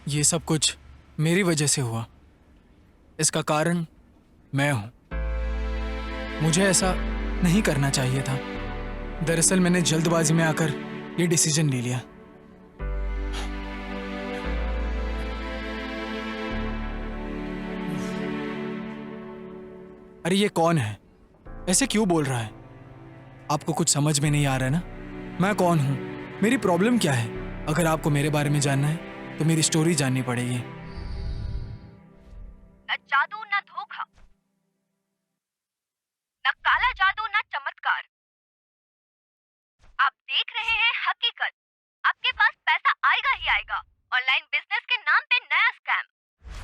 ये सब कुछ मेरी वजह से हुआ। इसका कारण मैं हूं। मुझे ऐसा नहीं करना चाहिए था। दरअसल मैंने जल्दबाजी में आकर ये डिसीजन ले लिया। अरे ये कौन है? ऐसे क्यों बोल रहा है? आपको कुछ समझ में नहीं आ रहा है ना? मैं कौन हूं? मेरी प्रॉब्लम क्या है? अगर आपको मेरे बारे में जानना है तो मेरी स्टोरी जाननी पड़ेगी। न जादू न धोखा, न काला जादू न चमत्कार। आप देख रहे हैं हकीकत। आपके पास पैसा आएगा ही आएगा। ऑनलाइन बिजनेस के नाम पे नया स्कैम।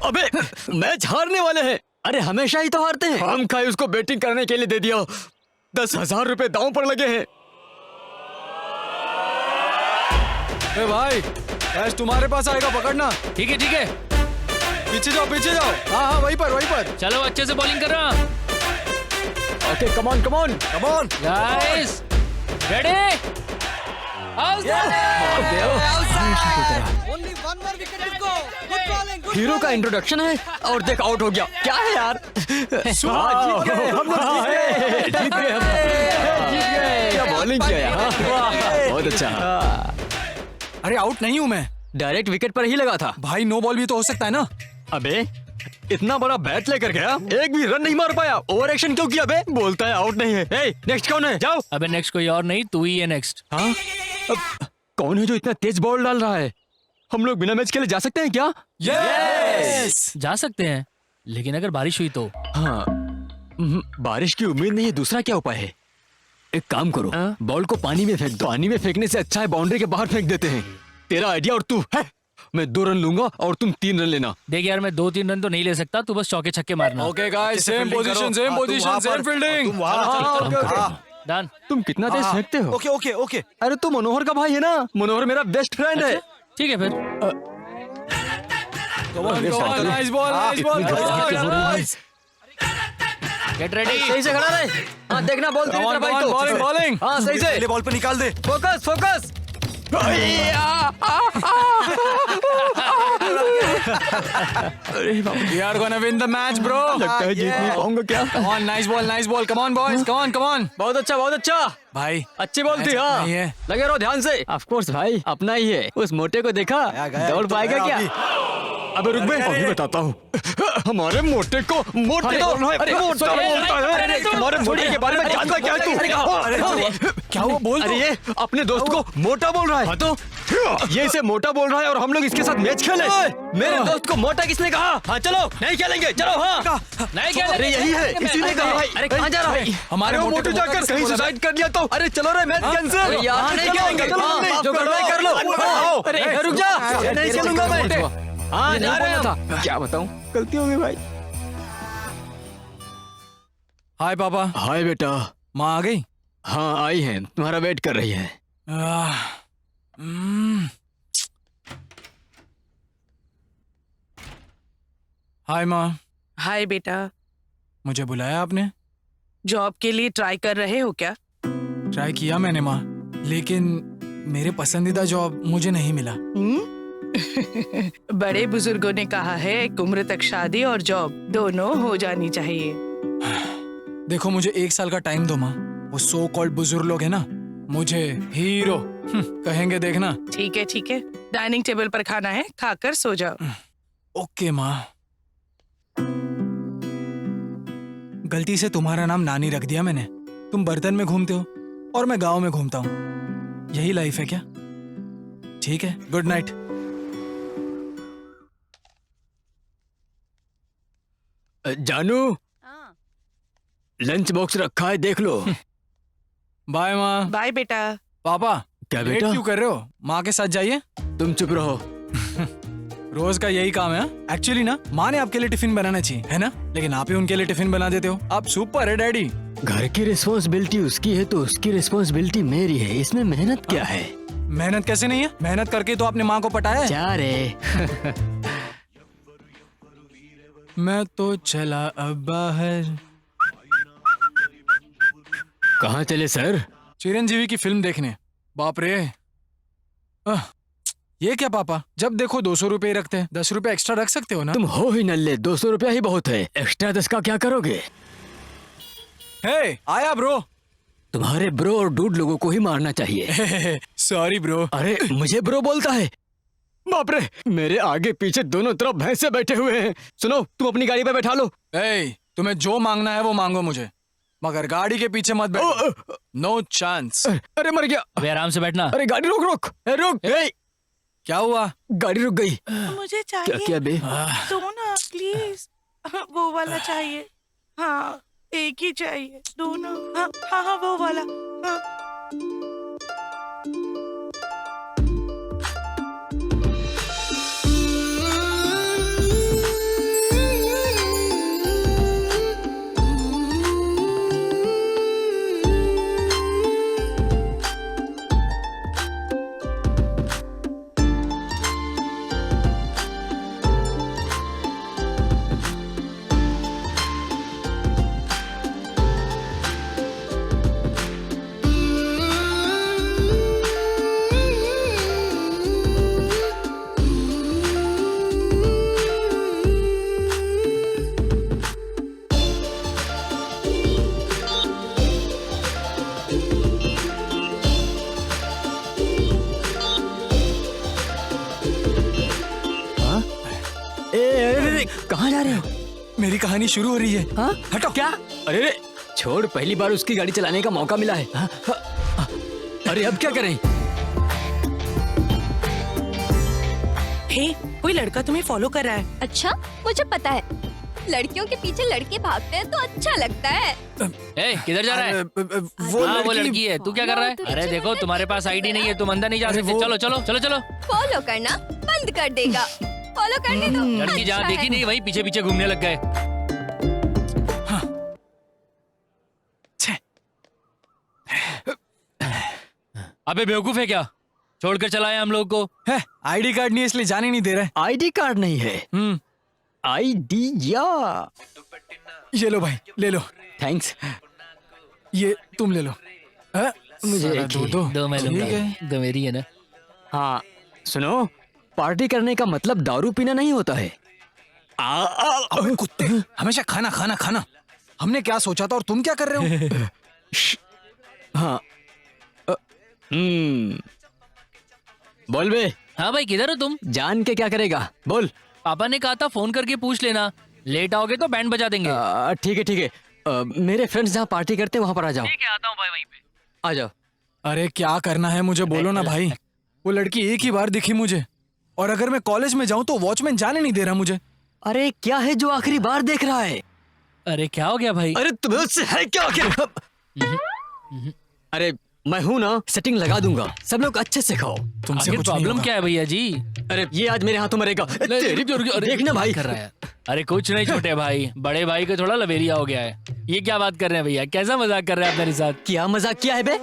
अबे मैच हारने वाले हैं। अरे हमेशा ही तो हारते हैं। हम खाए उसको बैटिंग करने के लिए दे दिया। 10,000 रुपए दांव पर लगे हैं। ए भाई, कैश तुम्हारे पास आएगा, पकड़ना। ठीक है ठीक है, पीछे जाओ पीछे जाओ। हाँ हाँ, वहीं पर। चलो अच्छे से बॉलिंग कर रहा। Okay come on guys ready, hero का इंट्रोडक्शन है और देख आउट हो गया। क्या है यार? जीत गए हम लोग। जीत गए। क्या बॉलिंग किया यार, बहुत अच्छा। अरे आउट नहीं हूं मैं, डायरेक्ट विकेट पर ही लगा था। भाई नो बॉल भी तो हो सकता है ना। अबे इतना बड़ा बैट लेकर गया, एक भी रन नहीं मार पाया। ओवर एक्शन क्यों किया बे? बोलता है आउट नहीं है। नेक्स्ट कौन है? जाओ। अबे नेक्स्ट कोई और नहीं, तू ही है नेक्स्ट। हाँ? कौन है जो इतना तेज बॉल डाल रहा है? हम लोग बिना मैच खेले जा सकते हैं क्या? यस जा सकते हैं, लेकिन अगर बारिश हुई तो। हाँ, बारिश की उम्मीद नहीं है। दूसरा क्या उपाय है? एक काम करो, बॉल को पानी में फेंक दो। पानी में फेंकने से अच्छा है बाउंड्री के बाहर फेंक देते हैं। तेरा आइडिया और तू है। मैं 2 रन लूंगा और तुम 3 रन लेना। देख यार, मैं 2-3 रन तो नहीं ले सकता, तू बस चौके छक्के मारना। Okay guys, same position same fielding. Done. तुम कितना तेज फेंकते हो? ओके। अरे तू मनोहर का भाई है ना? मनोहर मेरा बेस्ट फ्रेंड है। ठीक है फिर। Nice ball. Get ready. सही से खड़ा रहे। हाँ देखना बॉल तेरी तरफ आई तो। बॉलिंग। हाँ सही से। पहले बॉल पे निकाल दे। Focus. We are gonna win the match, bro. लगता है जीत नहीं पाऊंगा क्या? Come on, nice ball. Come on, boys. Come on. बहुत अच्छा। भाई अच्छी बॉल थी। नहीं हाँ है। लगे रहो ध्यान से। ऑफ कोर्स भाई, अपना ही है। उस मोटे को देखा, दौड़ पाएगा क्या? अबे रुक बे, अभी बताता हूँ। हमारे मोटे को मोटे तो अरे मोटा बोलता है। हमारे मोटे के बारे में जानता क्या है तू? क्या वो बोल? अरे ये अपने दोस्त को मोटा बोल रहा है। तो ये इसे मोटा बोल रहा है और हम लोग इसके साथ मैच खेले। मेरे दोस्त को मोटा किसने कहा? हाँ चलो नहीं खेलेंगे, चलो। हाँ नहीं खेलेंगे। अरे यही है, इसी ने कहा। अरे कहाँ जा रहा है? हमारे मोटे जाकर कहीं सुसाइड कर लिया तो? अरे चलो रे, मैच कैंसिल। यार नहीं खेलेंगे, जो करना है कर लो। अरे रुक जा, नहीं खेलूंगा मैं। हाँ जा रहे हैं। क्या बताऊं, गलती हो गई भाई। हाय पापा। हाय बेटा। माँ आ गई? हाँ आई है, तुम्हारा वेट कर रही है। हाय माँ। हाय बेटा, मुझे बुलाया आपने? जॉब के लिए ट्राई कर रहे हो क्या? ट्राई किया मैंने माँ, लेकिन मेरे पसंदीदा जॉब मुझे नहीं मिला। बड़े बुजुर्गों ने कहा है एक उम्र तक शादी और जॉब दोनों हो जानी चाहिए। देखो मुझे 1 साल का टाइम दो माँ। वो सो कॉल्ड बुजुर्ग लोग है ना, मुझे हीरो कहेंगे, देखना। ठीक है, डाइनिंग टेबल पर खाना है, खाकर सो जाओ। ओके माँ। गलती से तुम्हारा नाम नानी रख दिया मैंने। तुम बर्तन में घूमते हो और मैं गांव में घूमता हूँ। यही लाइफ है क्या? ठीक है, गुड नाइट। जानू, लंच बॉक्स रखा है, देख लो। बाय माँ। बाय बेटा। पापा क्या लेट बेटा? क्यों कर रहे हो? माँ के साथ जाइए। तुम चुप रहो। रोज का यही काम है। एक्चुअली ना, माँ ने आपके लिए टिफिन बनाना चाहिए, है ना? लेकिन आप ही उनके लिए टिफिन बना देते हो। आप सुपर है डैडी। घर की रिस्पॉन्सिबिलिटी उसकी है तो उसकी रिस्पॉन्सिबिलिटी मेरी है। इसमें मेहनत क्या है? मेहनत कैसे नहीं है? मेहनत करके तो आपने माँ को पटाया है। क्या रे? मैं तो चला अब बाहर। कहाँ चले सर? चिरंजीवी की फिल्म देखने। बाप रे। ये क्या पापा, जब देखो 200 रुपए रखते हैं, 10 रुपए एक्स्ट्रा रख सकते हो ना? तुम हो ही नल्ले, 200 रुपया ही बहुत है, एक्स्ट्रा 10 का क्या करोगे? हे आया ब्रो। तुम्हारे ब्रो और डूड लोगों को ही मारना चाहिए। Sorry bro. अरे मुझे ब्रो बोलता है? बाप रे, मेरे आगे पीछे दोनों तरफ भैंसे बैठे हुए हैं। सुनो, तुम अपनी गाड़ी पे बैठा लो। तुम्हें जो मांगना है वो मांगो मुझे, मगर गाड़ी के पीछे मत बैठो। No chance. अरे मर गया। अबे आराम से बैठना। अरे गाड़ी रोक रोक, रुक। क्या हुआ? गाड़ी रुक गई। मुझे चाहिए। क्या बे? दो ना प्लीज, वो वाला चाहिए। हाँ एक ही चाहिए, दोनों। हाँ हाँ हाँ वो वाला। हाँ। कहाँ जा रहे हो? मेरी कहानी शुरू हो रही है। हाँ? हटो। क्या? अरे छोड़, पहली बार उसकी गाड़ी चलाने का मौका मिला है। हाँ? हाँ? अरे अब क्या करें? हे, कोई लड़का तुम्हें फॉलो कर रहा है। अच्छा, मुझे पता है, लड़कियों के पीछे लड़के भागते हैं तो अच्छा लगता है। ए, किधर जा रहा है? वो लड़की है, तू क्या कर रहा है? अरे देखो, तुम्हारे पास आईडी नहीं है, तुम अंदर नहीं जा सकते। चलो चलो चलो चलो। फॉलो करना बंद कर देगा। फॉलो करने दो। लड़की जहाँ देखी नहीं वहीं पीछे पीछे घूमने लग गए। अबे बेवकूफ है क्या? छोड़कर चलाए हम लोग को। है आईडी कार्ड नहीं है इसलिए जाने नहीं दे रहे। आईडी कार्ड नहीं है? आईडी या? ये लो भाई, ले लो। थैंक्स। ये तुम ले लो। मुझे सारा एक ही। दो मैं ठीक लूंगा, है। दो मेरी है ना। हाँ सुनो, पार्टी करने का मतलब दारू पीना नहीं होता है। अबे कुत्ते, हमेशा खाना खाना खाना। हमने क्या सोचा था और तुम क्या कर रहे हो? हाँ। बोल बे। हाँ भाई, किधर हो तुम? जान के क्या करेगा, बोल। पापा ने कहा था फोन करके पूछ लेना, लेट आओगे तो बैंड बजा देंगे। ठीक है ठीक है। मेरे फ्रेंड्स जहाँ पार्टी करते हैं वहाँ पर आ जाओ। ठीक है, आता हूँ भाई वहीं पे। आ जाओ। अरे क्या करना है मुझे बोलो ना भाई। वो लड़की एक ही बार दिखी मुझे, और अगर मैं कॉलेज में जाऊं तो वॉचमैन जाने नहीं दे रहा मुझे। अरे क्या है जो आखिरी बार देख रहा है? अरे क्या हो गया भाई? अरे तुम्हें उससे है क्या आखिर? अरे मैं हूँ ना, सेटिंग लगा दूंगा, सब लोग अच्छे से खाओ। तुमसे आखिर कुछ नहीं प्रॉब्लम होगा। क्या है भैया जी? अरे ये आज मेरे हाथों मरेगा। तेरी देखना भाई। कर रहा है। अरे कुछ नहीं छोटे भाई, बड़े भाई को थोड़ा लवेरिया हो गया है। ये क्या बात कर रहे हैं भैया? कैसा मजाक कर रहे हैं आप मेरे साथ? क्या मजाक किया है बे?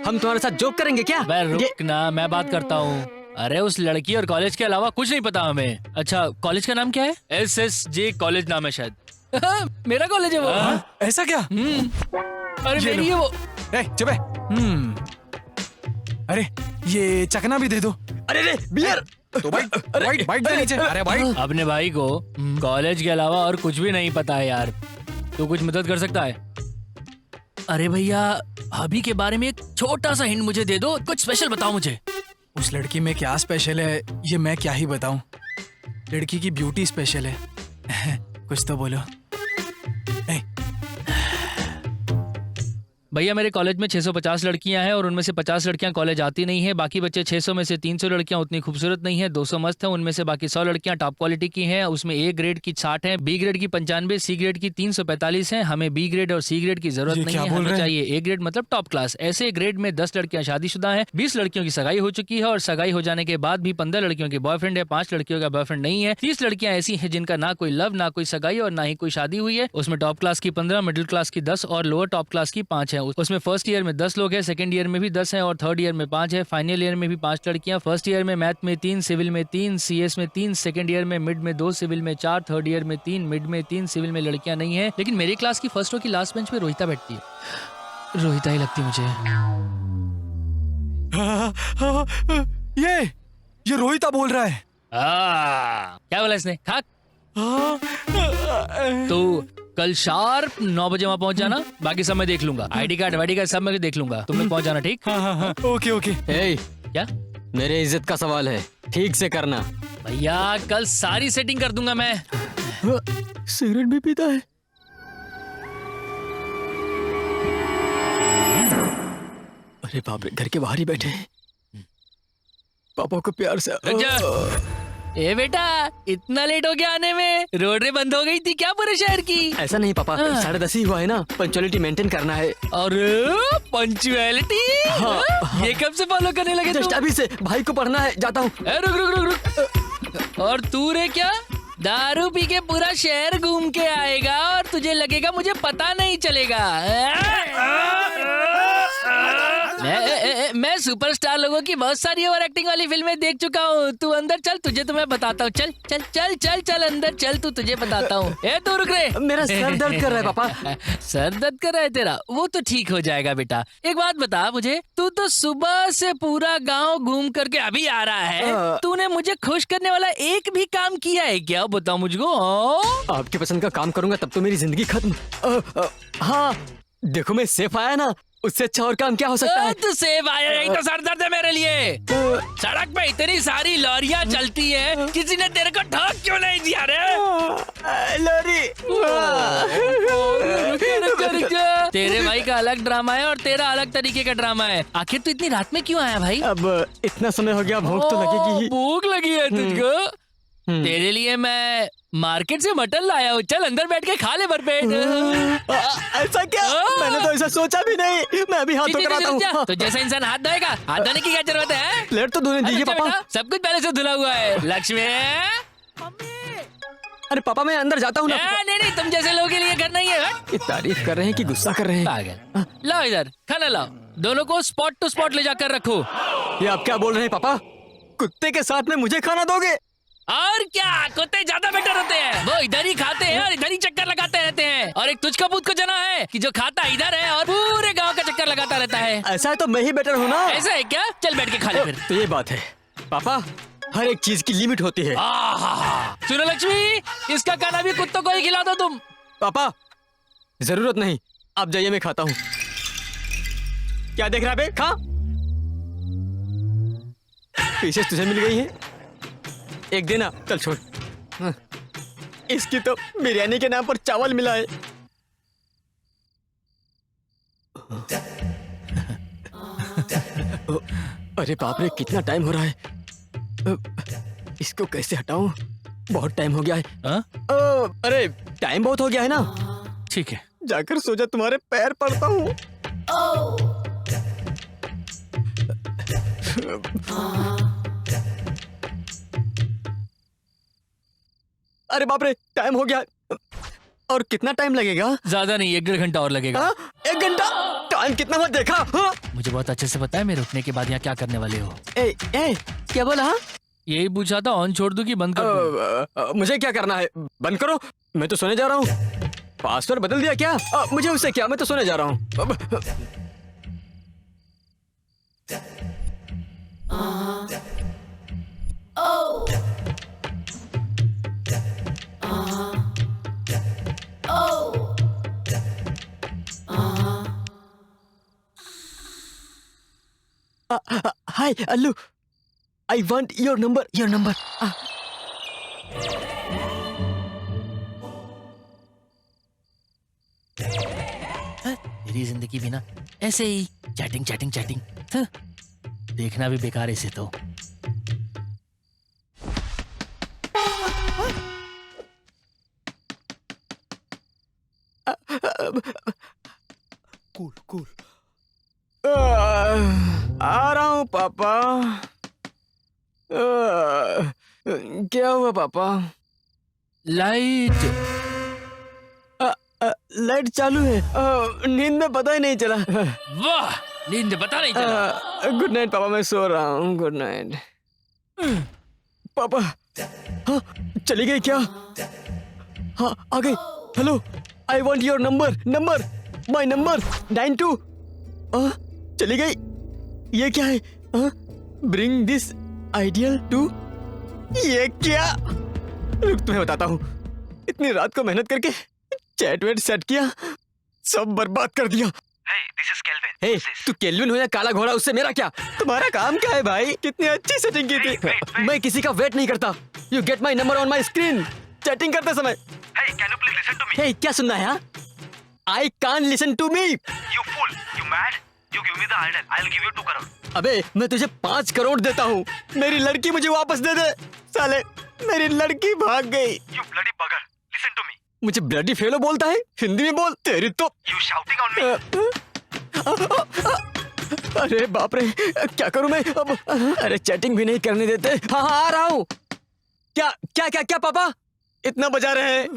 हम तुम्हारे साथ जोक करेंगे क्या? मैं रुक ना, मैं बात करता हूँ। अरे उस लड़की और कॉलेज के अलावा कुछ नहीं पता हमें। अच्छा, कॉलेज का नाम क्या है? SSJ कॉलेज नाम है शायद। मेरा कॉलेज है वो। ऐसा क्या? अरे मेरी है वो। चुप है। अरे ये चकना भी दे दो। अरे रे बियर। तो भाई बाइट दे नीचे। अरे भाई अपने भाई को कॉलेज के अलावा और कुछ भी नहीं पता है यार। तू कुछ मदद कर सकता है? अरे भैया, अभी के बारे में एक छोटा सा हिंट मुझे दे दो, कुछ स्पेशल बताओ मुझे। उस लड़की में क्या स्पेशल है ये मैं क्या ही बताऊं। लड़की की ब्यूटी स्पेशल है। कुछ तो बोलो। भैया मेरे कॉलेज में 650 लड़कियां हैं और उनमें से 50 लड़कियां कॉलेज आती नहीं है। बाकी बच्चे 600 में से 300 लड़कियां उतनी खूबसूरत नहीं है, 200 मस्त हैं। उनमें से बाकी 100 लड़कियां टॉप क्वालिटी की हैं। उसमें ए ग्रेड की 60 हैं, बी ग्रेड की 95, सी ग्रेड की 345 हैं। हमें बी ग्रेड और सी ग्रेड की जरूरत ये नहीं क्या है, बोल हमें रहे हैं? चाहिए ए ग्रेड मतलब टॉप क्लास। ऐसे ग्रेड में 10 लड़कियां शादीशुदा हैं, 20 लड़कियों की सगाई हो चुकी है और सगाई हो जाने के बाद भी 15 लड़कियों के बॉयफ्रेंड है, 5 लड़कियों का बॉयफ्रेंड नहीं है। 30 लड़कियां ऐसी हैं जिनका ना कोई लव, ना कोई सगाई और ना ही कोई शादी हुई है। उसमें टॉप क्लास की 15, मिडिल क्लास की 10 और लोअर टॉप क्लास की 5 है। उसमें फर्स्ट ईयर में 10 लोग हैं, सेकंड ईयर में भी 10 हैं और थर्ड ईयर में 5 है। फाइनल ईयर में भी 5 लड़कियां। फर्स्ट ईयर में मैथ में 3, सिविल में 3, CS में 3, सेकंड ईयर में मिड में 2, सिविल में 4, थर्ड ईयर में 3, मिड में 3, सिविल में लड़कियां नहीं है। लेकिन मेरी क्लास की फर्स्ट रो की लास्ट बेंच पे रोहिता बैठती है। रोहिता ही लगती मुझे। ये ये रोहिता बोल रहा है। क्या बोला इसने? खाक। तो कल शार्प 9 बजे वहाँ पहुँच जाना, बाकी सब मैं देख लूंगा। आईडी कार्ड सब मैं देख लूंगा, तुम लोग पहुँच जाना, ठीक? हाँ, ओके ओके। ए, क्या मेरे इज्जत का सवाल है, ठीक से करना। भैया, कल सारी सेटिंग कर दूंगा मैं। सिगरेट भी पीता है। अरे बाप रे, घर के बाहर ही बैठे हैं। पापा को प्यार से। रुक जा। ए बेटा, इतना लेट हो गया आने में? रोड बंद हो गई थी क्या पूरे शहर की? ऐसा नहीं पापा, 10:30 ही हुआ है ना, पंक्चुअलिटी मेंटेन करना है। और पंक्चुअलिटी ये कब से फॉलो करने लगे तुम? जस्ट अभी से। भाई को पढ़ना है, जाता हूँ। रुक रुक रुक रुक। और तू रे क्या दारू पी के पूरा शहर घूम के आएगा और तुझे लगेगा मुझे पता नहीं चलेगा? मैं सुपरस्टार लोगों की बहुत सारी ओवर एक्टिंग वाली फिल्में देख चुका हूँ। तू अंदर चल, तुझे तो मैं बताता हूँ। चल चल चल चल चल अंदर चल, तू तुझे बताता हूँ। ए तू रुक रे, मेरा सर दर्द कर रहा है पापा। सर दर्द कर रहा है तेरा? वो तो ठीक हो जाएगा बेटा। एक बात बता मुझे, तू तो सुबह से पूरा गांव घूम करके अभी आ रहा है। तूने मुझे खुश करने वाला एक भी काम किया है क्या? बताओ मुझको। आपकी पसंद का काम करूंगा तब तो मेरी जिंदगी खत्म। हाँ देखो, मैं सेफ आया ना, उससे अच्छा और काम क्या हो सकता है? तू सेफ आया, यही तो सर दर्द है मेरे लिए। सड़क पे इतनी सारी लॉरियां चलती है, किसी ने तेरे को ठोक क्यों नहीं दिया रे? लॉरी। तेरे भाई का अलग ड्रामा है और तेरा अलग तरीके का ड्रामा है। आखिर तू इतनी रात में क्यों आया भाई? अब इतना समय हो गया, भूख तो लगेगी ही। भूख लगी है तुझको? तेरे लिए मैं मार्केट से मटन लाया हूँ, चल अंदर बैठ के खा ले भरपेट। ऐसा क्या? मैंने तो ऐसा सोचा भी नहीं। मैं अभी हाथ धो कर आता हूँ। तो जैसा इंसान हाथ धोएगा, हाथ धोने की क्या जरूरत है? प्लेट तो धोने दीजिए पापा। सब कुछ पहले से धुला हुआ है। लक्ष्मी, अरे पापा, मैं अंदर जाता हूँ ना। नहीं नहीं, तुम जैसे लोगों के लिए घर नहीं है। ये तारीफ कर रहे हैं कि गुस्सा कर रहे हैं? पागल। लाओ इधर खाना लाओ, दोनों को स्पॉट टू स्पॉट ले जाकर रखो। ये आप क्या बोल रहे हैं पापा? कुत्ते के साथ में मुझे खाना दोगे? और क्या, कुत्ते ज्यादा बेटर होते हैं। वो इधर ही खाते हैं और इधर ही चक्कर लगाते रहते हैं। और एक तुझको पूत को जना है कि जो खाता इधर है और पूरे गांव का चक्कर लगाता रहता है। ऐसा है तो मैं ही बेटर हूँ ना। ऐसा है क्या? चल बैठ के खा ले फिर। तो ये बात है पापा, हर एक चीज की लिमिट होती है। सुनो लक्ष्मी, इसका खाना भी कुत्तों को ही खिला दो तुम। पापा जरूरत नहीं, आप जाइए, मैं खाता हूँ। क्या देख रहा है बे? खा। पीसेस तुझे मिल गई है, एक देना। चल छोड़। इसकी तो बिरयानी के नाम पर चावल मिला है। अरे बाप रे, कितना टाइम हो रहा है। इसको कैसे हटाऊं? बहुत टाइम हो गया है। अरे टाइम बहुत हो गया है ना। ठीक है, जाकर सो जा, तुम्हारे पैर पड़ता हूँ। अरे बाप रे, टाइम हो गया। और कितना टाइम लगेगा? ज्यादा नहीं, 1-1.5 घंटा और लगेगा। 1 घंटा? टाइम कितना हुआ देखा? मुझे बहुत अच्छे से पता है मैं रुकने के बाद यहाँ क्या करने वाले हो। क्या बोला? यही पूछा था, ऑन छोड़ दूं कि बंद कर दूं? मुझे क्या करना है? बंद करो, मैं तो सोने जा रहा हूँ। पासवर्ड बदल दिया क्या? मुझे उससे क्या, मैं तो सोने जा रहा हूँ। Hi Allu, I want your number, your number. मेरी जिंदगी भी ना ऐसे ही चैटिंग चैटिंग चैटिंग, देखना भी बेकार है इसे तो। Cool cool. आ रहा हूँ पापा। क्या हुआ पापा? लाइट लाइट चालू है। नींद में पता ही नहीं चला। वाह, नींद पता नहीं चला। गुड नाइट पापा, मैं सो रहा हूँ। गुड नाइट पापा। हाँ, चली गई क्या? हाँ आ गई। Hello, I want your number, number, my number 92। चली गई। ये क्या है? Bring this ideal 2? ये क्या? रुक, तुम्हें बताता हूँ। इतनी रात को मेहनत करके चैट वेट सेट किया, सब बर्बाद कर दिया। हे, तू केल्विन हो या काला घोड़ा, उससे मेरा क्या? तुम्हारा काम क्या है भाई? कितनी अच्छी सेटिंग की थी। मैं किसी का वेट नहीं करता। You get my number on my screen chatting करते समय। हे, क्या सुनना है? I can't listen to me. अबे, मैं तुझे 5 करोड़ देता हूँ, मेरी लड़की मुझे वापस दे दे। साले, मेरी लड़की भाग गई। मुझे ब्लडी फेलो बोलता है? हिंदी में बोल। तेरी तो अरे बाप रे, क्या करूं मैं अब? अरे चैटिंग भी नहीं करने देते। हाँ हाँ, आ रहा हूँ। क्या क्या क्या क्या पापा इतना बजा रहे हैं?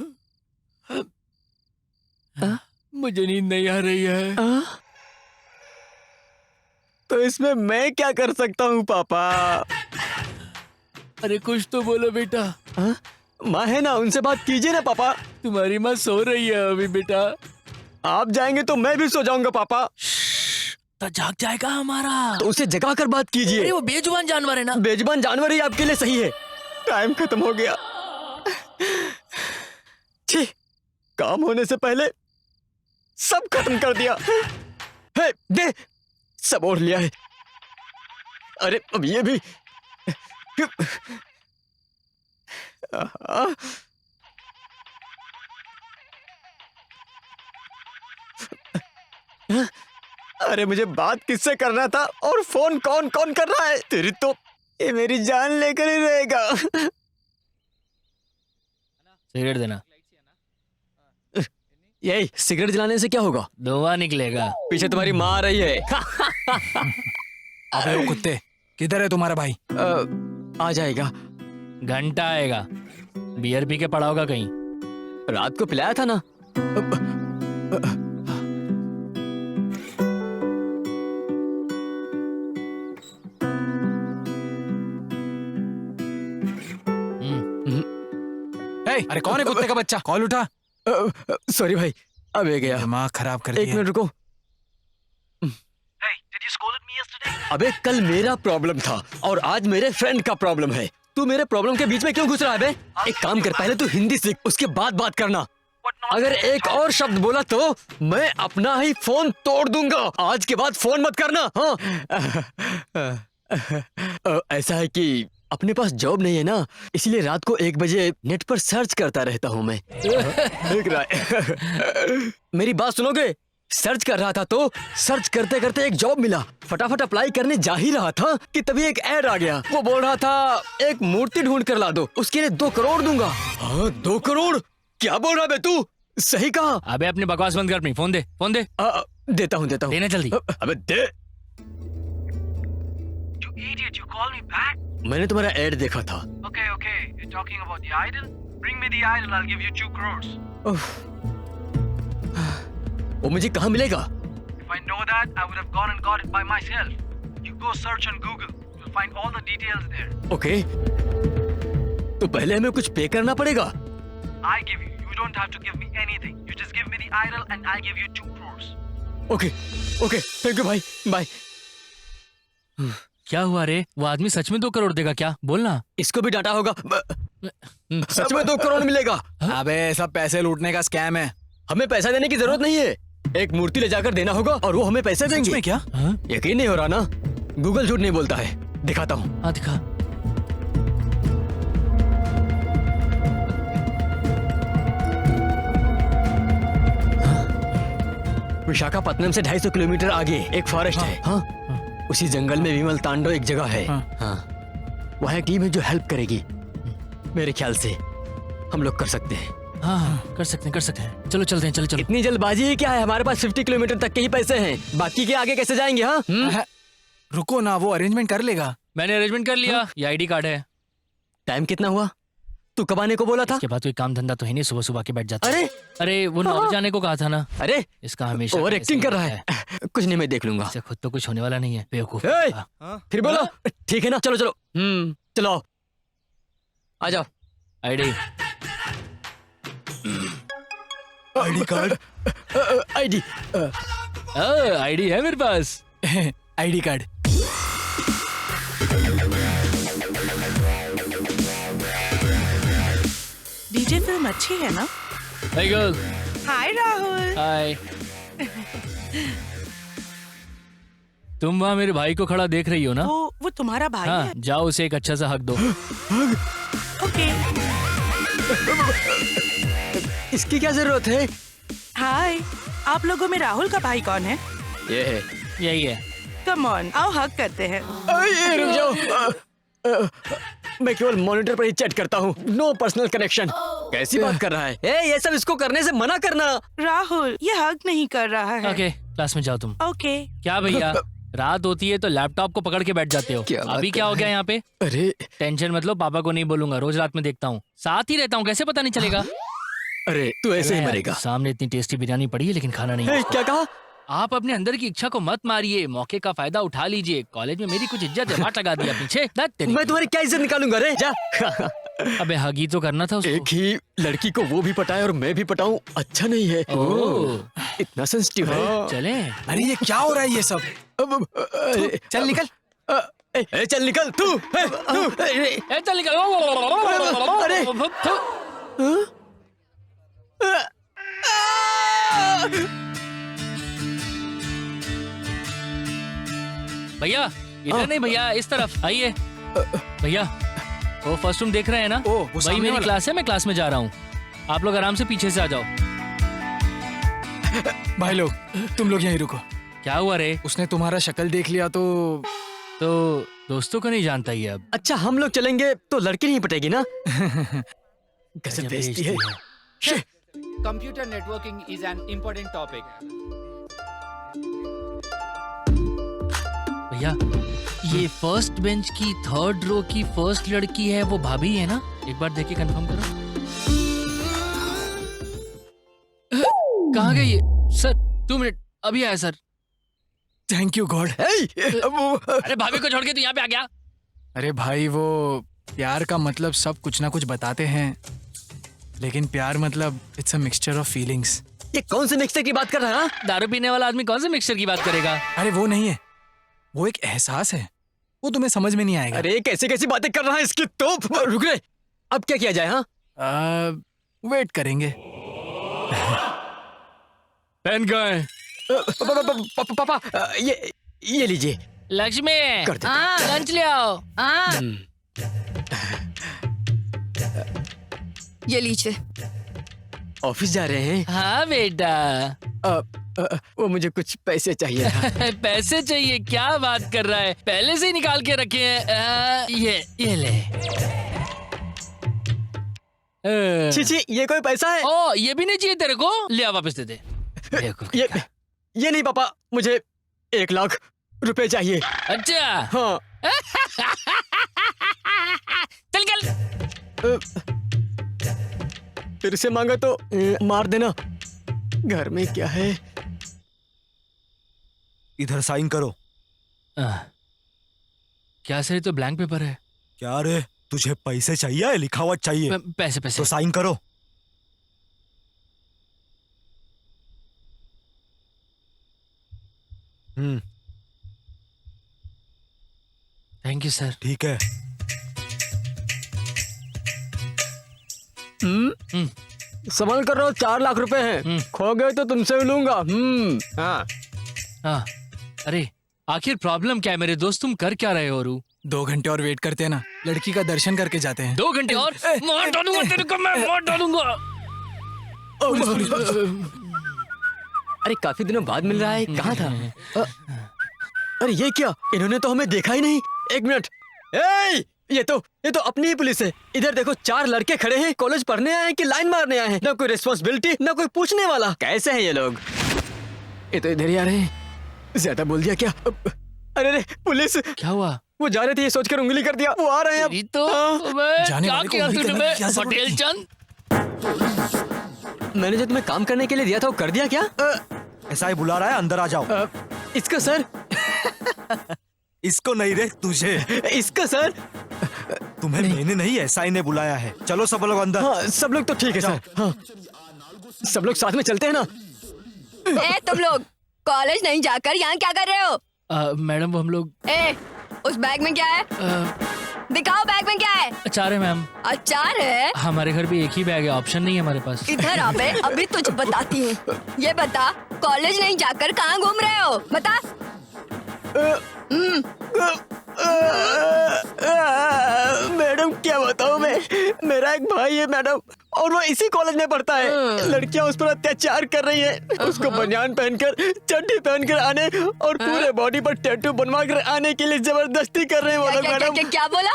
मुझे नींद नहीं आ रही है। तो इसमें मैं क्या कर सकता हूँ पापा? अरे कुछ तो बोलो बेटा। माँ है ना, उनसे बात कीजिए ना पापा। तुम्हारी माँ सो रही है अभी बेटा। आप जाएंगे तो मैं भी सो जाऊंगा पापा। तो जाग जाएगा हमारा। तो उसे जगा कर बात कीजिए। अरे वो बेजुबान जानवर है ना। बेजुबान जानवर ही आपके लिए सही है। टाइम खत्म हो गया। छी, काम होने से पहले सब खत्म कर दिया। हे, दे, सब ओढ़ लिया है। अरे अब ये भी। अरे मुझे बात किससे करना था और फोन कौन कौन कर रहा है? तेरी तो, ये मेरी जान लेकर ही रहेगा। सिगरेट देना। यही सिगरेट जलाने से क्या होगा? धुआं निकलेगा। पीछे तुम्हारी माँ आ रही है। अबे वो कुत्ते, किधर है तुम्हारा भाई? आ जाएगा। घंटा आएगा। बियर पी के पड़ा होगा कहीं। रात को पिलाया था ना। अरे कौन है कुत्ते का बच्चा? कॉल उठा। सॉरी भाई, अब ये गया। दिमाग खराब कर एक दिया। मिनट रुको। अबे कल मेरा प्रॉब्लम था और आज मेरे फ्रेंड का प्रॉब्लम है। तू मेरे प्रॉब्लम के बीच में क्यों घुस रहा है बे? एक काम कर, पहले तू हिंदी सीख, उसके बाद बात करना। अगर एक और शब्द बोला तो मैं अपना ही फोन तोड़ दूंगा। आज के बाद फोन मत करना। हाँ। ऐसा है कि अपने पास जॉब नहीं है ना, इसलिए रात को 1 बजे नेट पर सर्च करता रहता हूँ मैं। देख रहा है। मेरी बात सुनोगे? सर्च कर रहा था तो सर्च करते करते एक जॉब मिला। फटाफट अप्लाई करने जा ही रहा था कि तभी एक ऐड आ गया। वो बोल रहा था एक मूर्ति ढूंढ कर ला दो, उसके लिए 2 करोड़ दूंगा। हाँ, 2 करोड़? क्या बोल रहा बे तू? सही कहा। अबे अपनी बकवास बंद कर, अपनी फोन दे, फोन दे। देता हूँ देता हूँ। देना जल्दी। अबे दे। मैंने तुम्हारा ऐड देखा था। Okay, you're talking about the idol? Bring me the idol, I'll give you 2 crores. वो मुझे कहाँ मिलेगा? If I know that, I would have gone and got it by myself. You go search on Google, you'll find all the details there. Okay, तो पहले हमें कुछ पे करना पड़ेगा। I give you, you don't have to give me anything. You just give me the idol and I'll give you 2 crores. Okay, thank you भाई, bye. क्या हुआ रे? वो आदमी सच में 2 करोड़ देगा क्या? बोलना। इसको भी डांटा होगा। सच में 2 करोड़ मिलेगा? अबे सब पैसे लूटने का स्कैम है। हमें पैसा देने की जरूरत नहीं है। एक मूर्ति ले जाकर देना होगा और वो हमें पैसे देंगे। सच में क्या? यकीन नहीं हो रहा ना? गूगल झूठ नहीं बोलता है। दिखाता हूँ। हाँ दिखा। विशाखापत्तनम से 250 किलोमीटर आगे एक फॉरेस्ट है। हाँ, उसी जंगल में विमल तांडव एक जगह है। हाँ, वहाँ एक टीम है जो हेल्प करेगी। मेरे ख्याल से हम लोग कर सकते हैं। हाँ, कर सकते हैं। चलो चलते हैं, चलो। इतनी जल्दबाजी ही क्या है? हमारे पास 50 किलोमीटर तक के ही पैसे हैं, बाकी के आगे कैसे जाएंगे? हाँ, रुको ना, वो अरेंजमेंट कर लेगा। मैंने अरेंजमेंट कर लिया। ये आईडी कार्ड है। टाइम कितना हुआ? तू कब आने को बोला था? इसके बाद कोई काम धंधा तो है नहीं, सुबह सुबह के बैठ जाता। अरे वो नॉर्थ जाने को कहा था ना। अरे इसका हमेशा ओवर एक्टिंग कर रहा है। कुछ नहीं, मैं देख लूंगा। इससे खुद तो कुछ होने वाला नहीं है, बेवकूफ। फिर बोलो। ठीक है ना, चलो। चलो आ जाओ। ID card. आईडी है मेरे पास। ID card. डीजे फिल्म अच्छी है ना? Hey girl. हाय राहुल। हाय। तुम वहाँ मेरे भाई को खड़ा देख रही हो ना? वो तुम्हारा भाई हाँ, है? जाओ उसे एक अच्छा सा हक दो। ओके। इसकी क्या जरूरत है? हाय, आप लोगों में राहुल का भाई कौन है? ये है। यही है। कम ऑन, आओ हक करते हैं। ये रुक जाओ। मैं केवल मॉनिटर पर ही चैट करता हूँ, नो पर्सनल कनेक्शन। कैसी बात कर रहा है? ये सब इसको करने से मना करना। राहुल, ये हक नहीं कर रहा है। ओके, क्लास में जाओ तुम। ओके। क्या भैया, रात होती है तो लैपटॉप को पकड़ के बैठ जाते हो। क्या बात अभी क्या कर हो गया यहाँ पे? अरे टेंशन मत लो, पापा को नहीं बोलूंगा। रोज रात में देखता हूँ, साथ ही रहता हूँ, कैसे पता नहीं चलेगा? अरे तू ऐसे ही मरेगा। सामने इतनी टेस्टी बिरयानी पड़ी है लेकिन खाना नहीं है। क्या कहा? आप अपने अंदर की इच्छा को मत मारिए, मौके का फायदा उठा लीजिए। कॉलेज में मेरी कुछ इज्जत है, वाट लगा दिया पीछे। दैट तेरी। मैं तुम्हारी क्या इज्जत निकालूंगा रे? जा। अबे हगी तो करना था उसको। एक ही लड़की को वो भी पटाए और मैं भी पटाऊं, अच्छा नहीं है। ओह। इतना सेंसिटिव है। चले। अरे ये क्या हो रहा है ये सब? चल निकल। चल निकल तू। ए, चल निकल। अरे। भैया इधर नहीं भैया, इस तरफ आइए। भैया वो फर्स्ट रूम देख रहे हैं ना? वो वही सामने मेरी वाला? क्लास है, मैं क्लास में जा रहा हूँ। आप लोग आराम से पीछे से आ जाओ। भाई लोग, तुम लोग यहीं रुको। क्या हुआ रे? उसने तुम्हारा शक्ल देख लिया तो दोस्तों को नहीं जानता ही अब। अच्छा हम लोग चलेंगे तो लड़की नहीं पटेगी ना? गजब बेइज्जती है। Computer networking is an important topic. भैया ये फर्स्ट बेंच की थर्ड रो की फर्स्ट लड़की है, वो भाभी है ना? एक बार देख के कंफर्म करो। कहाँ गई ये? सर 2 मिनट, अभी आया सर। Thank you God. अरे भाभी को छोड़ के तू यहाँ पे आ गया? अरे भाई वो प्यार का मतलब सब कुछ ना कुछ बताते हैं, लेकिन प्यार मतलब it's a mixture of feelings. ये कौन से मिक्सचर की बात कर रहा है? दारू पीने वाला आदमी कौन से मिक्सचर की बात करेगा? अरे वो नहीं है, वो एक एहसास है, वो तुम्हें समझ में नहीं आएगा। अरे कैसी कैसी बातें कर रहा है इसकी तोप। रुक रे, अब क्या किया जाए? हाँ वेट करेंगे। पेन कहाँ है? पापा ये लीजिए। लक्ष्मी कर दे। लंच ले आओ। ये लीजिए। ऑफिस जा रहे हैं? हाँ बेटा। वो मुझे कुछ पैसे चाहिए था। पैसे चाहिए? क्या बात कर रहा है, पहले से ही निकाल के रखे हैं। ये ले। छी ये कोई पैसा है? ओ ये भी नहीं चाहिए तेरे को? ले आ, वापस दे दे। ये नहीं पापा, मुझे 1 लाख रुपए चाहिए। अच्छा हाँ। चल चल। फिर से मांगा तो मार देना। घर में क्या है? इधर साइन करो। क्या सर, ये तो ब्लैंक पेपर है। क्या रे, तुझे पैसे चाहिए या लिखावट चाहिए? पैसे पैसे। तो साइन करो। Thank you sir. ठीक है। संभाल कर रहो, 4 लाख रुपए हैं। खो गए तो तुमसे लूंगा। हाँ। हाँ अरे आखिर प्रॉब्लम क्या है मेरे दोस्त, तुम कर क्या रहे हो? रू 2 घंटे और वेट करते हैं ना, लड़की का दर्शन करके जाते हैं। 2 घंटे और? मार डालूंगा तेरे को, मैं मार डालूंगा। अरे काफी दिनों बाद मिल रहा है, कहाँ था? अरे ये क्या, इन्होंने तो हमें देखा ही नहीं। 1 मिनट। ये तो अपनी ही पुलिस है। इधर देखो, 4 लड़के खड़े हैं। कॉलेज पढ़ने आए हैं कि लाइन मारने आए हैं? ना कोई रिस्पॉन्सिबिलिटी, ना कोई पूछने वाला। कैसे हैं ये लोग? ये तो इधर ही आ रहे हैं। ज्यादा बोल दिया क्या? अरे पुलिस! क्या हुआ? वो जा रहे थे, ये सोचकर उंगली कर दिया। वो आ रहे हैं अब। तो जाने क्या वाले को किया उंगली तूने? करने की क्या जरूरत पटेल थी? चंद, मैंने जो तुम्हें काम करने के लिए दिया था वो कर दिया क्या? ऐसा ही बुला रहा है, अंदर आ जाओ। इसका सर। इसको नहीं रे, तुझे। इसका सर। तुम्हें मैंने नहीं, ऐसा ही ने बुलाया है। चलो सब लोग अंदर। हाँ सब लोग तो ठीक है सर। हाँ सब लोग साथ में चलते हैं ना? ए तुम लोग कॉलेज नहीं जाकर यहाँ क्या कर रहे हो? मैडम वो हम लोग ए उस बैग में क्या है? दिखाओ बैग में क्या है। अचार है मैम। अचार है? हमारे घर भी एक ही बैग है, ऑप्शन नहीं है हमारे पास। इधर आ बे, अभी तुझे बताती हूँ। ये बता, कॉलेज नहीं जाकर कहाँ घूम रहे हो? बता। मैडम क्या बताऊं मैं, मेरा एक भाई है मैडम, और वो इसी कॉलेज में पढ़ता है। लड़कियां उस पर अत्याचार कर रही है, उसको बनियान पहनकर, चड्डी पहनकर आने और पूरे बॉडी पर टैटू बनवा कर आने के लिए जबरदस्ती कर रहे हैं वो लोग मैडम। क्या बोला?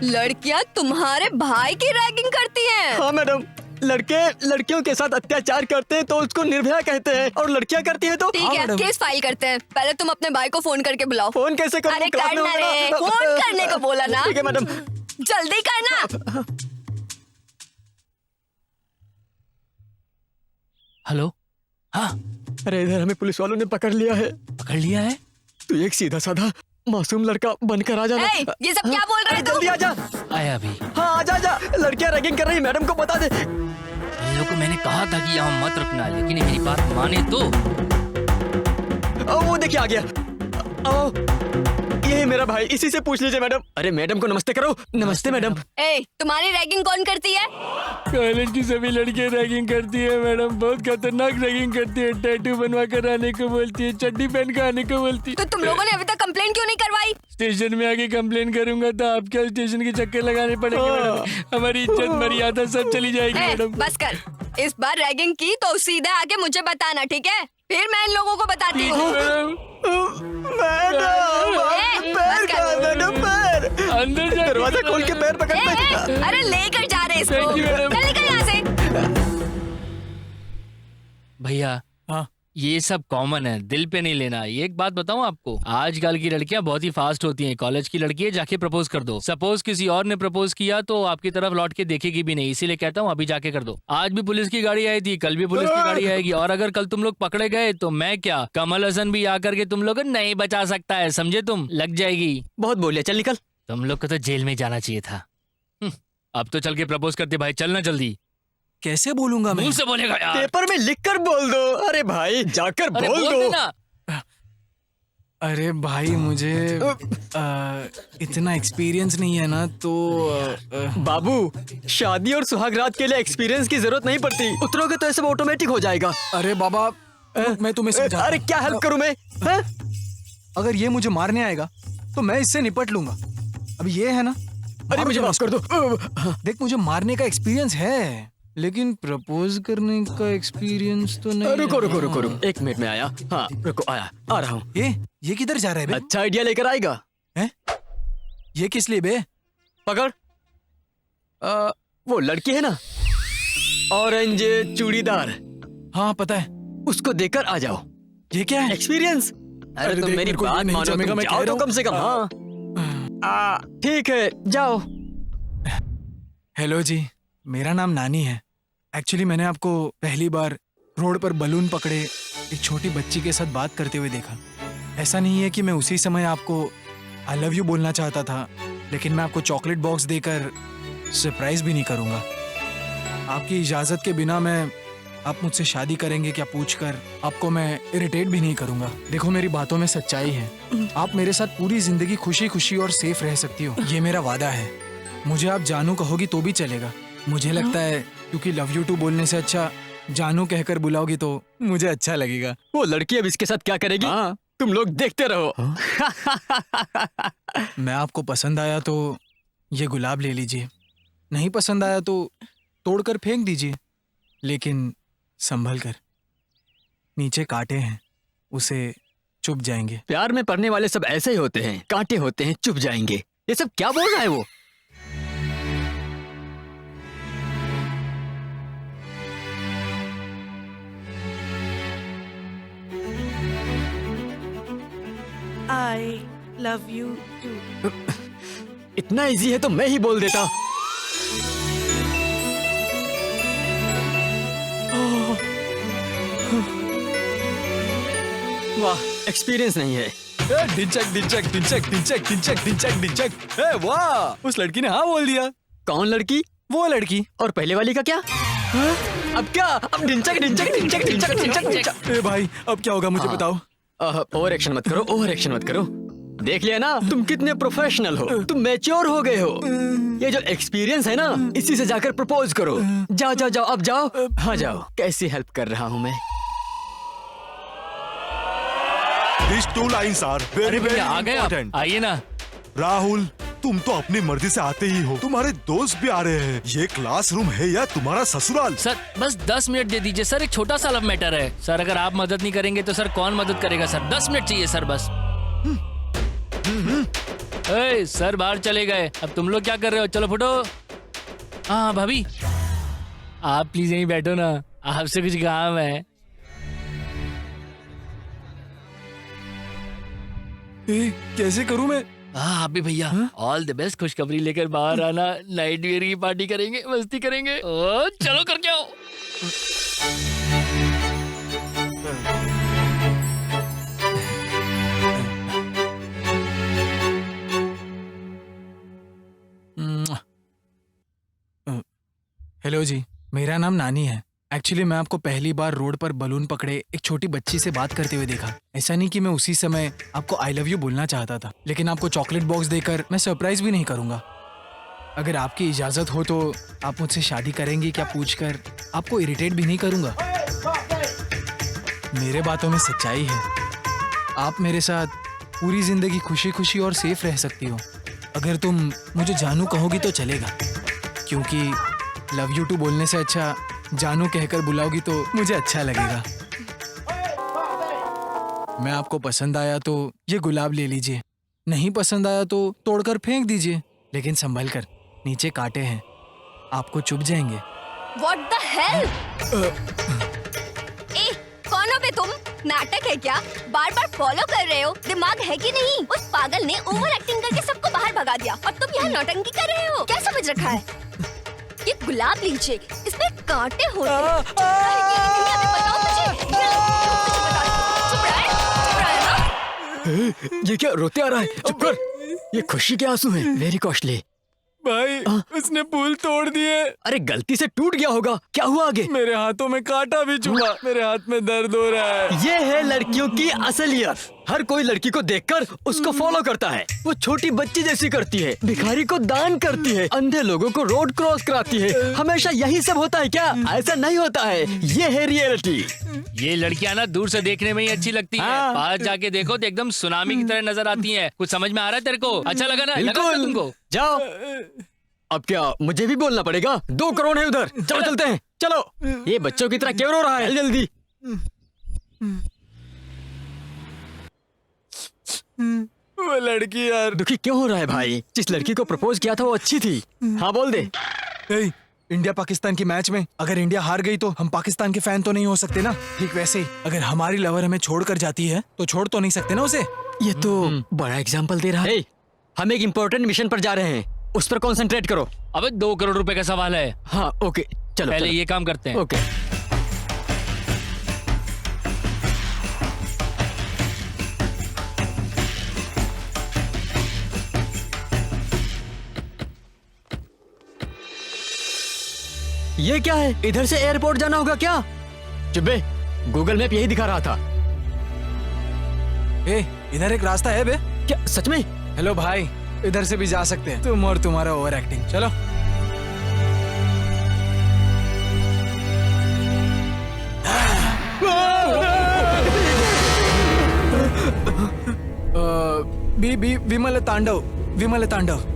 लड़कियां तुम्हारे भाई की रैगिंग करती हैं? हाँ मैडम, लड़के लड़कियों के साथ अत्याचार करते हैं तो उसको निर्भया कहते हैं, और लड़कियां करती हैं तो। ठीक है, केस फाइल करते हैं। पहले तुम अपने भाई को फोन करके बुलाओ। फोन कैसे करूं? अरे करना रे, फोन करने को बोला ना। ठीक है मैडम, जल्दी करना। हेलो। हाँ। अरे इधर हमें पुलिस वालों ने पकड़ लिया है। पकड़ लिया है? तू एक सीधा साधा मासूम लड़का बनकर आ जाना। ये सब क्या बोल रहे हो? जल्दी आ जा। आया अभी। हाँ आजा आजा, लड़कियां रैगिंग कर रही, मैडम को बता दे। इन लोगों को मैंने कहा था कि यहाँ मत रखना, लेकिन ये मेरी बात माने तो। वो देखिए आ गया। ये है मेरा भाई, इसी से पूछ लीजिए मैडम। अरे मैडम को नमस्ते करो। नमस्ते मैडम। तुम्हारी रैगिंग कौन करती है? कॉलेज की सभी लड़कियां रैगिंग करती है मैडम, बहुत खतरनाक रैगिंग करती है। टैटू बनवा कर आने को बोलती है, चड्डी पहन कर आने को बोलती है। तो तुम लोगों ने अभी तक कंप्लेंट क्यों नहीं करवाई? स्टेशन में आके कंप्लेन करूंगा तो आपके स्टेशन के चक्कर लगाने पड़ेंगे मैडम। हमारी इज्जत मर्यादा सब चली जाएगी मैडम। बस कर, इस बार रैगिंग की तो सीधे आके मुझे बताना, ठीक है? फिर मैं इन लोगों को बताती हूँ। मैडम पैर अंदर दरवाजा खोल के पैर पकड़। अरे लेकर जा रहे इसको। चल निकल यहाँ से। भैया हाँ ये सब कॉमन है, दिल पे नहीं लेना। ये एक बात बताऊं आपको, आजकल की लड़कियां बहुत ही फास्ट होती हैं। कॉलेज की लड़की है, जाके प्रपोज कर दो। सपोज किसी और ने प्रपोज किया तो आपकी तरफ लौट के देखेगी भी नहीं, इसीलिए कहता हूं अभी जाके कर दो। आज भी पुलिस की गाड़ी आई थी, कल भी पुलिस की गाड़ी आएगी, और अगर कल तुम लोग पकड़े गए तो मैं क्या, कमल हसन भी आकर के तुम लोग नहीं बचा सकता है, समझे? तुम लग जाएगी। बहुत बोलिए, चल निकल। तुम लोग को तो जेल में जाना चाहिए था। अब तो चल के प्रपोज करते भाई, चलना जल्दी। कैसे बोलूंगा मैं? मुंह से बोलेगा यार। पेपर में लिखकर बोल दो। अरे भाई जाकर अरे बोल दो। देना। अरे भाई मुझे इतना एक्सपीरियंस नहीं है ना, तो बाबू, शादी और सुहागरात के लिए एक्सपीरियंस की जरूरत नहीं पड़ती, उतरोगे तो ये सब ऑटोमेटिक हो जाएगा। अरे बाबा मैं तुम्हें समझा। अरे क्या हेल्प करूं मैं? अगर ये मुझे मारने आएगा तो मैं इससे निपट लूंगा। अब ये है ना, अरे मुझे माफ कर दो। देख मुझे मारने का एक्सपीरियंस है, लेकिन प्रपोज करने का एक्सपीरियंस तो नहीं। रुको रुको रुको रुको, एक मिनट में आया। हाँ रुको, आया, आ रहा हूँ। ये किधर जा रहा है बे? अच्छा आइडिया लेकर आएगा। हैं? ये किस लिए बे? पकड़। वो लड़की है ना, ऑरेंज चूड़ीदार। हाँ पता है। उसको देकर आ जाओ। ये क्या है? एक्सपीरियंस। अरे तुम देख, मेरी मेरे को बात ये नहीं मानो, जमेगा, तुम मैं जाओ कह तो रहा कम से कम। हाँ ठीक है, जाओ। हेलो जी, मेरा नाम नानी है। एक्चुअली मैंने आपको पहली बार रोड पर बलून पकड़े एक छोटी बच्ची के साथ बात करते हुए देखा। ऐसा नहीं है कि मैं उसी समय आपको आई लव यू बोलना चाहता था, लेकिन मैं आपको चॉकलेट बॉक्स देकर सरप्राइज भी नहीं करूंगा। आपकी इजाजत के बिना मैं आप मुझसे शादी करेंगे क्या पूछकर आपको मैं इरिटेट भी नहीं करूंगा। देखो मेरी बातों में सच्चाई है, आप मेरे साथ पूरी जिंदगी खुशी खुशी और सेफ रह सकती हो, ये मेरा वादा है। मुझे आप जानू कहोगी तो भी चलेगा। मुझे लगता है क्योंकि लव यू टू बोलने से अच्छा जानू कहकर बुलाओगी तो मुझे अच्छा लगेगा। वो लड़की अब इसके साथ क्या करेगी? तुम लोग देखते रहो। मैं आपको पसंद आया तो ये गुलाब ले लीजिए, नहीं पसंद आया तो तोड़कर फेंक दीजिए, लेकिन संभल कर, नीचे कांटे हैं, उसे चुभ जाएंगे। प्यार में पड़ने वाले सब ऐसे ही होते हैं, कांटे होते हैं, चुभ जाएंगे। ये सब क्या बोल रहा है वो? I love you too. इतना इजी है तो मैं ही बोल देता। वाह, एक्सपीरियंस नहीं है। वाह, उस लड़की ने हाँ बोल दिया। कौन लड़की? वो लड़की। और पहले वाली का क्या? अब क्या? अब ढिंचक ढिंचक ढिंचक ढिंचक ढिंचक ढिंचक। भाई अब क्या होगा मुझे बताओ। ओवर एक्शन मत करो, ओवर एक्शन मत करो। देख लिया ना, तुम कितने प्रोफेशनल हो, तुम मैच्योर हो गए हो। ये जो एक्सपीरियंस है ना, इसी से जाकर प्रपोज करो। जाओ जाओ जाओ, अब जाओ। हाँ जाओ। कैसी हेल्प कर रहा हूँ मैं। These 2 lines are very very आ गए आप, important. आइए ना। राहुल, तुम तो अपनी मर्जी से आते ही हो, तुम्हारे दोस्त भी आ रहे हैं। ये क्लासरूम है या तुम्हारा ससुराल? सर बस 10 मिनट दे दीजिए सर, एक छोटा सा लव मैटर है सर। अगर आप मदद नहीं करेंगे तो सर कौन मदद करेगा सर। 10 मिनट चाहिए सर बस। सर बाहर चले गए, अब तुम लोग क्या कर रहे हो? चलो फुटो। हाँ भाभी, आप प्लीज यहीं बैठो ना, आपसे कुछ काम है। कैसे करूं मैं? हाँ आप भी भैया, ऑल द बेस्ट। खुशखबरी लेकर बाहर आना, नाइट वियर की पार्टी करेंगे, मस्ती करेंगे। ओ चलो करके आओ। हेलो जी, मेरा नाम नानी है। एक्चुअली मैं आपको पहली बार रोड पर बलून पकड़े एक छोटी बच्ची से बात करते हुए देखा। ऐसा नहीं कि मैं उसी समय आपको आई लव यू बोलना चाहता था, लेकिन आपको चॉकलेट बॉक्स देकर मैं सरप्राइज भी नहीं करूंगा। अगर आपकी इजाजत हो तो आप मुझसे शादी करेंगी क्या पूछकर आपको इरिटेट भी नहीं करूंगा। मेरे बातों में सच्चाई है। आप मेरे साथ पूरी जिंदगी खुशी खुशी और सेफ रह सकती हो। अगर तुम मुझे जानू कहोगी तो चलेगा, क्योंकि लव यू टू बोलने से अच्छा जानू कहकर बुलाओगी तो मुझे अच्छा लगेगा। मैं आपको पसंद आया तो ये गुलाब ले लीजिए, नहीं पसंद आया तो तोड़कर फेंक दीजिए, लेकिन संभल कर, नीचे कांटे हैं, आपको चुभ जाएंगे। What the hell? ए, कौन हो बे तुम? नाटक है क्या? बार बार फॉलो कर रहे हो? दिमाग है कि नहीं? उस पागल ने ओवर एक्टिंग करके सबको बाहर भगा दिया और तुम यहाँ नौटंकी कर रहे हो? क्या समझ रखा है? ये गुलाब लीजिए, इसमें कांटे होते हैं। चुप रहा है कि नहीं? अबे बताओ मुझे। चुप रहा है ना? ये क्या रोते आ रहा है? चुप कर। ये खुशी के आंसू हैं, वेरी कॉस्टली। भाई उसने पुल तोड़ दिए। अरे गलती से टूट गया होगा, क्या हुआ आगे? मेरे हाथों में कांटा भी चुभा, मेरे हाथ में दर्द हो रहा है। ये है लड़कियों की असलियत। हर कोई लड़की को देखकर उसको फॉलो करता है। वो छोटी बच्ची जैसी करती है, भिखारी को दान करती है, अंधे लोगों को रोड क्रॉस कराती है। हमेशा यही सब होता है क्या? ऐसा नहीं होता है, ये है रियलिटी। ये लड़कियां ना दूर से देखने में ही अच्छी लगती हैं, हाँ। पास जाके देखो तो एकदम सुनामी की तरह नजर आती हैं। कुछ समझ में आ रहा है तेरे को? अच्छा लगा ना? लगा ना तुमको? जाओ। अब क्या मुझे भी बोलना पड़ेगा? 2 करोड़ है उधर, चलो चलते हैं। चलो। ये बच्चों की तरह क्यों रो रहा है? जल्दी। वो लड़की यार। दुखी क्यों हो रहा है भाई? जिस लड़की को प्रपोज किया था वो अच्छी थी। हाँ बोल दे। इंडिया पाकिस्तान की मैच में अगर इंडिया हार गई तो हम पाकिस्तान के फैन तो नहीं हो सकते ना। ठीक वैसे ही अगर हमारी लवर हमें छोड़कर जाती है तो छोड़ तो नहीं सकते ना उसे। ये तो बड़ा एग्जाम्पल दे रहा है। हम एक इम्पोर्टेंट मिशन पर जा रहे हैं, उस पर कंसंट्रेट करो। अबे 2 करोड़ रुपए का सवाल है। हाँ ओके चलो। पहले चलो। ये काम करते हैं। ओके। ये क्या है? इधर से एयरपोर्ट जाना होगा क्या? चुप्पे, गूगल मैप यही दिखा रहा था। इधर एक रास्ता है बे। क्या सच में? हेलो भाई, इधर से भी जा सकते हैं। तुम और तुम्हारा ओवर एक्टिंग। चलो। विमल तांडव, विमल तांडव।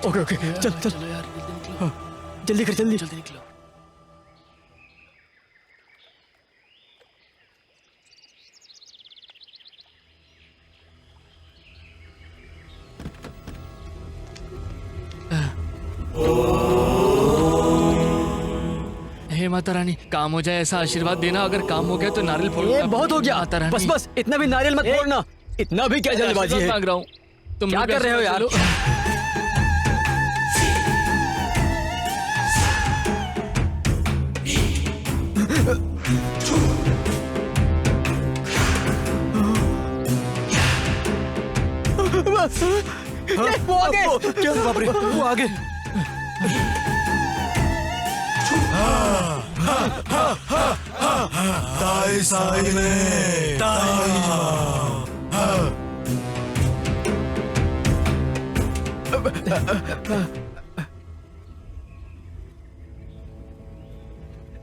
ओके ओके चल चल जल्दी कर जल्दी। निकलो। माता रानी, काम हो जाए ऐसा आशीर्वाद देना। अगर काम हो गया तो नारियल फोड़। ये बहुत हो गया। माता रानी, बस बस, इतना भी नारियल मत फोड़ना। इतना भी क्या जल्दबाजी है? मांग रहा हूँ। तुम क्या लोग कर रहे हो यार? वो आगे। क्या बाप रे, वो आगे। ताई साई ने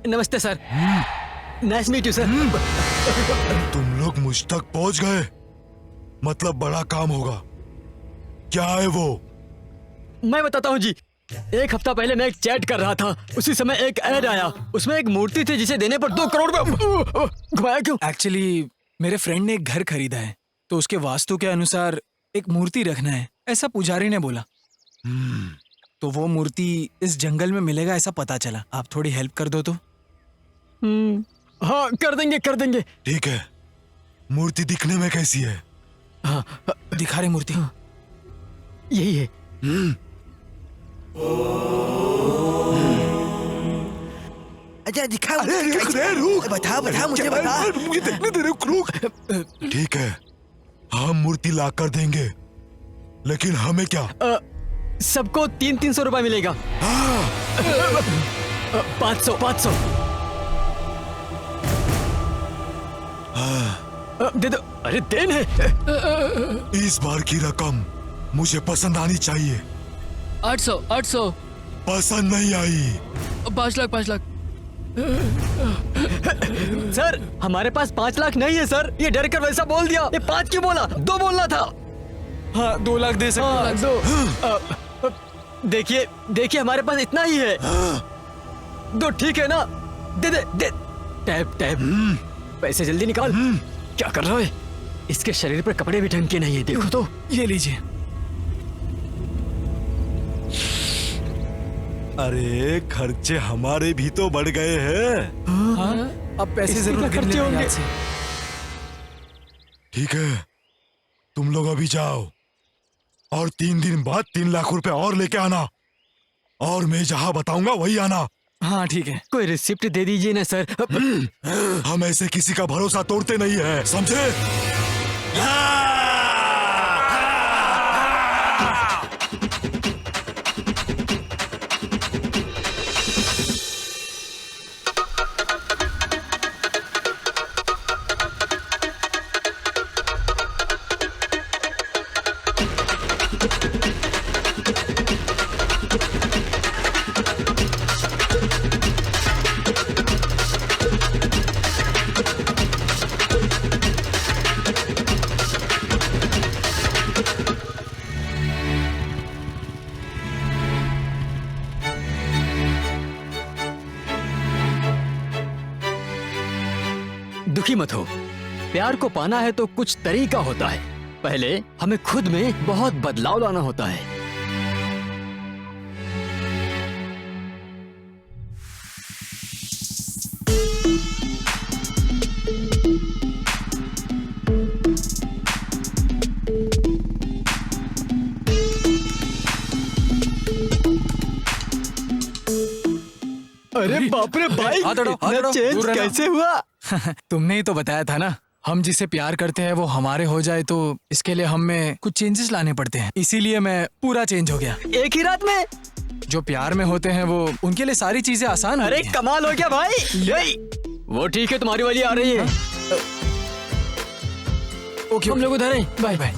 नमस्ते sir. Nice meet you sir. तुम लोग मुझ तक पहुंच गए, मतलब बड़ा काम होगा। क्या है वो? मैं बताता हूँ जी। एक हफ्ता पहले मैं एक चैट कर रहा था, उसी समय एक ऐड आया। उसमें एक मूर्ति थी जिसे देने पर 2 करोड़ रुपए। घुमाया क्यों? एक्चुअली मेरे फ्रेंड ने एक घर खरीदा है, तो उसके वास्तु के अनुसार एक मूर्ति रखना है, ऐसा पुजारी ने बोला। तो वो मूर्ति इस जंगल में मिलेगा ऐसा पता चला। आप थोड़ी हेल्प कर दो तो। हाँ कर देंगे कर देंगे। ठीक है। मूर्ति दिखने में कैसी है? हाँ दिखा रहे मूर्ति। यही है। अच्छा दिखा। अरे रुक, बता मुझे बता। मुझे देखने दे, रुक। ठीक है, हम मूर्ति ला कर देंगे, लेकिन हमें क्या? सबको 300 रुपए मिलेगा। 500 दे दो। अरे देन है। इस बार की रकम मुझे पसंद आनी चाहिए। 800 पसंद नहीं आई। 5 लाख। सर हमारे पास 5 लाख नहीं है सर। ये डर कर वैसा बोल दिया। ये 5 क्यों बोला? 2 बोलना था। हाँ 2 लाख दे सकते दो। देखिए हमारे पास इतना ही है। 2 ठीक है ना? दे। टैप। पैसे जल्दी निकाल। क्या कर रहा है? इसके शरीर पर कपड़े भी ढंग के नहीं है, देखो तो। ये लीजिए। अरे खर्चे हमारे भी तो बढ़ गए हैं। हाँ अब पैसे जरूर खर्चे होंगे। ठीक है, तुम लोग अभी जाओ और 3 दिन बाद 3 लाख रुपए और लेके आना, और मैं जहां बताऊंगा वही आना। हाँ ठीक है। कोई रिसिप्ट दे दीजिए ना सर। हम ऐसे किसी का भरोसा तोड़ते नहीं है, समझे? दुखी मत हो। प्यार को पाना है तो कुछ तरीका होता है। पहले हमें खुद में बहुत बदलाव लाना होता है। अरे बाप रे भाई, इतना चेंज कैसे हुआ? तुमने ही तो बताया था ना, हम जिसे प्यार करते हैं वो हमारे हो जाए तो इसके लिए हम में कुछ चेंजेस लाने पड़ते हैं। इसीलिए मैं पूरा चेंज हो गया। एक ही रात में? जो प्यार में होते हैं वो उनके लिए सारी चीजें आसान अरे होती हैं। कमाल हो गया भाई। वो ठीक है, तुम्हारी वाली आ रही है। ओके हम लोग उधर हैं। Bye bye.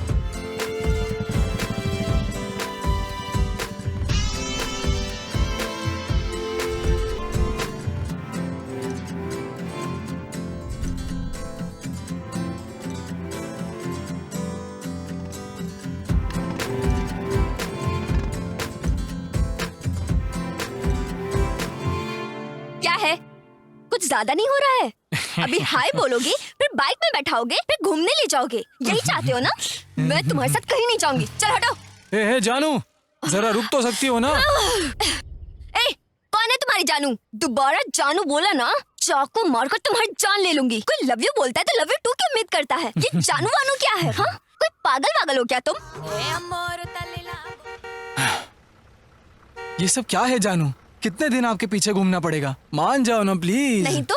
क्या है? कुछ ज्यादा नहीं हो रहा है? अभी हाय बोलोगे, फिर बाइक में बैठाओगे, फिर घूमने ले जाओगे, यही चाहते हो ना? मैं तुम्हारे साथ कहीं नहीं जाऊंगी। चल हटो। ए जानू, जरा रुक तो सकती हो ना? ए, कौन कौन है तुम्हारी जानू? दोबारा जानू बोला ना, चाकू मारकर तुम्हारी जान ले लूंगी। कोई लव यू बोलता है तो लव यू टू की उम्मीद करता है। ये जानू वानू क्या है? हाँ, कोई पागल वागल हो क्या तुम? ये सब क्या है जानू? कितने दिन आपके पीछे घूमना पड़ेगा? मान जाओ ना प्लीज। नहीं तो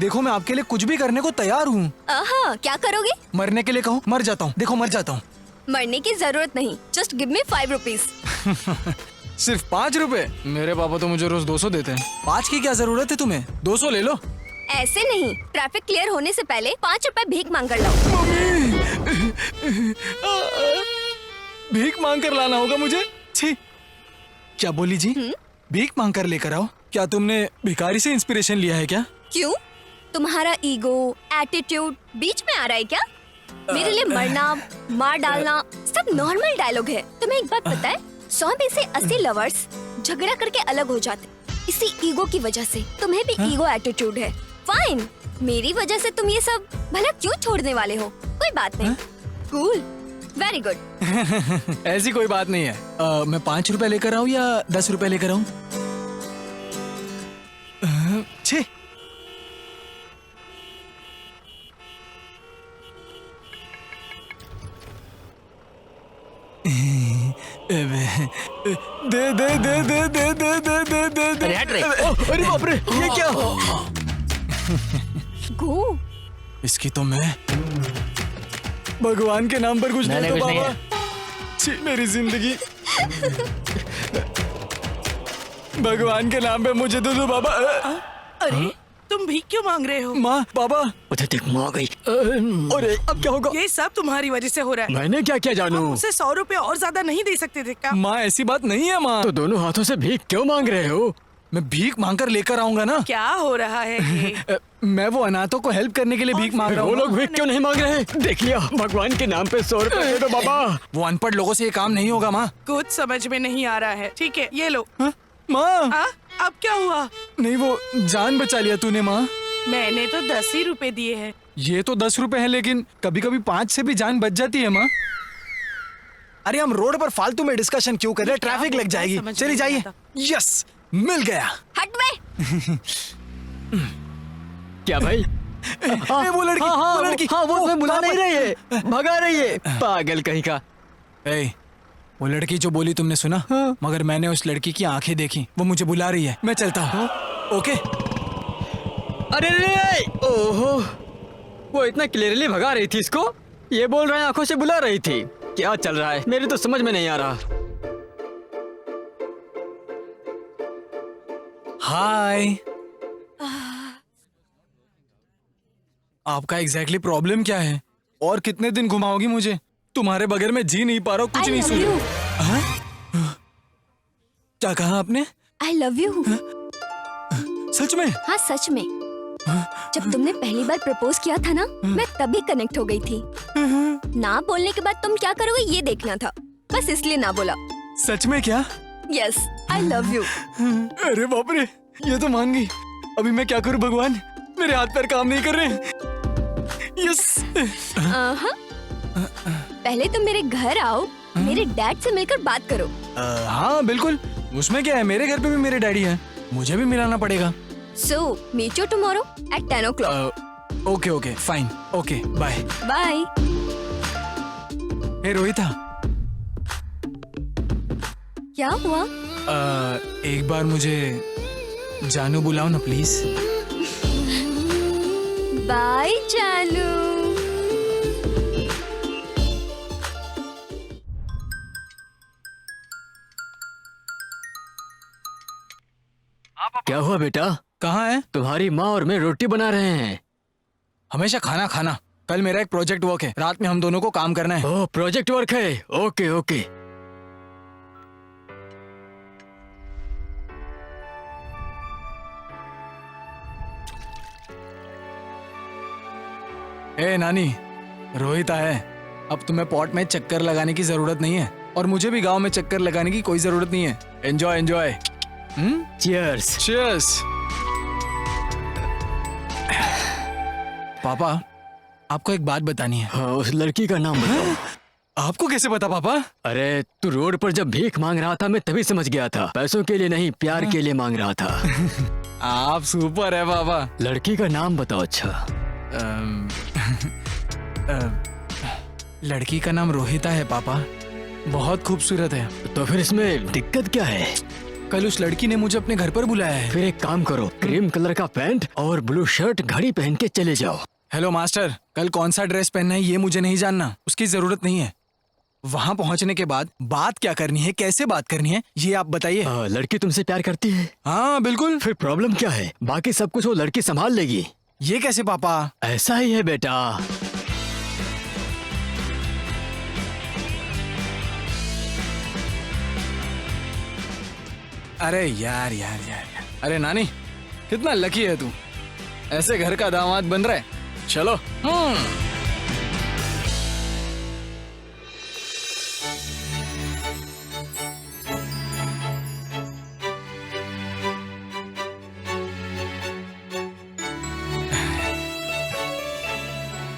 देखो मैं आपके लिए कुछ भी करने को तैयार हूँ। आहा, क्या करोगे? मरने के लिए कहो, मर जाता हूँ। देखो मर जाता हूँ। मरने की जरूरत नहीं, जस्ट गिव मी 5 रुपीज। सिर्फ 5 रुपए? मेरे पापा तो मुझे रोज 200 देते हैं। 5 की क्या जरूरत है तुम्हें? 200 ले लो। ऐसे नहीं, ट्रैफिक क्लियर होने से पहले 5 रुपए भीख मांग कर लाओ। भीख मांग कर लाना होगा मुझे? छी। क्या बोली जी? भीख मांग कर लेकर आओ? क्या तुमने भिखारी से इंस्पिरेशन लिया है क्या? क्यों? तुम्हारा ईगो, एटीट्यूड बीच में आ रहा है क्या? मेरे लिए मरना, मार डालना सब नॉर्मल डायलॉग है। तुम्हें एक बात पता है, 100 में से 80 लवर्स झगड़ा करके अलग हो जाते इसी ईगो की वजह से। तुम्हें भी ईगो एटीट्यूड है। फाइन, मेरी वजह से तुम ये सब भला क्यों छोड़ने वाले हो? कोई बात नहीं। Cool, very good. ऐसी कोई बात नहीं है। मैं 5 रुपए लेकर आऊँ या 10 रुपए लेकर आऊँ? छी। दे दे दे दे दे दे दे दे दे दे। अरे हट रे। अरे बाप रे, ये क्या? गो। इसकी तो मैं भगवान के नाम पर कुछ नहीं, दे दो कुछ नहीं बाबा। छी, मेरी जिंदगी। भगवान के नाम पे मुझे दे दो बाबा। अरे तुम भीख क्यों मांग रहे हो? माँ, बाबा। उधर देख, माँ गई। अरे अब क्या होगा? ये सब तुम्हारी वजह से हो रहा है। मैंने क्या किया जानू? उसे 100 रुपए और ज्यादा नहीं दे सकते थे क्या? माँ ऐसी बात नहीं है माँ। तो दोनों हाथों से भीख क्यों मांग रहे हो? मैं भीख मांग कर लेकर आऊंगा ना। क्या हो रहा है ये? मैं वो अनाथों को हेल्प करने के लिए भीख मांग रहा वो हूँ। लोग भीख क्यों नहीं मांग रहे? देख लिया, भगवान के नाम पे 100 रुपए दे दो बाबा। वो अनपढ़ लोगों से ये काम नहीं होगा माँ। कुछ समझ में नहीं आ रहा है। ठीक है, ये लो। माँ, अब क्या हुआ? नहीं वो जान बचा लिया तूने माँ। मैंने तो 10 ही रुपए दिए हैं। ये तो 10 रुपए है, लेकिन कभी कभी 5 से भी जान बच जाती है माँ। अरे हम रोड पर फालतू में डिस्कशन क्यों कर रहे हैं? ट्रैफिक लग जाएगी। चली जाइए। यस, मिल गया। हट बे। क्या भाई? वो लड़की, वो लड़की। वो मैं बुला नहीं रही है, भगा रही है, पागल कहीं का। वो लड़की जो बोली तुमने सुना? मगर मैंने उस लड़की की आंखें देखी। वो मुझे बुला रही है। मैं चलता हूँ। ओके। अरे रे, ओहो, वो इतना क्लियरली भगा रही थी इसको, ये बोल रहे हैं आंखों से बुला रही थी। क्या चल रहा है? मेरी तो समझ में नहीं आ रहा। हाय। आपका एग्जैक्टली प्रॉब्लम क्या है? और कितने दिन घुमाओगी मुझे? तुम्हारे बगैर मैं जी नहीं पा रहा हूँ। कुछ नहीं सुन रहा। क्या कहा आपने? I love you. सच में? हाँ सच में। जब तुमने पहली बार प्रपोज किया था ना, मैं तभी कनेक्ट हो गई थी। ना बोलने के बाद तुम क्या करोगे ये देखना था, बस इसलिए ना बोला। सच में क्या? Yes, I love you. अरे बाप रे, ये तो मान गई। अभी मैं क्या करूं भगवान? मेरे हाथ पैर काम नहीं कर रहे। यस। पहले तुम मेरे घर आओ, मेरे डैड से मिलकर बात करो। हाँ बिल्कुल, उसमें क्या है? मेरे घर पे भी मेरे डैडी हैं, मुझे भी मिलाना पड़ेगा। So, meet you tomorrow at 10 o'clock. Okay okay fine. Okay bye Bye. Hey Rohita, क्या हुआ? एक बार मुझे जानू बुलाओ ना प्लीज। बाय जानू। क्या हुआ बेटा? कहाँ है? तुम्हारी माँ और मैं रोटी बना रहे हैं। हमेशा खाना खाना। कल मेरा एक प्रोजेक्ट वर्क है, रात में हम दोनों को काम करना है। ओह, प्रोजेक्ट वर्क है। Okay okay. ए नानी, रोहिता है। अब तुम्हें पॉट में चक्कर लगाने की जरूरत नहीं है, और मुझे भी गांव में चक्कर लगाने की कोई जरूरत नहीं है। Enjoy enjoy. चीयर्स। चीयर्स। पापा, आपको एक बात बतानी है। हाँ, उस लड़की का नाम बताओ। आपको कैसे पता पापा? अरे तू रोड पर जब भीख मांग रहा था मैं तभी समझ गया था, पैसों के लिए नहीं प्यार के लिए मांग रहा था। आप सुपर है पापा। लड़की का नाम बताओ। अच्छा लड़की का नाम रोहिता है पापा, बहुत खूबसूरत है। तो फिर इसमें दिक्कत क्या है? कल उस लड़की ने मुझे अपने घर पर बुलाया है। फिर एक काम करो, क्रीम कलर का पैंट और ब्लू शर्ट घड़ी पहन के चले जाओ। हेलो मास्टर, कल कौन सा ड्रेस पहनना है ये मुझे नहीं जानना, उसकी जरूरत नहीं है। वहाँ पहुँचने के बाद बात क्या करनी है, कैसे बात करनी है, ये आप बताइए। लड़की तुमसे प्यार करती है? हाँ बिल्कुल। फिर प्रॉब्लम क्या है? बाकी सब कुछ वो लड़की संभाल लेगी। ये कैसे पापा? ऐसा ही है बेटा। अरे यार यार यार, अरे नानी कितना लकी है तू, ऐसे घर का दामाद बन रहा है। चलो।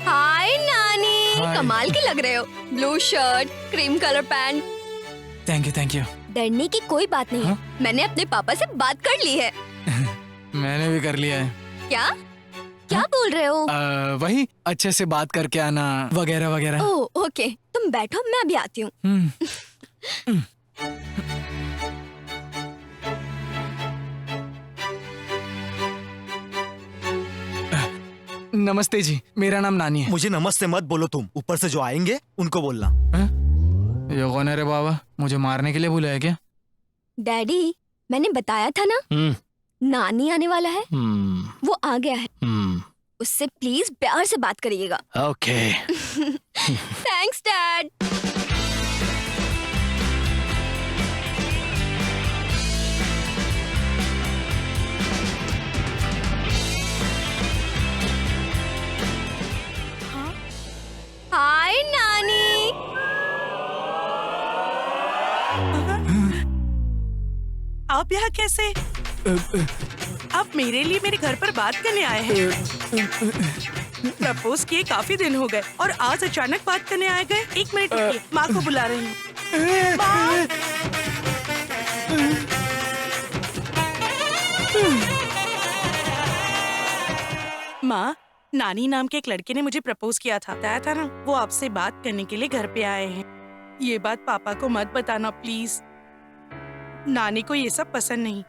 हाय नानी, हाय। कमाल के लग रहे हो। Blue shirt, cream colour pant. Thank you thank you. डरने की कोई बात नहीं है, मैंने अपने पापा से बात कर ली है। मैंने भी कर लिया है। क्या क्या बोल रहे हो? वही अच्छे से बात करके आना वगैरह वगैरह। ओह ओके, तुम बैठो, मैं अभी आती हूँ। नमस्ते जी, मेरा नाम नानी है। मुझे नमस्ते मत बोलो तुम, ऊपर से जो आएंगे उनको बोलना। ये कौन है रे बाबा, मुझे मारने के लिए बुलाया क्या? डैडी, मैंने बताया था ना नानी आने वाला है, वो आ गया है। उससे प्लीज प्यार से बात करिएगा। ओके। Thanks dad. हाय नानी। आप यहाँ कैसे? आप मेरे लिए मेरे घर पर बात करने आए हैं? प्रपोज किए काफी दिन हो गए और आज अचानक बात करने आए गए। एक मिनट रुकिए, माँ को बुला रही हूँ। माँ! माँ, नानी नाम के एक लड़के ने मुझे प्रपोज किया था, बताया था ना, वो आपसे बात करने के लिए घर पे आए हैं। ये बात पापा को मत बताना प्लीज, नानी को ये सब पसंद नहीं।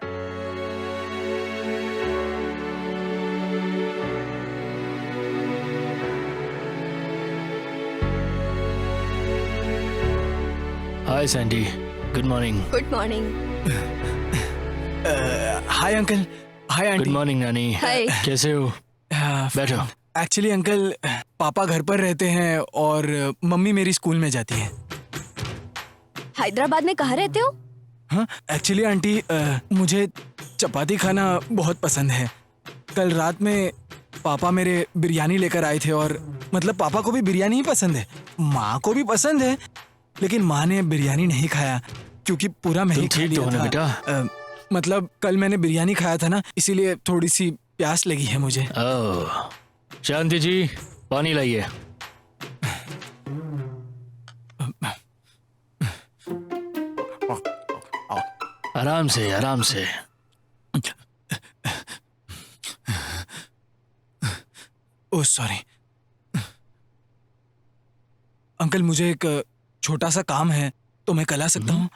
Hi Sandy, good morning. Good morning. Hi uncle. Hi aunty. Good morning नानी। हाय। कैसे हो? बैठो। एक्चुअली अंकल, पापा घर पर रहते हैं और मम्मी मेरी स्कूल में जाती है। हैदराबाद में कहाँ रहते हो? हाँ एक्चुअली आंटी, मुझे चपाती खाना बहुत पसंद है। कल रात में पापा मेरे बिरयानी लेकर आए थे और मतलब पापा को भी बिरयानी ही पसंद है, माँ को भी पसंद है, लेकिन माँ ने बिरयानी नहीं खाया क्योंकि पूरा मैं ही खा ठीक तो लिया हो ना था। बेटा? मतलब कल मैंने बिरयानी खाया था ना, इसीलिए थोड़ी सी प्यास लगी है मुझे। ओह, शांति जी, पानी लाइए। आराम से, आराम से। ओह सॉरी अंकल, मुझे एक छोटा सा काम है, तो मैं कल आ सकता हूँ?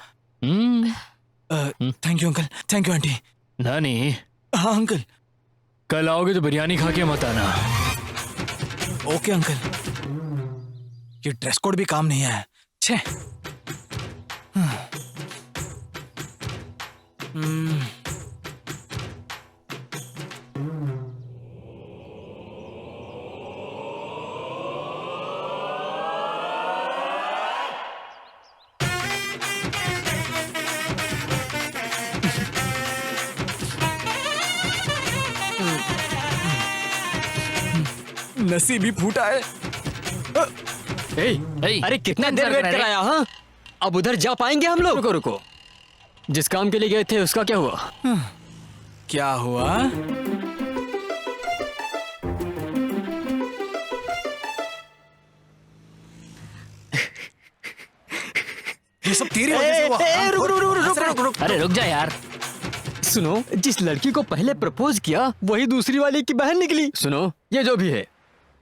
Thank you uncle. Thank you aunty. नानी, हाँ अंकल। कल आओगे तो बिरयानी खा के मत आना। Okay uncle. ये ड्रेस कोड भी काम नहीं आया। छे। नसीब ही फूटा है। अरे कितना देर वेट कराया? हाँ, अब उधर जा पाएंगे हम लोग? रुको रुको, जिस काम के लिए गए थे उसका क्या हुआ? क्या हुआ? ये सब तेरी वजह से हुआ। रुक। अरे रुक जा यार। सुनो, जिस लड़की को पहले प्रपोज किया वही दूसरी वाली की बहन निकली। सुनो, ये जो भी है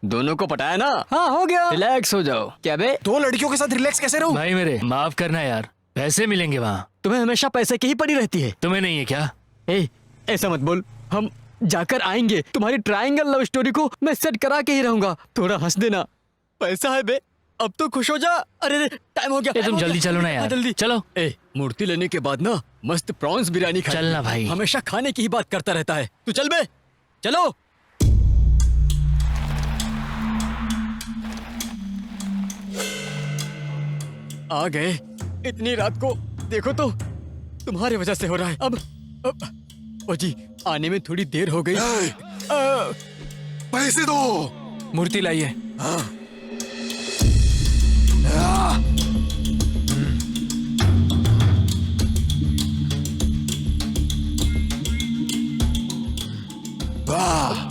दोनों को पटाया ना। हाँ हो गया, रिलैक्स हो जाओ। क्या बे, 2 लड़कियों के साथ रिलैक्स कैसे रहूं? भाई मेरे माफ करना यार, पैसे मिलेंगे वहाँ। तुम्हें हमेशा पैसे की ही पड़ी रहती है। तुम्हें नहीं है क्या? ऐसा मत बोल, हम जाकर आएंगे। तुम्हारी ट्रायंगल लव स्टोरी को मैं सेट करा के ही रहूंगा। थोड़ा हंस देना। पैसा है बे, अब तो खुश हो जा। अरे टाइम हो गया। तुम जल्दी चलो ना यार। जल्दी चलो। मूर्ति लेने के बाद ना मस्त प्रॉन्स बिरयानी खा। चलना भाई। हमेशा खाने की ही बात करता रहता है। तू चल बे, चलो। आ गए इतनी रात को। देखो तो तुम्हारी वजह से हो रहा है। अब ओ जी, आने में थोड़ी देर हो गई। पैसे दो। मूर्ति लाइए। वाह,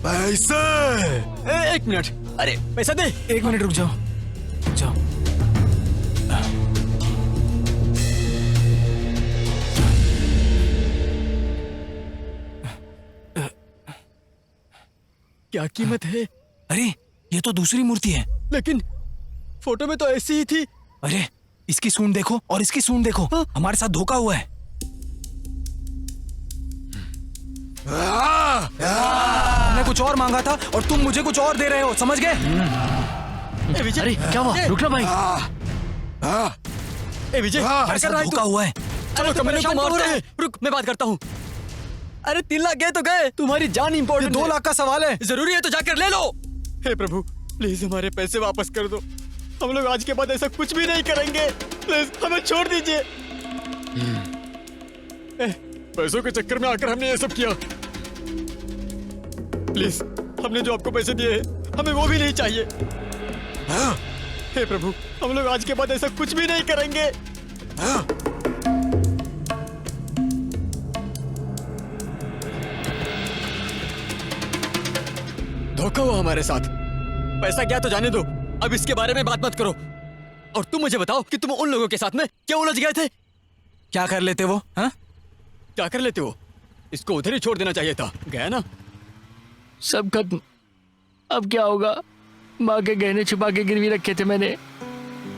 पैसे। एक मिनट, अरे पैसा दे। 1 मिनट रुक जाओ, जाओ। क्या कीमत है? अरे ये तो दूसरी मूर्ति है। लेकिन फोटो में तो ऐसी ही थी। अरे इसकी सूंड देखो और इसकी सूंड देखो। हाँ? हमारे साथ धोखा हुआ है। हमने कुछ और मांगा था और तुम मुझे कुछ और दे रहे हो, समझ गए? विजय, अरे क्या हुआ? रुकना भाई। विजय, हमारे साथ धोखा हुआ है। चलो कमरे को मारते हैं। रुक, मैं बात करता हूँ। अरे 3 लाख गए तो गए, तुम्हारी जान इंपॉर्टेंट। 2 लाख का सवाल है। जरूरी है तो जाकर ले लो। हे प्रभु, प्लीज हमारे पैसे वापस कर दो। हम लोग आज के बाद ऐसा कुछ भी नहीं करेंगे। प्लीज हमें छोड़ दीजिए। पैसों के चक्कर में आकर हमने ये सब किया। प्लीज, हमने जो आपको पैसे दिए हमें वो भी नहीं चाहिए। हे प्रभु, हम लोग आज के बाद ऐसा कुछ भी नहीं करेंगे। धोखा हुआ हमारे साथ। पैसा गया तो जाने दो, अब इसके बारे में बात मत करो। और तुम मुझे बताओ कि तुम उन लोगों के साथ में क्यों उलझ गए थे? क्या कर लेते वो? हाँ? क्या कर लेते हो? इसको उधर ही छोड़ देना चाहिए था। गया ना? सब खत्म। अब क्या होगा? माँ के गहने छुपा के गिरवी रखे थे मैंने,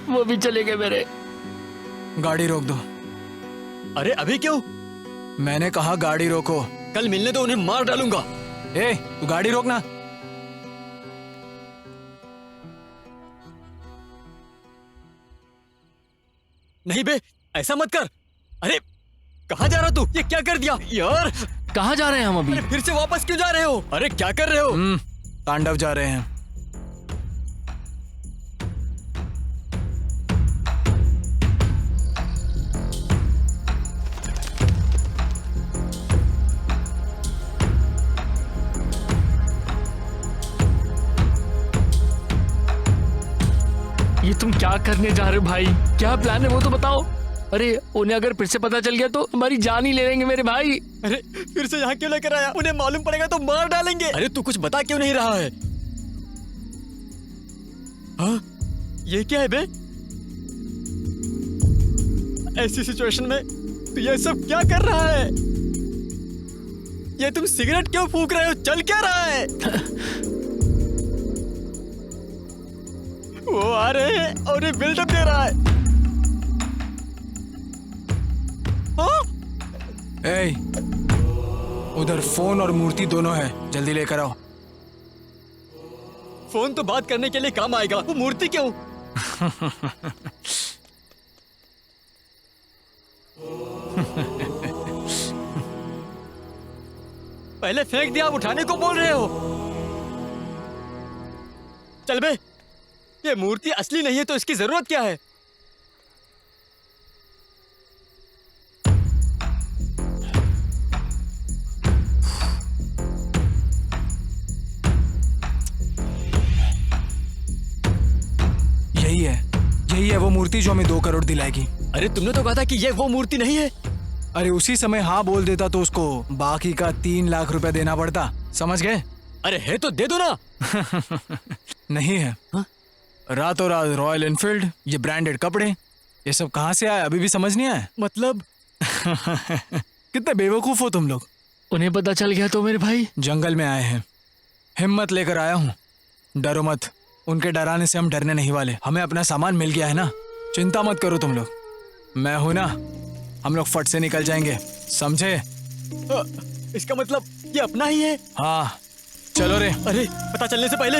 वो भी चले गए मेरे। गाड़ी रोक दो। अरे अभी क्यों? मैंने कहा गाड़ी रोको। कल मिलने दो, उन्हें मार डालूंगा। तू गाड़ी रोकना। नहीं बे, ऐसा मत कर। अरे कहाँ जा रहा तू? ये क्या कर दिया यार? कहाँ जा रहे हैं हम अभी? अरे फिर से वापस क्यों जा रहे हो? अरे क्या कर रहे हो? तांडव जा रहे हैं। ये तुम क्या करने जा रहे हो भाई? क्या प्लान है वो तो बताओ। अरे उन्हें अगर फिर से पता चल गया तो हमारी जान ही ले लेंगे मेरे भाई। अरे फिर से यहाँ क्यों लेकर आया? उन्हें मालूम पड़ेगा तो मार डालेंगे। अरे तू कुछ बता क्यों नहीं रहा है? हाँ? ये क्या है बे? ऐसी सिचुएशन में तू ये सब क्या कर रहा है? ये तुम सिगरेट क्यों फूंक रहे हो? चल क्या रहा है? वो आ रहे हैं और ये बिल्डअप दे रहा है। हाँ? उधर फोन और मूर्ति दोनों है, जल्दी लेकर आओ। फोन तो बात करने के लिए काम आएगा, वो मूर्ति क्यों? पहले फेंक दिया, अब उठाने को बोल रहे हो? चल बे, ये मूर्ति असली नहीं है तो इसकी जरूरत क्या है? यही है वो मूर्ति जो हमें 2 करोड़ दिलाएगी। अरे तुमने तो कहा था कि ये वो मूर्ति नहीं है। अरे उसी समय हाँ बोल देता तो उसको बाकी का 3 लाख रुपए देना पड़ता, समझ गए? अरे है तो दे दो ना। नहीं है। हाँ? रातों रात रॉयल एनफील्ड, ये ब्रांडेड कपड़े, ये सब कहाँ से आया अभी भी समझ नहीं आया? मतलब कितने बेवकूफ हो तुम लोग। उन्हें पता चल गया तो मेरे भाई? जंगल में आए हैं, हिम्मत लेकर आया हूँ। डरो मत, उनके डराने से हम डरने नहीं वाले। हमें अपना सामान मिल गया है ना, चिंता मत करो तुम लोग। मैं हूं ना, हम लोग फट से निकल जाएंगे, समझे? इसका मतलब ये अपना ही है? हाँ चलो रे। अरे पता चलने से पहले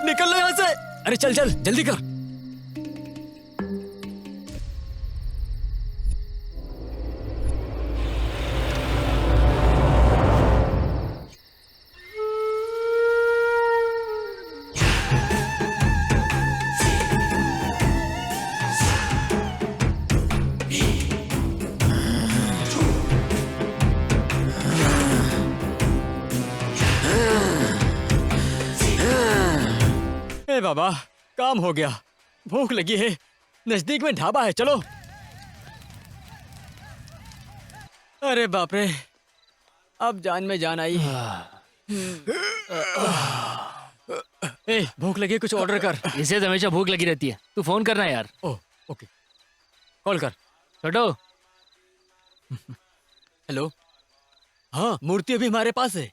निकल लो यहाँ से। अरे चल चल जल्दी कर। ए बाबा, काम हो गया। भूख लगी है, नजदीक में ढाबा है, चलो। अरे बाप रे, अब जान में जान आई। ए, भूख लगी, कुछ ऑर्डर कर। इसे तो हमेशा भूख लगी रहती है। तू फोन करना यार। ओह ओके, कॉल कर। छोटो। हेलो। हाँ, मूर्ति अभी हमारे पास है।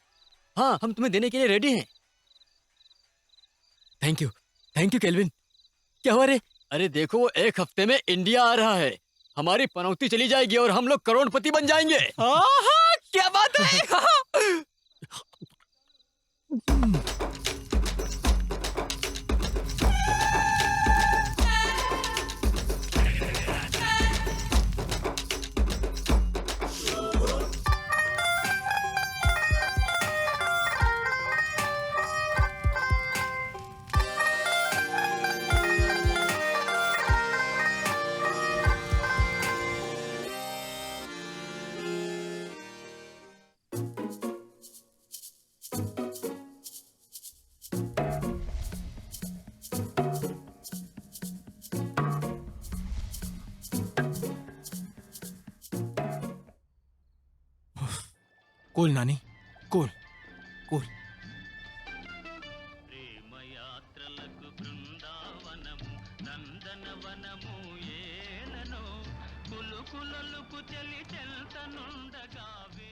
हाँ, हम तुम्हें देने के लिए रेडी हैं। Thank you kelvin. क्या हुआ रे? अरे देखो, 1 हफ्ते में इंडिया आ रहा है। हमारी पनौती चली जाएगी और हम लोग करोड़पति बन जाएंगे। हाँ, क्या बात है। कूल नानी, कूल कूल।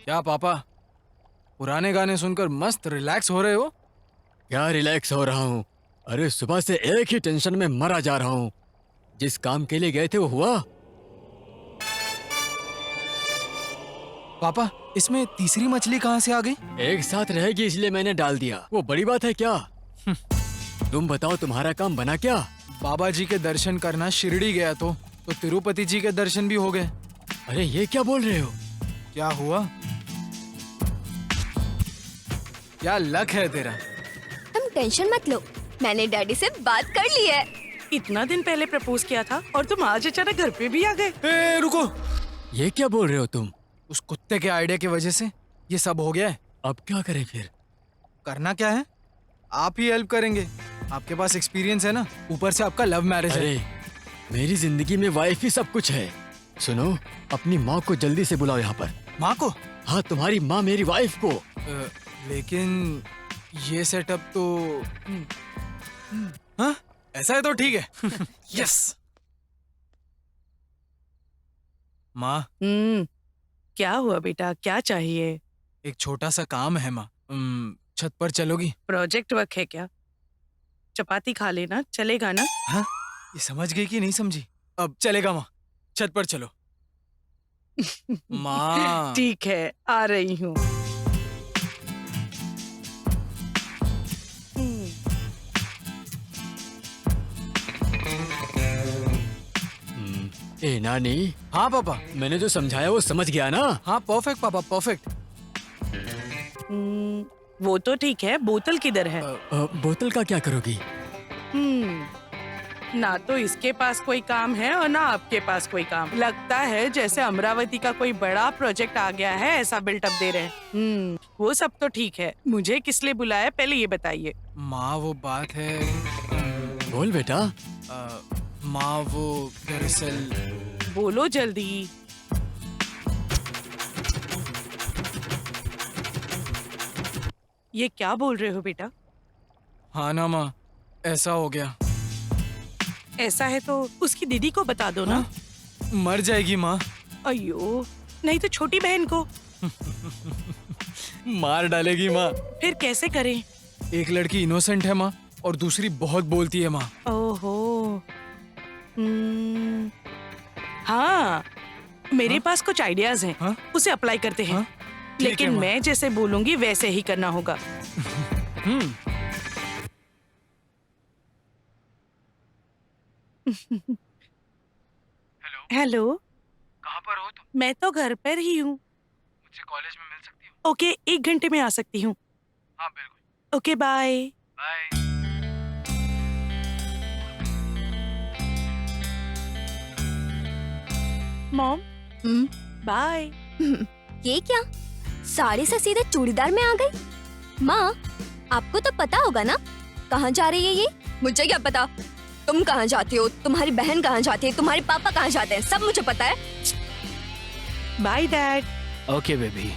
क्या पापा, पुराने गाने सुनकर मस्त रिलैक्स हो रहे हो? क्या रिलैक्स हो रहा हूँ? अरे सुबह से एक ही टेंशन में मरा जा रहा हूँ। जिस काम के लिए गए थे वो हुआ? पापा, इसमें तीसरी मछली कहाँ से आ गई? एक साथ रहेगी इसलिए मैंने डाल दिया। वो बड़ी बात है क्या? तुम बताओ, तुम्हारा काम बना क्या? बाबा जी के दर्शन करना शिरडी गया तो तिरुपति जी के दर्शन भी हो गए। अरे ये क्या बोल रहे हो? क्या हुआ? क्या लक है तेरा। तुम टेंशन मत लो, मैंने डैडी से बात कर ली है। इतना दिन पहले प्रपोज किया था और तुम आज अचानक घर पे भी आ गए। ए, रुको। ये क्या बोल रहे हो तुम? उस कुत्ते के आइडिया की वजह से ये सब हो गया है। अब क्या करें फिर? करना क्या है, आप ही हेल्प करेंगे। आपके पास एक्सपीरियंस है ना, ऊपर से आपका लव मैरिज है। अरे मेरी जिंदगी में वाइफ ही सब कुछ है। सुनो, अपनी माँ को जल्दी से बुलाओ यहाँ पर। माँ को? हाँ, तुम्हारी माँ मेरी वाइफ को। लेकिन ये सेटअप तो हाँ, ऐसा है तो ठीक है। यस। माँ। क्या हुआ बेटा, क्या चाहिए? एक छोटा सा काम है माँ, छत पर चलोगी? प्रोजेक्ट वर्क है क्या? चपाती खा लेना, चलेगा ना? हाँ, ये समझ गई कि नहीं समझी? अब चलेगा माँ, छत पर चलो। माँ। ठीक है, आ रही हूँ। ए नानी। हाँ पापा। मैंने जो समझाया वो समझ गया ना? हाँ परफेक्ट पापा, परफेक्ट। वो तो ठीक है, बोतल किधर है? बोतल का क्या करोगी? ना तो इसके पास कोई काम है और ना आपके पास कोई काम। लगता है जैसे अमरावती का कोई बड़ा प्रोजेक्ट आ गया है, ऐसा बिल्टअप दे रहे हैं। वो सब तो ठीक है, मुझे किस लिए बुलाया पहले ये बताइए। माँ वो बात है। बोल बेटा। माँ वो दरअसल बोलो जल्दी। ये क्या बोल रहे हो बेटा? हाँ ना माँ, ऐसा हो गया। ऐसा है तो उसकी दीदी को बता दो ना। मर जाएगी माँ। अयो, नहीं तो छोटी बहन को। मार डालेगी माँ। फिर कैसे करें? एक लड़की इनोसेंट है माँ और दूसरी बहुत बोलती है माँ। ओहो। हाँ, मेरे पास कुछ आइडियाज हैं। हाँ? उसे अप्लाई करते हैं। ठीक है, लेकिन माँ। मैं जैसे बोलूंगी वैसे ही करना होगा। हेलो, कहाँ पर हो तुम? मैं तो घर पर ही हूँ। मुझसे कॉलेज में मिल सकती हो? ओके, 1 घंटे में आ सकती हूँ। हाँ बिल्कुल। Okay, bye. Bye. Mom, bye. ये क्या, साड़ी से सीधे चूड़ीदार में आ गई? माँ, आपको तो पता होगा ना कहाँ जा रही है ये? मुझे क्या पता तुम कहाँ जाती हो, तुम्हारी बहन कहाँ जाती है, तुम्हारे पापा कहाँ जाते हैं, सब मुझे पता है। Bye dad. Okay baby.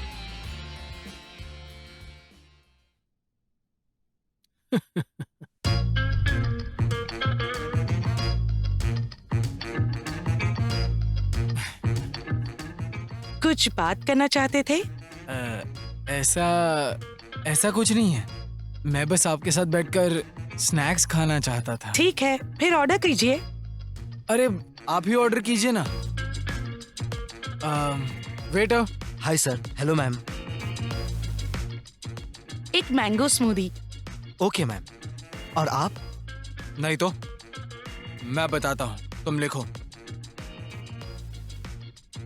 कुछ बात करना चाहते थे? ऐसा कुछ नहीं है। मैं बस आपके साथ बैठकर स्नैक्स खाना चाहता था। ठीक है, फिर ऑर्डर कीजिए। अरे आप ही ऑर्डर कीजिए ना। Waiter. Hi sir. Hello ma'am. एक मैंगो स्मूदी। Okay ma'am. और आप? नहीं तो मैं बताता हूँ, तुम लिखो।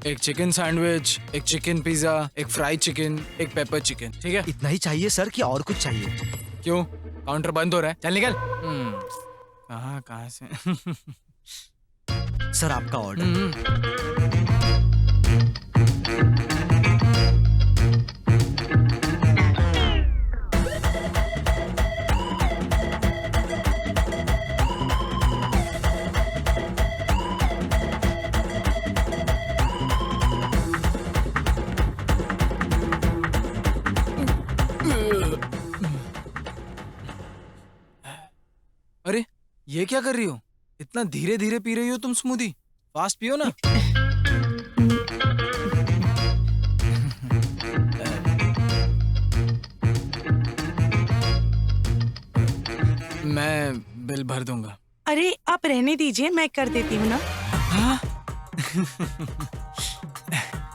एक चिकन सैंडविच, एक चिकन पिज्जा, एक फ्राइड चिकन, एक पेपर चिकन। ठीक है? इतना ही चाहिए सर कि और कुछ चाहिए? क्यों, काउंटर बंद हो रहा है? चल निकल। कहाँ से? सर आपका ऑर्डर। अरे ये क्या कर रही हो? इतना धीरे धीरे पी रही हो तुम स्मूदी। फास्ट पियो ना। मैं बिल भर दूंगा। अरे आप रहने दीजिए, मैं कर देती हूँ ना। हाँ?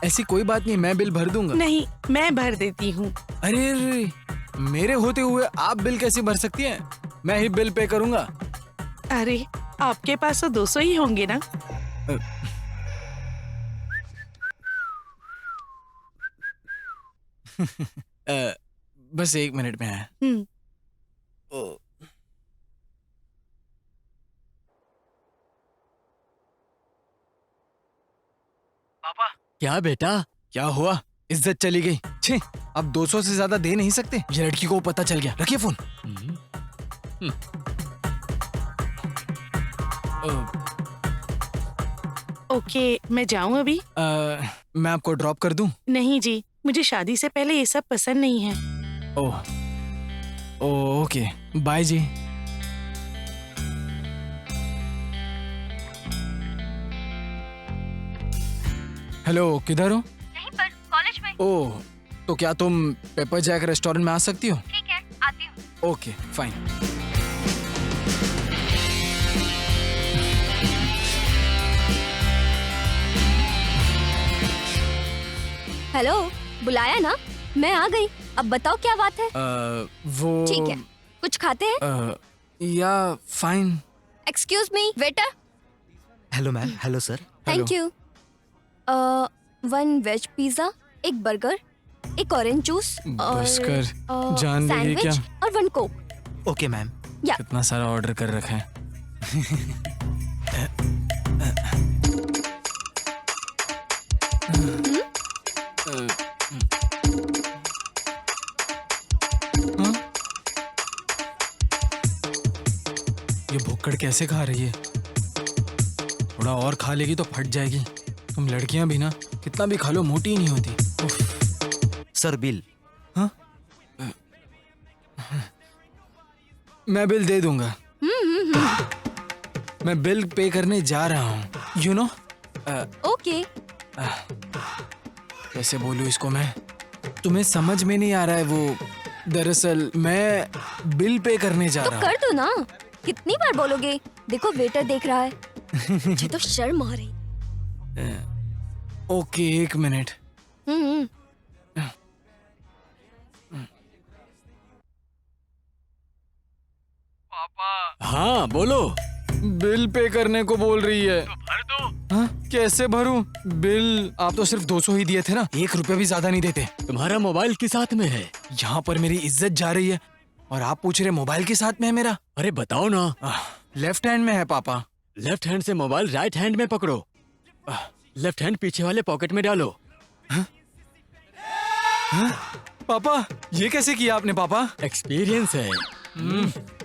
ऐसी कोई बात नहीं, मैं बिल भर दूंगा। नहीं, मैं भर देती हूँ। अरे मेरे होते हुए आप बिल कैसे भर सकती हैं? मैं ही बिल पे करूंगा। अरे आपके पास तो 200 ही होंगे ना। बस 1 मिनट में आया। पापा। क्या बेटा? क्या हुआ? इज्जत चली गई। छी, अब 200 से ज्यादा दे नहीं सकते। ये लड़की को पता चल गया। रखिए फोन। ओके, मैं जाऊँ अभी? मैं आपको ड्रॉप कर दूं? नहीं जी, मुझे शादी से पहले ये सब पसंद नहीं है। ओह, ओके, बाय जी। हेलो, किधर हो? यहीं पर कॉलेज में। ओह, तो क्या तुम पेपर जैक रेस्टोरेंट में आ सकती हो? ठीक है, आती हूँ। Okay, fine. हेलो, बुलाया ना, मैं आ गई। अब बताओ क्या बात है? वो ठीक है, कुछ खाते हैं? या fine. Excuse me, waiter. Hello ma'am. Hello sir. Thank you. 1 veg pizza, एक बर्गर, एक ऑरेंज जूस और बस्कर, जान लेगी क्या? सैंडविच और 1 कोक। Okay ma'am. या कितना सारा ऑर्डर कर रखा है। हाँ? ये भुक्कड़ कैसे खा रही है? थोड़ा और खा लेगी तो फट जाएगी। तुम लड़कियां भी ना कितना भी खा लो मोटी ही नहीं होती। उफ। Sir bill. हाँ? मैं बिल दे दूंगा। मैं बिल पे करने जा रहा हूँ। You know okay. कैसे बोलूँ इसको मैं? तुम्हें समझ में नहीं आ रहा है वो। दरअसल मैं बिल पे करने जा तो रहा कर दो ना। कितनी बार बोलोगे? देखो वेटर देख रहा है। मुझे तो शर्म आ रही। हूँ। Okay, 1 minute. हम्म। हाँ बोलो। बिल पे करने को बोल रही है। तो भर दो। हाँ? कैसे भरूं? बिल आप तो सिर्फ 200 ही दिए थे ना, 1 रुपया भी ज्यादा नहीं देते। तुम्हारा मोबाइल किस हाथ में है? यहाँ पर मेरी इज्जत जा रही है और आप पूछ रहे मोबाइल किस हाथ में है मेरा? अरे बताओ ना। लेफ्ट हैंड में है पापा। लेफ्ट हैंड से मोबाइल राइट हैंड में पकड़ो। लेफ्ट हैंड पीछे वाले पॉकेट में डालो। हाँ? पापा ये कैसे किया आपने पापा? एक्सपीरियंस है।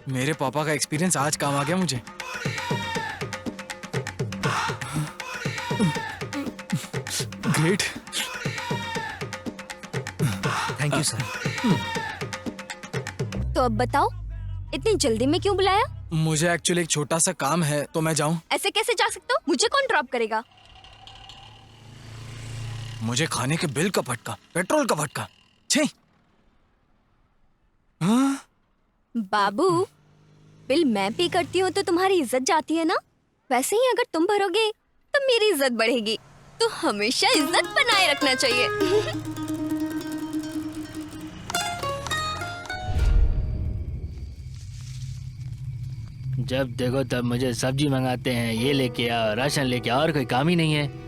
मेरे पापा का एक्सपीरियंस आज काम आ गया मुझे। ग्रेट। Thank you sir. तो अब बताओ इतनी जल्दी में क्यों बुलाया? मुझे एक्चुअली एक छोटा सा काम है तो मैं जाऊं? ऐसे कैसे जा सकते हो? मुझे कौन ड्रॉप करेगा? मुझे खाने के बिल का फटका, पेट्रोल का फटका। छी। हाँ? बाबू बिल मैं पे करती हूँ तो तुम्हारी इज्जत जाती है ना। वैसे ही अगर तुम भरोगे तो मेरी इज्जत बढ़ेगी। तो हमेशा इज्जत बनाए रखना चाहिए। जब देखो तब मुझे सब्जी मंगाते हैं, ये लेके आओ, राशन लेके आओ, और कोई काम ही नहीं है।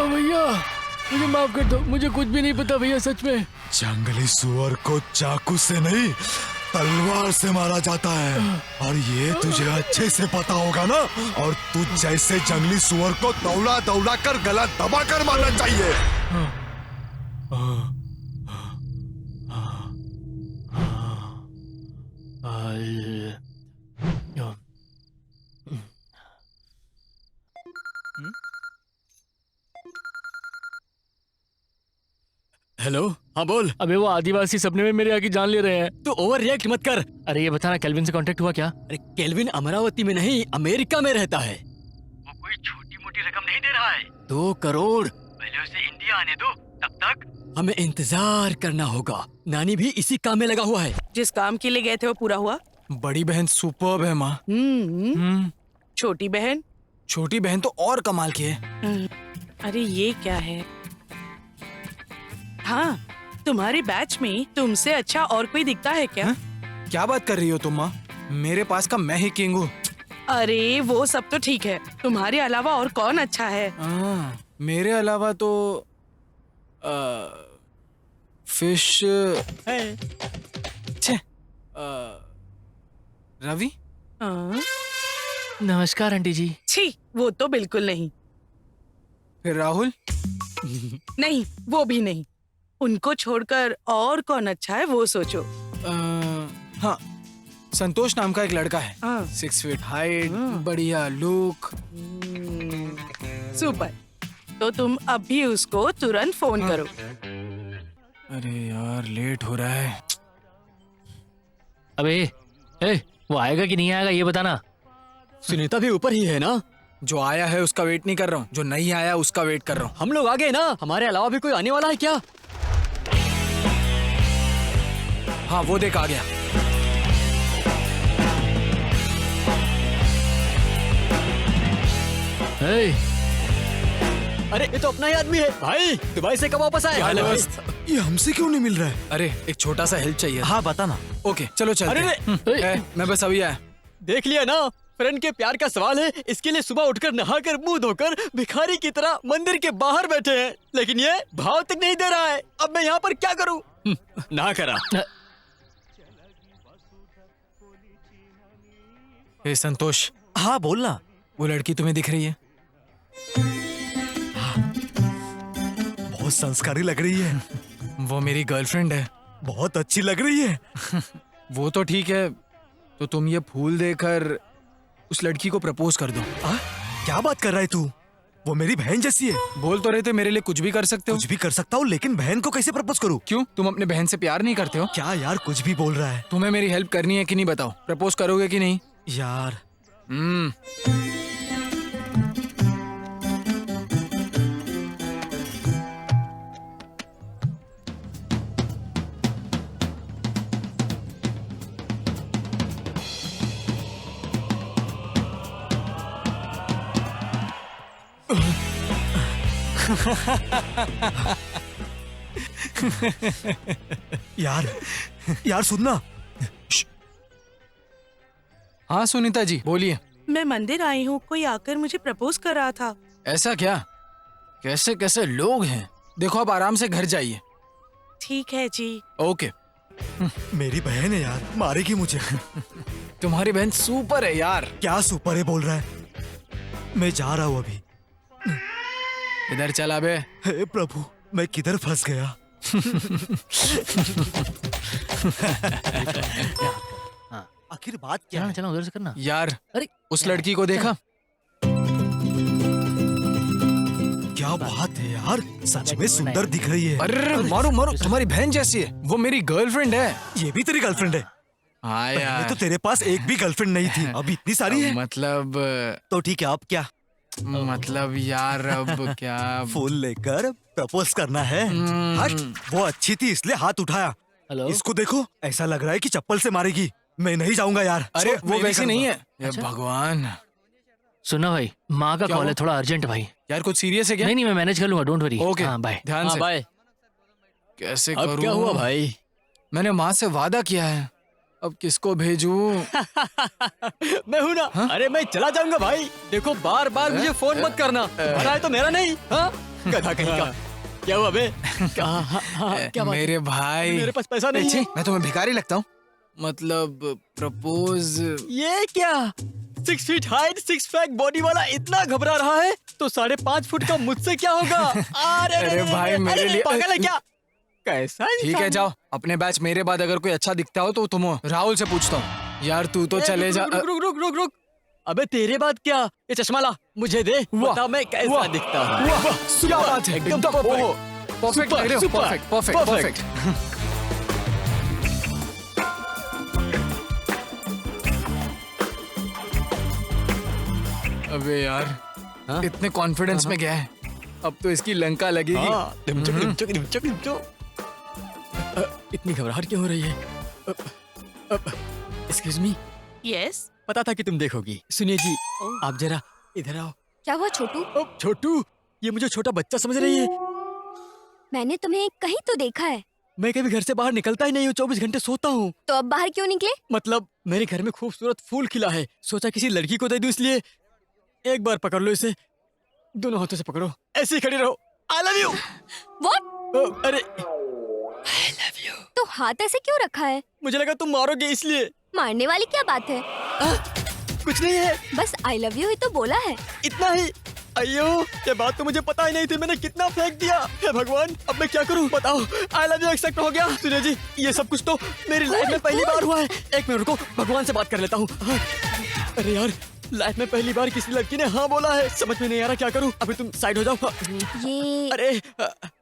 भैया मुझे माफ कर दो, मुझे कुछ भी नहीं पता भैया, सच में। जंगली सुअर को चाकू से नहीं तलवार से मारा जाता है और ये तुझे अच्छे से पता होगा ना। और तुझ जैसे जंगली सुअर को दौड़ा दौड़ा कर गला दबा कर मारना चाहिए। हेलो, हाँ बोल। अबे वो आदिवासी सपने में मेरे आगे जान ले रहे हैं। तू ओवर रिएक्ट मत कर। अरे ये बताना केल्विन से कांटेक्ट हुआ क्या? अरे केल्विन अमरावती में नहीं, अमेरिका में रहता है। वो कोई छोटी मोटी रकम नहीं दे रहा है। 2 करोड़। पहले उसे इंडिया आने दो, तब तक हमें इंतजार करना होगा। नानी भी इसी काम में लगा हुआ है। जिस काम के लिए गए थे वो पूरा हुआ? बड़ी बहन सुपर्ब है माँ। छोटी बहन? छोटी बहन तो और कमाल की है। अरे ये क्या है? हाँ, तुम्हारे बैच में तुमसे अच्छा और कोई दिखता है क्या? क्या बात कर रही हो तुम माँ? मेरे पास का मैं ही किंग हूँ। अरे वो सब तो ठीक है, तुम्हारे अलावा और कौन अच्छा है? मेरे अलावा तो फिश रवि। नमस्कार आंटी जी। छी, वो तो बिल्कुल नहीं। फिर राहुल? नहीं, वो भी नहीं। उनको छोड़कर और कौन अच्छा है वो सोचो। हाँ, संतोष नाम का एक लड़का है। 6 फीट हाइट, बढ़िया लुक। सुपर। तो तुम अभी उसको तुरंत फोन करो। अरे यार लेट हो रहा है। अबे वो आएगा कि नहीं आएगा ये बताना। सुनीता भी ऊपर ही है ना? जो आया है उसका वेट नहीं कर रहा हूँ, जो नहीं आया उसका वेट कर रहा हूँ। हम लोग आ गए ना, हमारे अलावा भी कोई आने वाला है क्या? हाँ वो देख आ गया। हे, अरे ये तो अपना ही आदमी है भाई, दुबई से कब वापस आए? हेलो। ये हमसे क्यों नहीं मिल रहा है? अरे एक छोटा सा हेल्प चाहिए। हाँ बता ना। ओके चलो चलते अरे हैं। मैं बस अभी आया। देख लिया ना, फ्रेंड के प्यार का सवाल है, इसके लिए सुबह उठकर नहाकर मुंह धोकर भिखारी की तरह मंदिर के बाहर बैठे हैं, लेकिन ये भाव तक नहीं दे रहा है। अब मैं यहाँ पर क्या करूँ? ना करा। हे संतोष, हाँ बोलना। वो लड़की तुम्हें दिख रही है? बहुत संस्कारी लग रही है। वो मेरी गर्लफ्रेंड है। बहुत अच्छी लग रही है। वो तो ठीक है, तो तुम ये फूल देकर उस लड़की को प्रपोज कर दो। क्या बात कर रहा है तू? वो मेरी बहन जैसी है। बोल तो रहे थे मेरे लिए कुछ भी कर सकते हो। कुछ भी कर सकता हूँ, लेकिन बहन को कैसे प्रपोज करूँ? क्यों, तुम अपने बहन से प्यार नहीं करते हो? क्या यार कुछ भी बोल रहा है। तुम्हें मेरी हेल्प करनी है कि नहीं बताओ, प्रपोज करोगे कि नहीं? यार यार यार सुनना। हाँ सुनीता जी बोलिए। मैं मंदिर आई हूँ, कोई आकर मुझे प्रपोज कर रहा था। ऐसा क्या? कैसे कैसे लोग हैं। देखो आप आराम से घर जाइए। ठीक है जी। ओके। मेरी बहन है यार, मारेगी मुझे। तुम्हारी बहन सुपर है यार। क्या सुपर है बोल रहा है? मैं जा रहा हूँ अभी। इधर चला बे। हे प्रभु, मैं किधर फंस गया? आखिर बात क्या है? चलो उधर से करना। यार अरे उस लड़की को देखा? क्या बात है यार, सच में सुंदर दिख रही है। अरे मारो मारो, तुम्हारी बहन जैसी है। वो मेरी गर्लफ्रेंड है। ये भी तेरी गर्लफ्रेंड है? हाँ यार। तो तेरे पास एक भी गर्लफ्रेंड नहीं थी, अब इतनी सारी है। मतलब तो ठीक है, अब क्या? मतलब यार अब क्या? फूल लेकर प्रपोज करना है। हट, वो अच्छी थी इसलिए हाथ उठाया। हेलो। इसको देखो, ऐसा लग रहा है कि चप्पल से मारेगी। मैं नहीं जाऊंगा यार। अरे छोड़, वो मैं वैसी नहीं है। करूंगा। ये भगवान। सुना भाई, माँ का क्या कॉल हुआ? है, थोड़ा अर्जेंट भाई। यार कुछ सीरियस है क्या? नहीं नहीं मैं मैनेज कर लूंगा, डोंट वरी। ओके हाँ बाय। ध्यान हाँ से। बाय। कैसे अब करूं? क्या हुआ भाई? मैंने माँ से वादा किया है, अब किसको भेजूं? मैं हूँ ना। अरे मैं चला जाऊंगा भाई। देखो बार बार मुझे फोन मत करना, भरा है तो मेरा नहीं। हाँ गधा कहीं का। क्या हुआ बे? क्या बात? मेरे भाई, मेरे पास पैसा नहीं है। मैं तुम्हें भिखारी लगता हूँ? मतलब प्रपोज। ये क्या 6 फीट हाइट 6 पैक बॉडी वाला इतना घबरा रहा है, तो 5.5 फुट का मुझसे क्या होगा? अरे भाई मेरे लिए पागल है क्या? कैसा ठीक है इंसान? जाओ, अपने बैच मेरे बाद अगर कोई अच्छा दिखता हो तो तुम हो। राहुल से पूछता हूँ। यार तू तो चले जा। रुक रुक रुक रुक रुक। अबे तेरे बाद क्या? ये चश्मा ला, मुझे दे, बता मैं कैसा दिखता हूँ। क्या बात है, एकदम परफेक्ट लग रहे हो। Perfect perfect perfect. अबे यार हाँ? इतने कॉन्फिडेंस में गया है, अब तो इसकी लंका लगेगी। इतनी घबराहट क्यों हो रही है? Excuse me, yes. पता था कि तुम देखोगी। सुनिए जी, आप जरा इधर आओ। क्या हुआ छोटू? छोटू, ये मुझे छोटा बच्चा समझ रही है? मैंने तुम्हें कहीं तो देखा है। मैं कभी घर से बाहर निकलता ही नहीं हूँ, 24 घंटे सोता हूँ। तो अब बाहर क्यों निकले? मतलब मेरे घर में खूबसूरत फूल खिला है, सोचा किसी लड़की को दे दूं, इसलिए एक बार पकड़ लो इसे, दोनों हाथों से पकड़ो, ऐसे ही खड़ी रहो। I love you. व्हाट? अरे आई लव यू। तो हाथ ऐसे क्यों रखा है? मुझे लगा तुम मारोगे इसलिए। मारने वाली क्या बात है? कुछ नहीं है, बस आई लव यू ही तो बोला है। इतना ही। अयो, ये बात तो मुझे पता ही नहीं थी, मैंने कितना फेंक दिया। हे भगवान, अब मैं क्या करूं बताओ। आई लव यू एक्सेप्ट हो गया। सुनिए जी, ये सब कुछ तो मेरी लाइफ में पहली बार हुआ है। एक मिनट रुको, भगवान से बात कर लेता हूँ। अरे यार, लाइफ में पहली बार किसी लड़की ने हाँ बोला है, समझ में नहीं आ रहा क्या करूं। अभी तुम साइड हो जाओ। ये अरे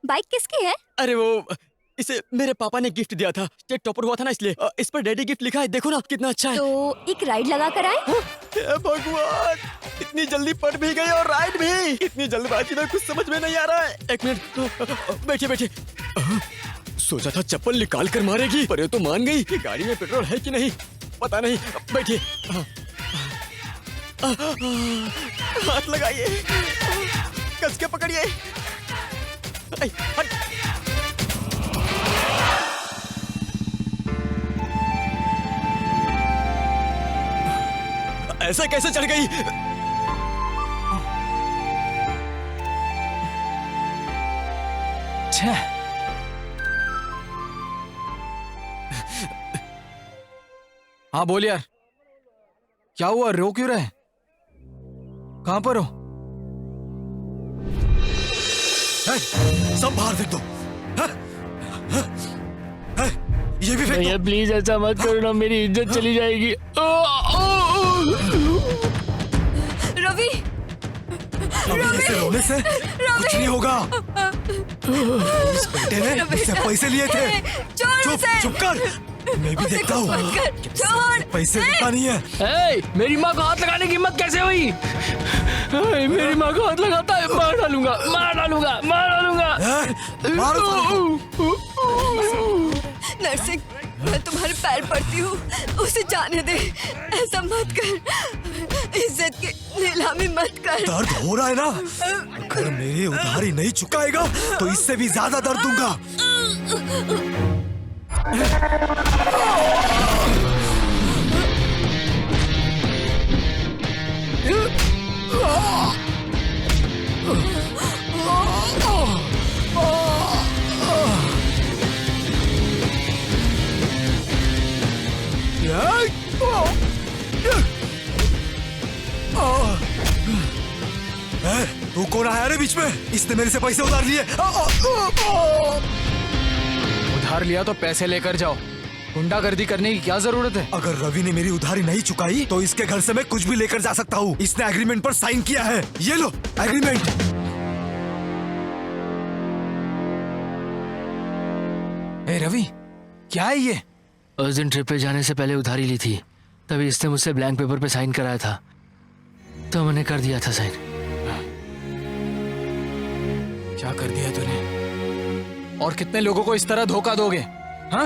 बाइक किसकी है? अरे वो इसे मेरे पापा ने गिफ्ट दिया था, स्टेट टॉपर हुआ था ना इसलिए। इस पर डैडी गिफ्ट लिखा है, देखो ना कितना अच्छा है। तो एक राइड लगा कर आए। हे भगवान, इतनी जल्दी पढ़ भी गई और राइड भी। इतनी जल्दबाजी में कुछ समझ में नहीं आ रहा है। एक मिनट, बैठिए बैठिए। सोचा था चप्पल निकाल कर मारेगी, पर ये तो मान गई कि गाड़ी में पेट्रोल है कि नहीं पता नहीं। बैठिए, हाथ लगाइए, कस के पकड़िए। हट। ऐसा कैसे चढ़ गई? हाँ बोल यार, क्या हुआ? रो क्यों रहे? कहां पर हो? सब बाहर फेंक दो। ये भी फेंक दो। प्लीज ऐसा मत करो ना, मेरी इज्जत चली जाएगी। रवि, अभी ऐसे रोने से कुछ नहीं होगा। इस बेटे ने मुझसे पैसे लिए थे। चुप चुप कर, मैं भी देखता हूँ। पैसे देता नहीं है। मेरी माँ को हाथ लगाने की हिम्मत कैसे हुई? मेरी माँ को हाथ लगाता है, मार डालूंगा, मार डालूंगा, मार डालूंगा। नरसिंह, मैं तुम्हारे पैर पड़ती हूँ, उसे जाने दे। ऐसा मत कर, इज्जत की नीलामी मत कर। दर्द हो रहा है ना? अगर मेरी उधारी नहीं चुकाएगा तो इससे भी ज्यादा दर्द दूंगा। तू कौन आया रे बीच में? इसने मेरे से पैसे उधार लिए। उधार लिया तो पैसे लेकर जाओ, गुंडागर्दी करने की क्या जरूरत है? अगर रवि ने मेरी उधारी नहीं चुकाई तो इसके घर से मैं कुछ भी लेकर जा सकता हूँ। इसने एग्रीमेंट पर साइन किया है, ये लो एग्रीमेंट। ए रवि, क्या है ये? उस दिन ट्रिप पे जाने से पहले उधारी ली थी, तभी इसने मुझसे ब्लैंक पेपर पे साइन कराया था, तो मैंने कर दिया था साइन। क्या कर दिया तूने? और कितने लोगों को इस तरह धोखा दोगे? हाँ,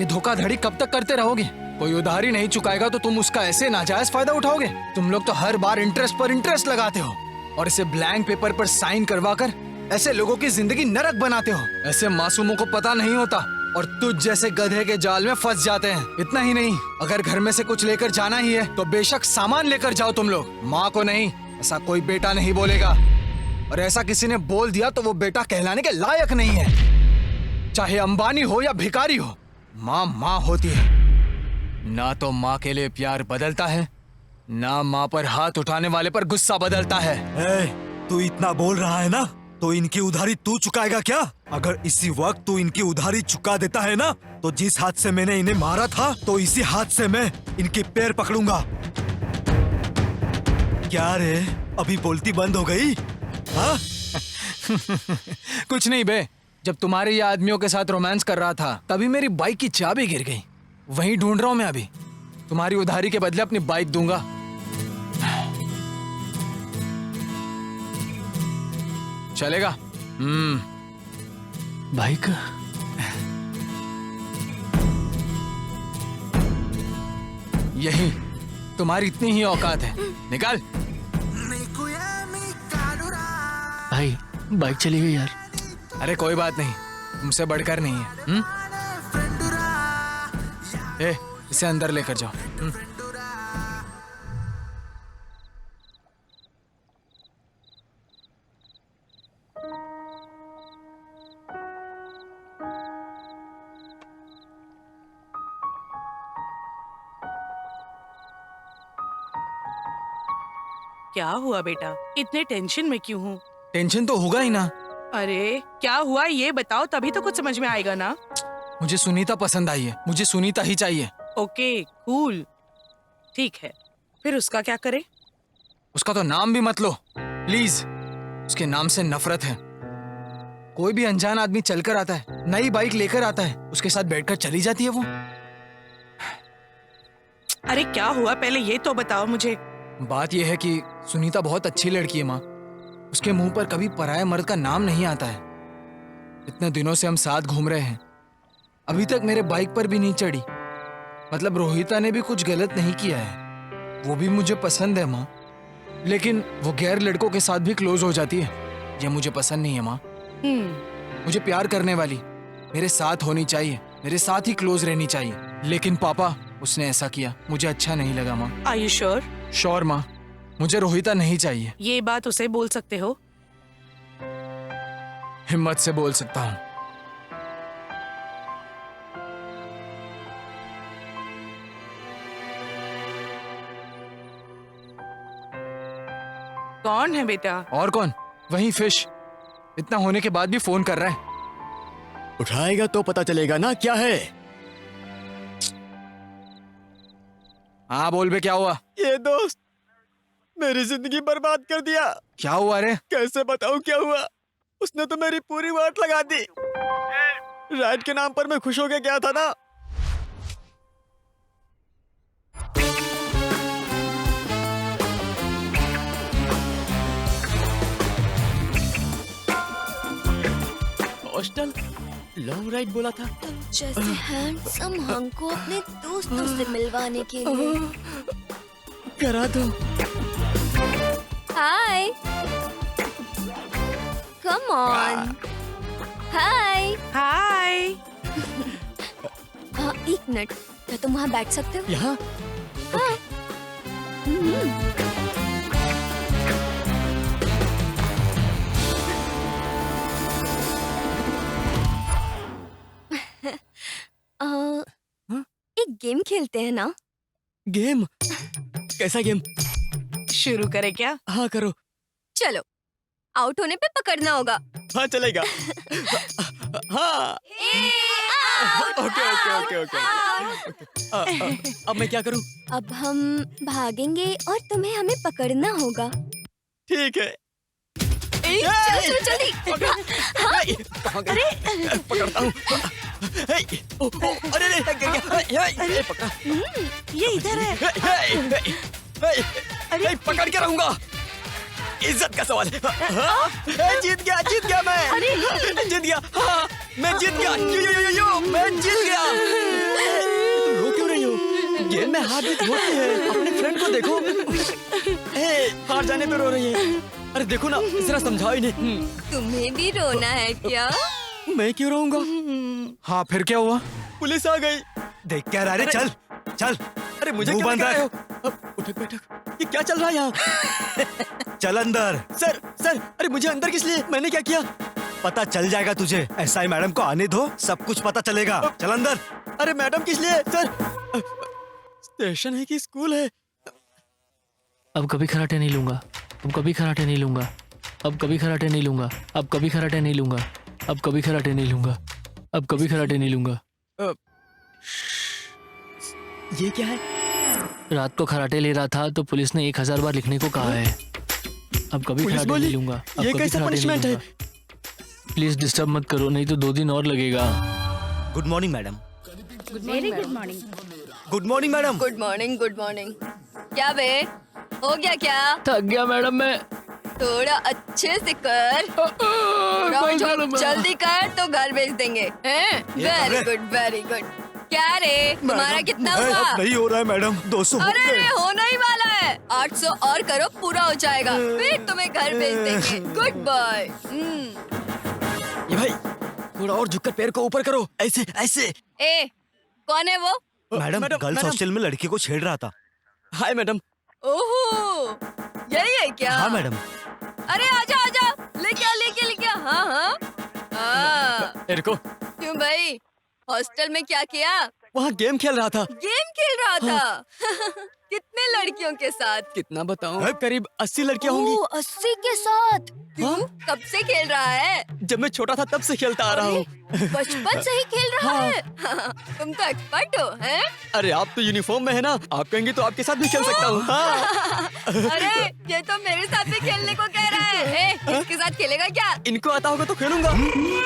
ये धोखाधड़ी कब तक करते रहोगे? कोई उधारी नहीं चुकाएगा तो तुम उसका ऐसे नाजायज फायदा उठाओगे? तुम लोग तो हर बार इंटरेस्ट पर इंटरेस्ट लगाते हो और इसे ब्लैंक पेपर पर साइन करवाकर ऐसे लोगों की जिंदगी नरक बनाते हो। ऐसे मासूमों को पता नहीं होता और तुझ जैसे गधे के जाल में फंस जाते हैं। इतना ही नहीं, अगर घर में से कुछ लेकर जाना ही है तो बेशक सामान लेकर जाओ तुम लोग, माँ को नहीं। ऐसा कोई बेटा नहीं बोलेगा, और ऐसा किसी ने बोल दिया तो वो बेटा कहलाने के लायक नहीं है। चाहे अंबानी हो या भिखारी हो, माँ माँ होती है। ना तो माँ के लिए प्यार बदलता है, ना माँ पर हाथ उठाने वाले पर गुस्सा बदलता है। तू इतना बोल रहा है ना, तो इनकी उधारी तू चुकाएगा क्या? अगर इसी वक्त तू इनकी उधारी चुका देता है ना, तो जिस हाथ से मैंने इन्हें मारा था, तो इसी हाथ से मैं इनके पैर पकड़ूंगा। क्या रे, अभी बोलती बंद हो गई? हाँ? कुछ नहीं बे, जब तुम्हारे ये आदमियों के साथ रोमांस कर रहा था तभी मेरी बाइक की चाबी गिर गई, वहीं ढूंढ रहा हूं मैं अभी। तुम्हारी उधारी के बदले अपनी बाइक दूंगा। चलेगा? बाइक? यही तुम्हारी इतनी ही औकात है, निकाल। भाई बाइक चली गई यार। अरे कोई बात नहीं, तुमसे बढ़कर नहीं है। इसे अंदर लेकर जाओ। क्या हुआ बेटा, इतने टेंशन में क्यों हूँ? टेंशन तो होगा ही ना। अरे क्या हुआ ये बताओ, तभी तो कुछ समझ में आएगा ना। मुझे सुनीता पसंद आई है, मुझे सुनीता ही चाहिए। ओके कूल, ठीक है, फिर उसका क्या करे? उसका तो नाम भी मत लो प्लीज, उसके नाम से नफरत है। कोई भी अनजान आदमी चलकर आता है, नई बाइक लेकर आता है, उसके साथ बैठकर चली जाती है वो। अरे क्या हुआ, पहले ये तो बताओ मुझे। बात यह है कि सुनीता बहुत अच्छी लड़की है माँ। उसके मुंह पर कभी पराये मर्द का नाम नहीं आता है। इतने दिनों से हम साथ घूम रहे हैं, अभी तक मेरे बाइक पर भी नहीं चढ़ी। मतलब रोहिता ने भी कुछ गलत नहीं किया है, वो भी मुझे पसंद है माँ, लेकिन वो गैर लड़कों के साथ भी क्लोज हो जाती है। ये मुझे पसंद नहीं है माँ। मुझे प्यार करने वाली मेरे साथ होनी चाहिए, मेरे साथ ही क्लोज रहनी चाहिए। लेकिन पापा, उसने ऐसा किया, मुझे अच्छा नहीं लगा माँ। Are you sure? श्योर माँ, मुझे रोहिता नहीं चाहिए। ये बात उसे बोल सकते हो? हिम्मत से बोल सकता हूँ। कौन है बेटा? और कौन, वही फिश। इतना होने के बाद भी फोन कर रहा है। उठाएगा तो पता चलेगा ना क्या है। हाँ बोल बे, क्या हुआ? ये दोस्त मेरी जिंदगी बर्बाद कर दिया। क्या हुआ रे? कैसे बताऊं क्या हुआ? उसने तो मेरी पूरी वाट लगा दी। राइड के नाम पर मैं खुश होके गया था ना। हॉस्टल लॉन्ग राइड बोला था। जैसे हैंडसम हमको अपने दोस्तों से मिलवाने के लिए। करा दो। हाय, कम ऑन। हाय हाय। एक मिनट, क्या तुम वहाँ बैठ सकते हो? यहाँ? हाँ। एक गेम खेलते हैं ना? गेम? कैसा गेम? शुरू करें क्या? हाँ करो। चलो, आउट होने पे पकड़ना होगा। हाँ चलेगा। हाँ। Okay okay okay okay. अब मैं क्या करूँ? अब हम भागेंगे और तुम्हें हमें पकड़ना होगा। ठीक है। चलो चलो जल्दी। अरे पकड़ता हूँ। अरे अरे पकड़ा। ये इधर है। अरे पकड़ के रहूंगा। इज्जत का सवाल है। जीत गया मैं। जीत गया। हाँ मैं जीत गया। यो मैं जीत गया। तुम रो क्यों रही हो? गेम में हार जीत होती है। अपने फ्रेंड को देखो। हार जाने पे रो रही है। अरे देखो ना, जरा समझाओ ही नहीं। तुम्हें भी रोना है क्या? मैं क्यों रोऊंगा? हाँ फिर क्या हुआ? पुलिस आ गई। देख क्या रहा है? चल चल। अरे मुझे मुंह क्यों बंद दिखा रहे रख। हो? उठक बैठक। ये क्या चल रहा है यहाँ? चल अंदर। सर अरे मुझे अंदर किस लिए? मैंने क्या किया? पता चल जाएगा तुझे। एसआई मैडम को आने दो, सब कुछ पता चलेगा। चल अंदर। अरे मैडम किस लिए? सर स्टेशन है कि स्कूल है? अब कभी कराटे नहीं लूंगा। अब कभी कराटे नहीं लूंगा। अब कभी कराटे नहीं लूंगा। अब कभी कराटे नहीं लूंगा। अब कभी कराटे नहीं लूंगा। अब कभी कराटे नहीं लूंगा। ये क्या है? रात को कराटे ले रहा था तो पुलिस ने 1000 बार लिखने को कहा है। अब कभी पुलिस कराटे बोली? नहीं लूंगा। अब ये कभी कैसा कराटे नहीं पनिशमेंट है? लूंगा। प्लीज डिस्टर्ब मत करो, नहीं तो 2 दिन और लगेगा। Good morning madam. Very good morning. Good morning madam. Good morning good morning. क्या बे, हो गया क्या? थक गया मैडम मैं। थोड़ा अच्छे से कर। जल्दी कर तो घर भेज देंगे। Very good very good. क्या रे, तुम्हारा कितना हुआ? अब नहीं हो रहा है मैडम, 200 हो अरे गए। रे, होना ही वाला है। 800 और करो, पूरा हो जाएगा, फिर तुम्हें घर भेज देंगे। Good boy. ये भाई थोड़ा और झुककर पैर को ऊपर करो। ऐसे ऐसे। ए, कौन है वो? मैडम गर्ल्स हॉस्टल में लड़की को छेड़ रहा था। Hi madam. ओहो, यही है क्या? हाँ मैडम। अरे आजा आजा, लेके आ। हाँ। रुको। क्यों भाई, हॉस्टल में क्या किया? वहाँ गेम खेल रहा था। गेम खेल रहा था? कितने लड़कियों के साथ? कितना बताऊं? करीब 80 लड़कियां होंगी। 80 के साथ? क्यों? कब से खेल रहा है? जब मैं छोटा था तब से खेलता आ रहा हूँ। बचपन से ही खेल रहा है? तुम तो एक्सपर्ट हो, हैं? अरे आप तो यूनिफॉर्म में है ना, आप कहेंगे तो आपके साथ भी खेल सकता हूँ। हाँ। अरे ये तो मेरे साथ भी खेलने को कह रहा है। इसके साथ खेलेगा क्या? इनको आता होगा तो खेलूंगा।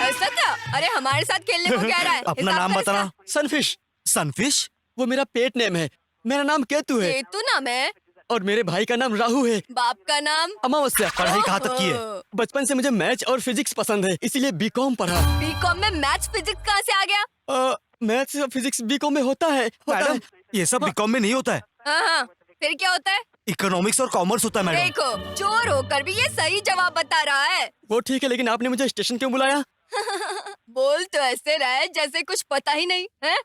ऐसा क्या? अरे हमारे साथ खेलने को कह रहा है। अपना नाम बताना। सनफिश। सनफिश? वो मेरा पेट नेम है। मेरा नाम केतु है। केतु नाम है? और मेरे भाई का नाम राहु है। बाप का नाम? अमावस्या। पढ़ाई कहाँ तक की है? बचपन से मुझे मैथ्स और फिजिक्स पसंद है, इसीलिए बीकॉम पढ़ा। बीकॉम में मैथ्स फिजिक्स कहाँ से आ गया? मैथ्स और फिजिक्स बीकॉम में होता है। मैडम ये सब बीकॉम में नहीं होता है, हाँ, फिर क्या होता है? इकोनॉमिक्स और कॉमर्स होता है मैडम। देखो, चोर होकर भी ये सही जवाब बता रहा है। वो ठीक है, लेकिन आपने मुझे स्टेशन क्यों बुलाया? बोल तो ऐसे रहे जैसे कुछ पता ही नहीं है।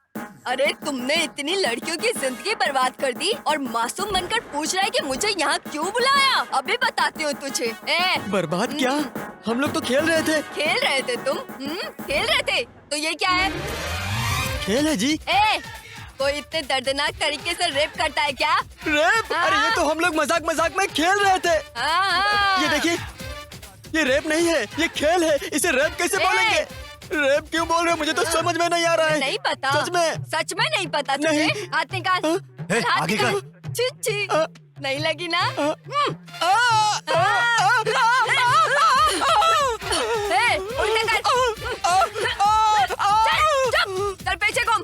अरे तुमने इतनी लड़कियों की जिंदगी बर्बाद कर दी और मासूम बनकर पूछ रहा है कि मुझे यहाँ क्यों बुलाया? अभी बताती हूँ तुझे। बर्बाद क्या? हम लोग तो खेल रहे थे। खेल रहे थे तुम? खेल रहे थे? तो ये क्या है? खेल है जी। कोई इतने दर्दनाक तरीके से रेप करता है क्या? रेप? अरे ये तो हम लोग मजाक मजाक में खेल रहे थे। ये देखिए, ये रेप नहीं है, ये खेल है। इसे रेप कैसे बोलेंगे? रेप क्यों बोल रहे हो? मुझे तो समझ में नहीं आ रहा है। नहीं पता? सच में नहीं पता तुझे? हाथ निकाल। हाथ आगे निकाल। छी नहीं लगी ना? उल्टा कर। चल पीछे घूम।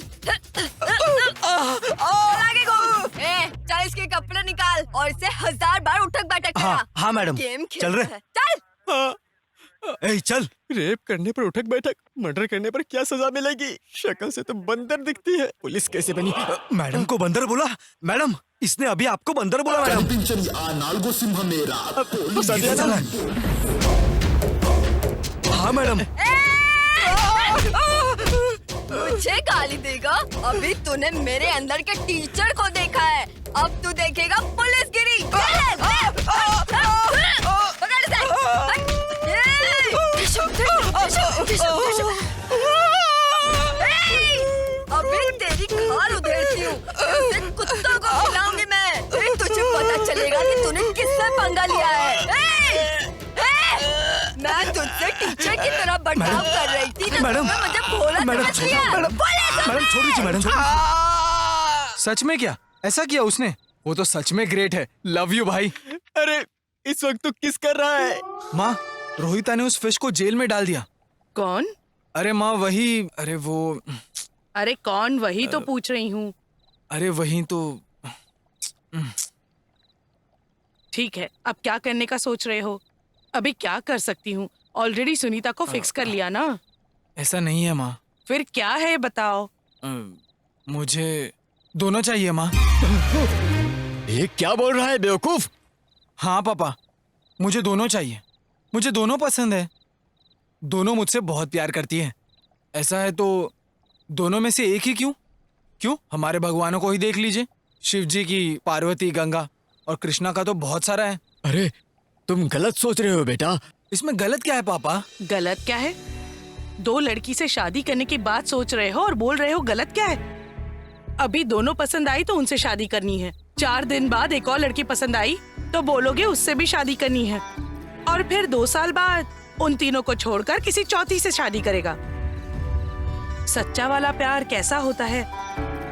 आगे घूम। चल इसके कपड़े निकाल और इसे 1000 बार उठक बैठक करा। हाँ मैडम, गेम चल रहे। चल। चल। रेप करने पर उठक बैठक, मर्डर करने पर क्या सजा मिलेगी? शक्ल से तो बंदर दिखती है। पुलिस कैसे बनी? मैडम को बंदर बोला? मैडम इसने अभी आपको बंदर बोला मैडम। हाँ मैडम। मुझे गाली देगा? अभी तूने मेरे अंदर के टीचर को देखा है, अब तू देखेगा पुलिसगिरी। अभी तेरी खाल उधेड़ती हूँ, कुत्तों को खिलाऊंगी मैं। फिर तुझे पता चलेगा कि तूने किससे पंगा लिया है। मैं तुझसे टीचर की तरह बर्ताव कर रही थी ना, मैडम, मुझे भोला समझ लिया। मैडम छोड़ दीजिए मैडम। सच में क्या ऐसा किया उसने? वो तो सच में ग्रेट है। लव यू भाई। अरे इस वक्त तो किस कर रहा है? माँ, रोहिता ने उस फिश को जेल में डाल दिया। कौन? अरे माँ वही, अरे वो। अरे कौन? वही तो पूछ रही हूँ। अरे वही तो। ठीक है, अब क्या करने का सोच रहे हो? अभी क्या कर सकती हूँ? ऑलरेडी सुनीता को फिक्स कर लिया ना। ऐसा नहीं है माँ। फिर क्या है बताओ? मुझे दोनों चाहिए माँ। ये क्या बोल रहा है बेवकूफ? हाँ पापा, मुझे दोनों चाहिए। मुझे दोनों पसंद है। दोनों मुझसे बहुत प्यार करती है। ऐसा है तो दोनों में से एक ही क्यों? क्यों? हमारे भगवानों को ही देख लीजिए। शिव जी की, पार्वती, गंगा और कृष्णा का तो बहुत सारा है। अरे तुम गलत सोच रहे हो बेटा। इसमें गलत क्या है पापा? गलत क्या है? 2 लड़की से शादी करने की बात सोच रहे हो और बोल रहे हो गलत क्या है? अभी दोनों पसंद आई तो उनसे शादी करनी है। 4 दिन बाद एक और लड़की पसंद आई तो बोलोगे उससे भी शादी करनी है। और फिर 2 साल बाद उन तीनों को छोड़कर किसी चौथी से शादी करेगा। सच्चा वाला प्यार कैसा होता है?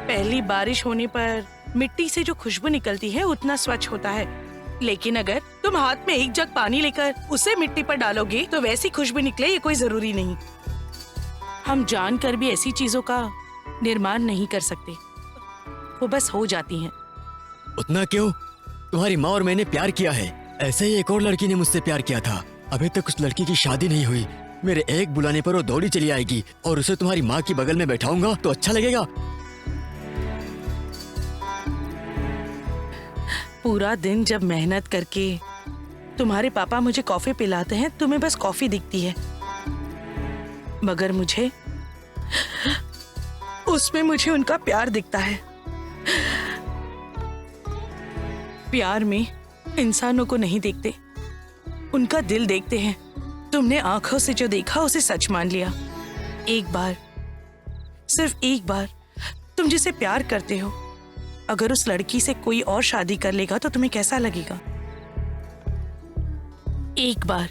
पहली बारिश होने पर मिट्टी से जो खुशबू निकलती है उतना स्वच्छ होता है, लेकिन अगर तुम हाथ में एक जग पानी लेकर उसे मिट्टी पर डालोगे तो वैसी खुशबू निकले ये कोई जरूरी नहीं। हम जानकर भी ऐसी चीजों का निर्माण नहीं कर सकते, वो बस हो जाती हैं। उतना क्यों? तुम्हारी माँ और मैंने प्यार किया है। ऐसे ही एक और लड़की ने मुझसे प्यार किया था। अभी तक उस लड़की की शादी नहीं हुई। मेरे एक बुलाने पर वो दौड़ी चली आएगी और उसे तुम्हारी माँ की बगल में बैठाऊंगा तो अच्छा लगेगा? पूरा दिन जब मेहनत करके तुम्हारे पापा मुझे कॉफी पिलाते हैं, तुम्हें बस कॉफी दिखती है, मगर मुझे उसमें मुझे उनका प्यार दिखता है। प्यार में इंसानों को नहीं देखते, उनका दिल देखते हैं। तुमने आंखों से जो देखा उसे सच मान लिया। एक बार, सिर्फ एक बार तुम जिसे प्यार करते हो अगर उस लड़की से कोई और शादी कर लेगा तो तुम्हें कैसा लगेगा? एक बार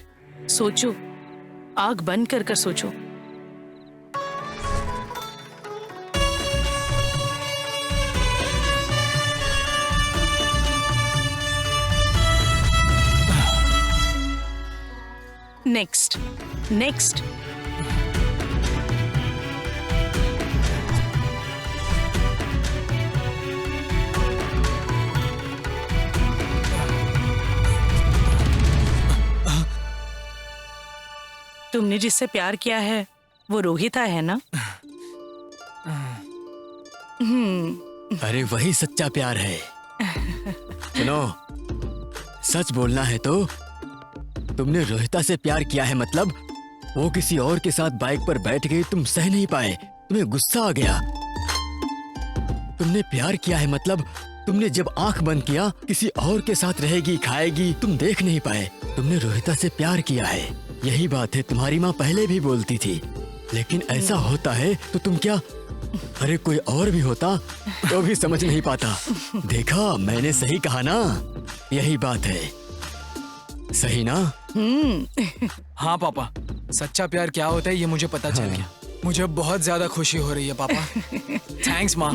सोचो, आग बंद कर कर सोचो। Next next. तुमने जिससे प्यार किया है वो रोहिता है ना? अरे वही सच्चा प्यार है। सुनो, सच बोलना है तो तुमने रोहिता से प्यार किया है, मतलब वो किसी और के साथ बाइक पर बैठ गई, तुम सह नहीं पाए, तुम्हें गुस्सा आ गया। तुमने प्यार किया है मतलब तुमने जब आंख बंद किया किसी और के साथ रहेगी खाएगी, तुम देख नहीं पाए। तुमने रोहिता से प्यार किया है, यही बात है। तुम्हारी माँ पहले भी बोलती थी, लेकिन ऐसा होता है तो तुम क्या, अरे कोई और भी होता तो भी समझ नहीं पाता। देखा, मैंने सही कहा ना? यही बात है, सही ना? हाँ पापा, सच्चा प्यार क्या होता है ये मुझे पता चल गया। मुझे बहुत ज्यादा खुशी हो रही है पापा। थैंक्स माँ,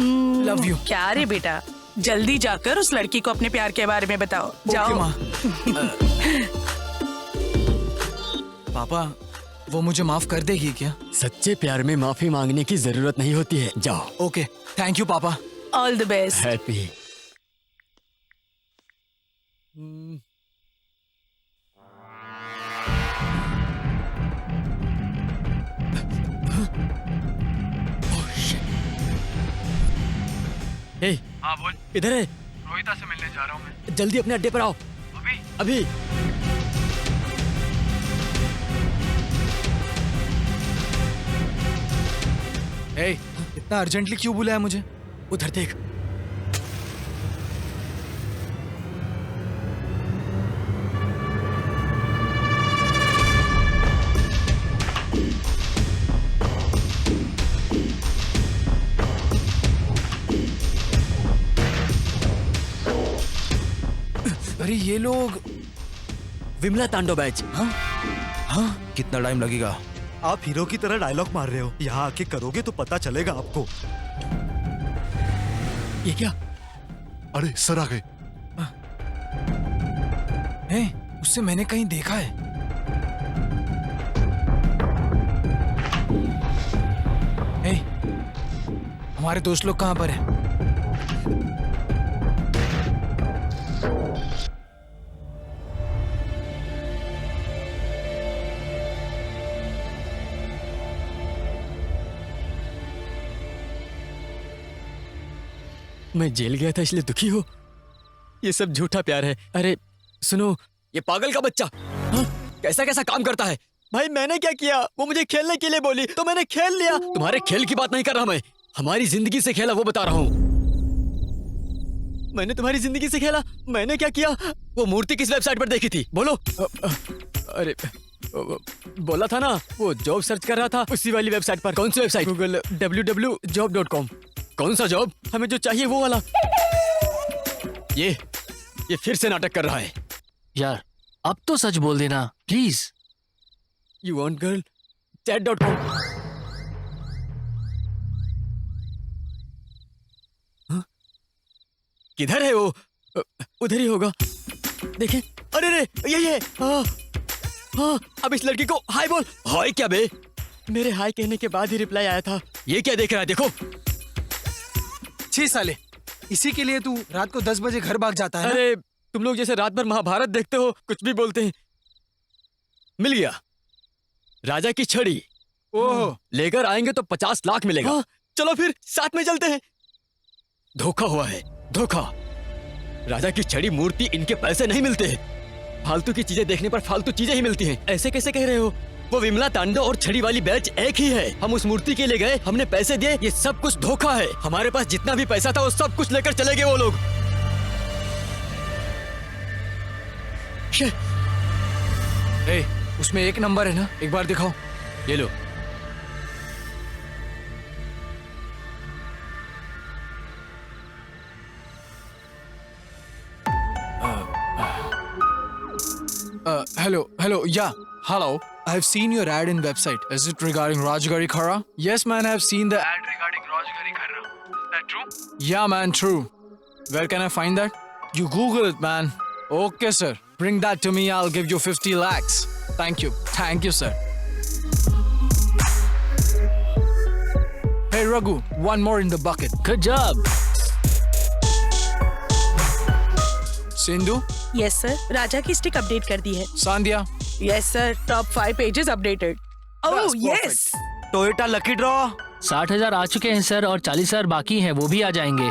लव यू। क्या रे बेटा, जल्दी जाकर उस लड़की को अपने प्यार के बारे में बताओ। जाओ। ओके माँ। पापा, वो मुझे माफ कर देगी क्या? सच्चे प्यार में माफी मांगने की जरूरत नहीं होती है, जाओ। ओके, थैंक यू पापा। All the best. हैप्पी। हाँ बोल। इधर है, रोहिता से मिलने जा रहा हूँ मैं। जल्दी अपने अड्डे पर आओ। अभी? अभी। ए, इतना अर्जेंटली क्यों बुलाया मुझे? उधर देख। अरे ये लोग विमला तांडव बैच। हाँ हाँ, कितना टाइम लगेगा? आप हीरो की तरह डायलॉग मार रहे हो, यहाँ आके करोगे तो पता चलेगा आपको। ये क्या? अरे सर आ गए। ए, उससे मैंने कहीं देखा है। ए, हमारे दोस्त लोग कहाँ पर हैं? मैं जेल गया था इसलिए दुखी हो? ये सब झूठा प्यार है। अरे सुनो, ये पागल का बच्चा कैसा कैसा काम करता है। भाई मैंने क्या किया? वो मुझे खेलने के लिए बोली तो मैंने खेल लिया। तुम्हारे खेल की बात नहीं कर रहा मैं, हमारी जिंदगी से खेला वो बता रहा हूँ। मैंने तुम्हारी जिंदगी से खेला? मैंने क्या किया? वो मूर्ति किस वेबसाइट पर देखी थी? बोलो। अरे बोला था ना, वो जॉब सर्च कर रहा था उसी वाली वेबसाइट पर। कौन सी वेबसाइट? Google www.job.com। कौन सा जॉब? हमें जो चाहिए वो वाला। ये फिर से नाटक कर रहा है। यार अब तो सच बोल देना please. You want girl? Chat.com। किधर है वो? उधर ही होगा, देखें। अरे रे, यही है। हाँ, अब इस लड़की को हाय बोल। हाय क्या बे? मेरे हाय कहने के बाद ही रिप्लाई आया था। ये क्या देख रहा है? देखो। 6 साले, इसी के लिए तू रात को 10 बजे घर भाग जाता है ना? अरे तुम लोग जैसे रात भर महाभारत देखते हो, कुछ भी बोलते हैं। मिल गया, राजा की छड़ी। ओह, लेकर आएंगे तो 50 लाख मिलेगा। हाँ, चलो फिर साथ में चलते हैं। धोखा हुआ है, धोखा। राजा की छड़ी, मूर्ति, इनके पैसे नहीं मिलते हैं। फालतू की चीजें देखने पर फालतू चीजें ही मिलती हैं। ऐसे कैसे कह रहे हो? वो विमला तांडव और छड़ी वाली बैच एक ही है। हम उस मूर्ति के लिए गए, हमने पैसे दिए, ये सब कुछ धोखा है। हमारे पास जितना भी पैसा था वो सब कुछ लेकर चले गए वो लोग। ए, उसमें एक नंबर है ना, एक बार दिखाओ। ये लो। Hello, yeah, hello. I have seen your ad in website. Is it regarding Rajgari Khara? Yes, man, I have seen the ad. Ad regarding Rajgari Kharra. Is that true? Yeah, man, true. Where can I find that? You Google it, man. Okay, sir. Bring that to me. I'll give you 50 lakhs. Thank you, sir. Hey, Raghu, one more in the bucket. Good job. Sindhu, yes sir, Raja की stick update कर दी है। Sandhya, yes sir, top 5 pages updated. Oh That's yes. Toyota lucky draw 60,000 आ चुके हैं sir और 40,000 बाकी हैं, वो भी आ जाएंगे।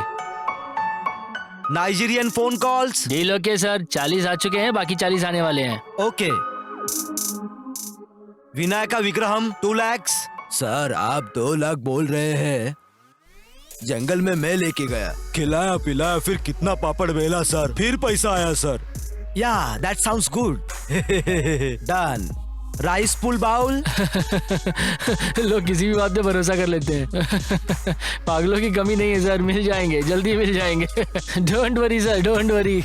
Nigerian phone calls deal okay sir, 40 आ चुके हैं, बाकी 40 आने वाले हैं। ओके। विनायका विग्रहम 2 lakhs। सर आप 2 लाख बोल रहे हैं। जंगल में मैं लेके गया, खिलाया पिलाया, फिर कितना पापड़ बेला सर, फिर पैसा आया सर। या that sounds good. Done. Rice pull bowl लोग किसी भी बात पे भरोसा कर लेते हैं। पागलों की कमी नहीं है सर, मिल जाएंगे, जल्दी मिल जाएंगे। Don't worry sir, don't worry.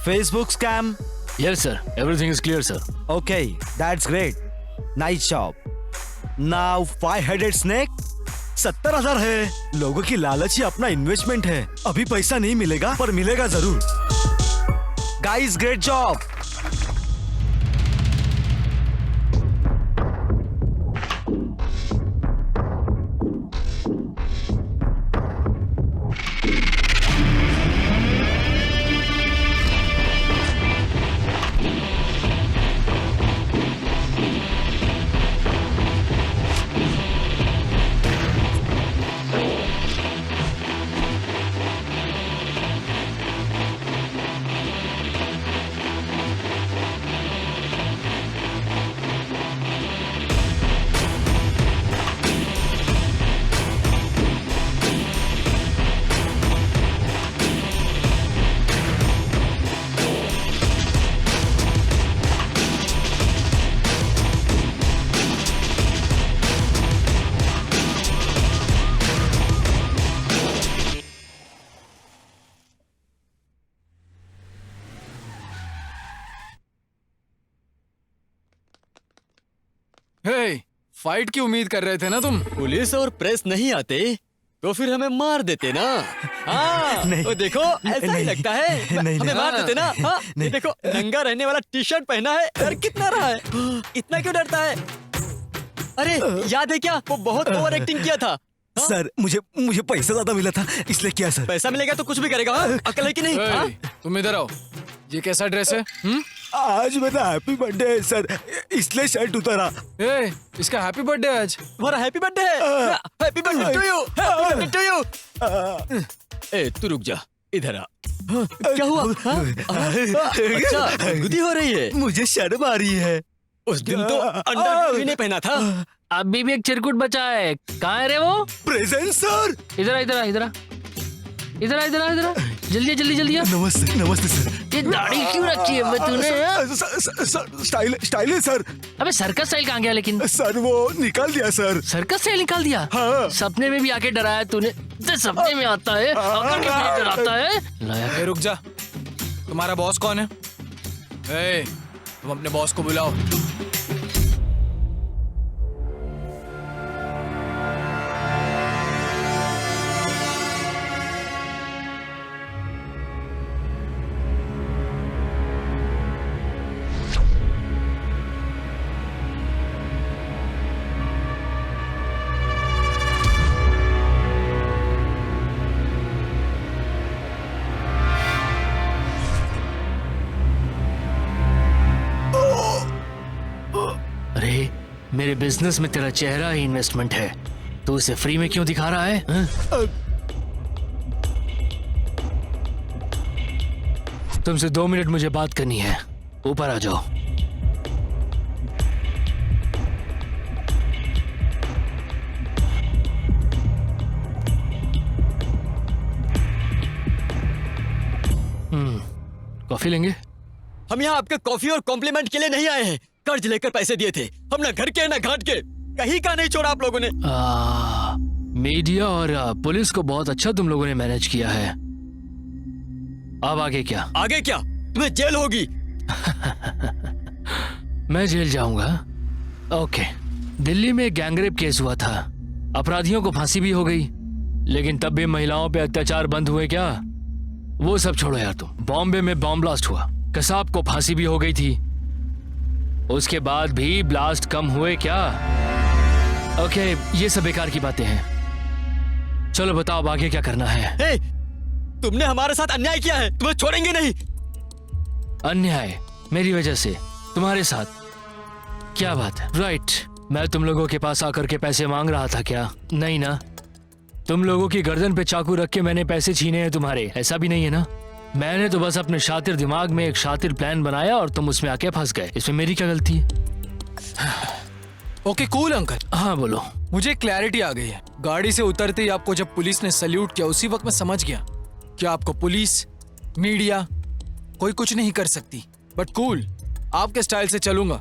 Facebook scam yes sir, everything is clear sir. Okay that's great. Nice job. Now 5-headed snake 70,000 है। लोगों की लालच ही अपना इन्वेस्टमेंट है। अभी पैसा नहीं मिलेगा पर मिलेगा जरूर। Guys great job. hey, fight की उम्मीद कर रहे थे ना तुम? पुलिस और प्रेस नहीं आते तो फिर हमें मार देते ना। हाँ, नहीं, वो देखो ऐसा ही लगता है। नहीं, हमें मार देते ना। हाँ, ये देखो नंगा रहने वाला टी-शर्ट पहना है, डर कितना रहा है। इतना क्यों डरता है? अरे याद है क्या, वो बहुत ओवर एक्टिंग किया था। हाँ? सर मुझे पैसा ज्यादा मिला था इसलिए किया सर। पैसा मिलेगा तो कुछ भी करेगा। हाँ? अकल है कि नहीं? हाँ? तुम इधर आओ। ये कैसा ड्रेस है? आज मेरा हैप्पी बर्थडे है सर, इसलिए शर्ट उतारा। इसका हैप्पी बर्थडे आज? तुम्हारा हैप्पी बर्थडे है। Happy birthday to you, happy birthday to you. ए तू रुक जा, इधर आ। क्या हुआ? अच्छा गुदी हो रही है। मुझे शर्म आ रही है। उस दिन तो अंडरवियर भी नहीं पहना था। अभी भी एक चिरकुट बचा है। कहाँ है रे वो? Present sir. इधर आ, इधर आ, इधर आ, इधर आ, इधर आ, इधर आ। जल्दी जल्दी जल्दी आ। नमस्ते सर। ये दाढ़ी क्यों रखी है बे तूने? स्टाइल है सर। अबे सर्कस स्टाइल कहाँ गया लेकिन? सर वो निकाल दिया सर। सर्कस स्टाइल निकाल दिया? हाँ। सपने में भी आके डराया तूने? सपने में आता है, आकर के भी डराता है। रुक जा, तुम्हारा बॉस कौन है? तुम अपने बॉस को बुलाओ। मेरे बिजनेस में तेरा चेहरा ही इन्वेस्टमेंट है, तू उसे फ्री में क्यों दिखा रहा है? तुमसे 2 मिनट मुझे बात करनी है, ऊपर आ जाओ। कॉफी लेंगे? हम यहाँ आपके कॉफी और कॉम्प्लीमेंट के लिए नहीं आए हैं। कर्ज लेकर पैसे दिए थे, हम ना घर के ना घाट के, कहीं का नहीं छोड़ा आप लोगों ने। मीडिया और पुलिस को बहुत अच्छा तुम लोगों ने मैनेज किया है। अब आगे क्या? आगे क्या? तुम्हें जेल होगी। मैं जेल जाऊंगा? ओके। दिल्ली में एक गैंगरेप केस हुआ था, अपराधियों को फांसी भी हो गई, लेकिन तब भी महिलाओं पे अत्याचार बंद हुए क्या? वो सब छोड़ो यार तुम। बॉम्बे में बॉम्ब ब्लास्ट हुआ, कसाब को फांसी भी हो गई थी, उसके बाद भी ब्लास्ट कम हुए क्या? ओके, ये सब बेकार की बातें हैं। चलो बताओ अब आगे क्या करना है? हे, तुमने हमारे साथ अन्याय किया है, तुम्हें छोड़ेंगे नहीं। अन्याय मेरी वजह से तुम्हारे साथ? क्या बात है? राइट, मैं तुम लोगों के पास आकर के पैसे मांग रहा था क्या? नहीं ना। तुम लोगों की गर्दन पे चाकू रख के मैंने पैसे छीने हैं तुम्हारे, ऐसा भी नहीं है ना? मैंने तो बस अपने शातिर दिमाग में एक शातिर प्लान बनाया और तुम उसमें आके फंस गए। इसमें मेरी क्या गलती है? Okay cool uncle. हाँ बोलो। मुझे क्लैरिटी आ गई है। गाड़ी से उतरते ही आपको जब पुलिस ने सल्यूट किया, उसी वक्त मैं समझ गया कि आपको पुलिस, मीडिया कोई कुछ नहीं कर सकती। बट कूल, आपके स्टाइल से चलूंगा।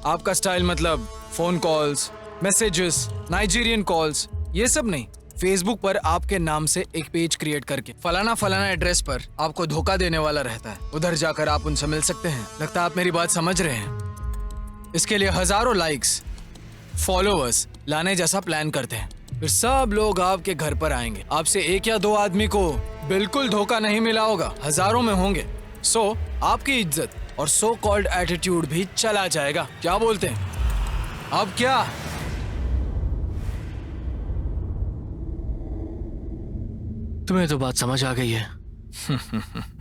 आपका स्टाइल मतलब phone calls, messages, Nigerian calls, ये सब नहीं। फेसबुक पर आपके नाम से एक पेज क्रिएट करके फलाना फलाना एड्रेस पर आपको धोखा देने वाला रहता है, उधर जाकर आप उनसे मिल सकते हैं। लगता है आप मेरी बात समझ रहे हैं। इसके लिए हजारों लाइक्स, फॉलोअर्स लाने जैसा प्लान करते हैं। फिर सब लोग आपके घर पर आएंगे। आपसे एक या दो आदमी को बिल्कुल धोखा नहीं मिला होगा, हजारों में होंगे। सो आपकी इज्जत और सो कॉल्ड एटीट्यूड भी चला जाएगा। क्या बोलते हैं? अब क्या? तुम्हें तो बात समझ आ गई है।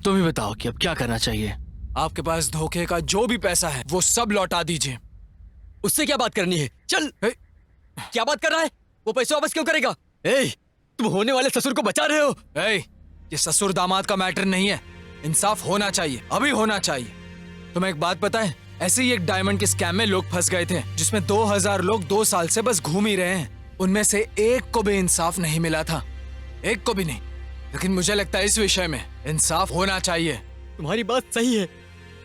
तुम ही बताओ कि अब क्या करना चाहिए? आपके पास धोखे का जो भी पैसा है वो सब लौटा दीजिए। उससे क्या बात करनी है? चल। क्या बात कर रहा है? वो पैसे वापस क्यों करेगा? तुम होने वाले ससुर को बचा रहे हो। ये ससुर दामाद का मैटर नहीं है। इंसाफ होना चाहिए, अभी होना चाहिए। तुम्हें एक बात पता है, ऐसे ही एक डायमंड के स्कैम में लोग फंस गए थे, जिसमें 2000 लोग 2 साल से बस घूम ही रहे हैं। उनमें से एक को भी इंसाफ नहीं मिला था, एक को भी नहीं। लेकिन मुझे लगता है इस विषय में इंसाफ होना चाहिए। तुम्हारी बात सही है,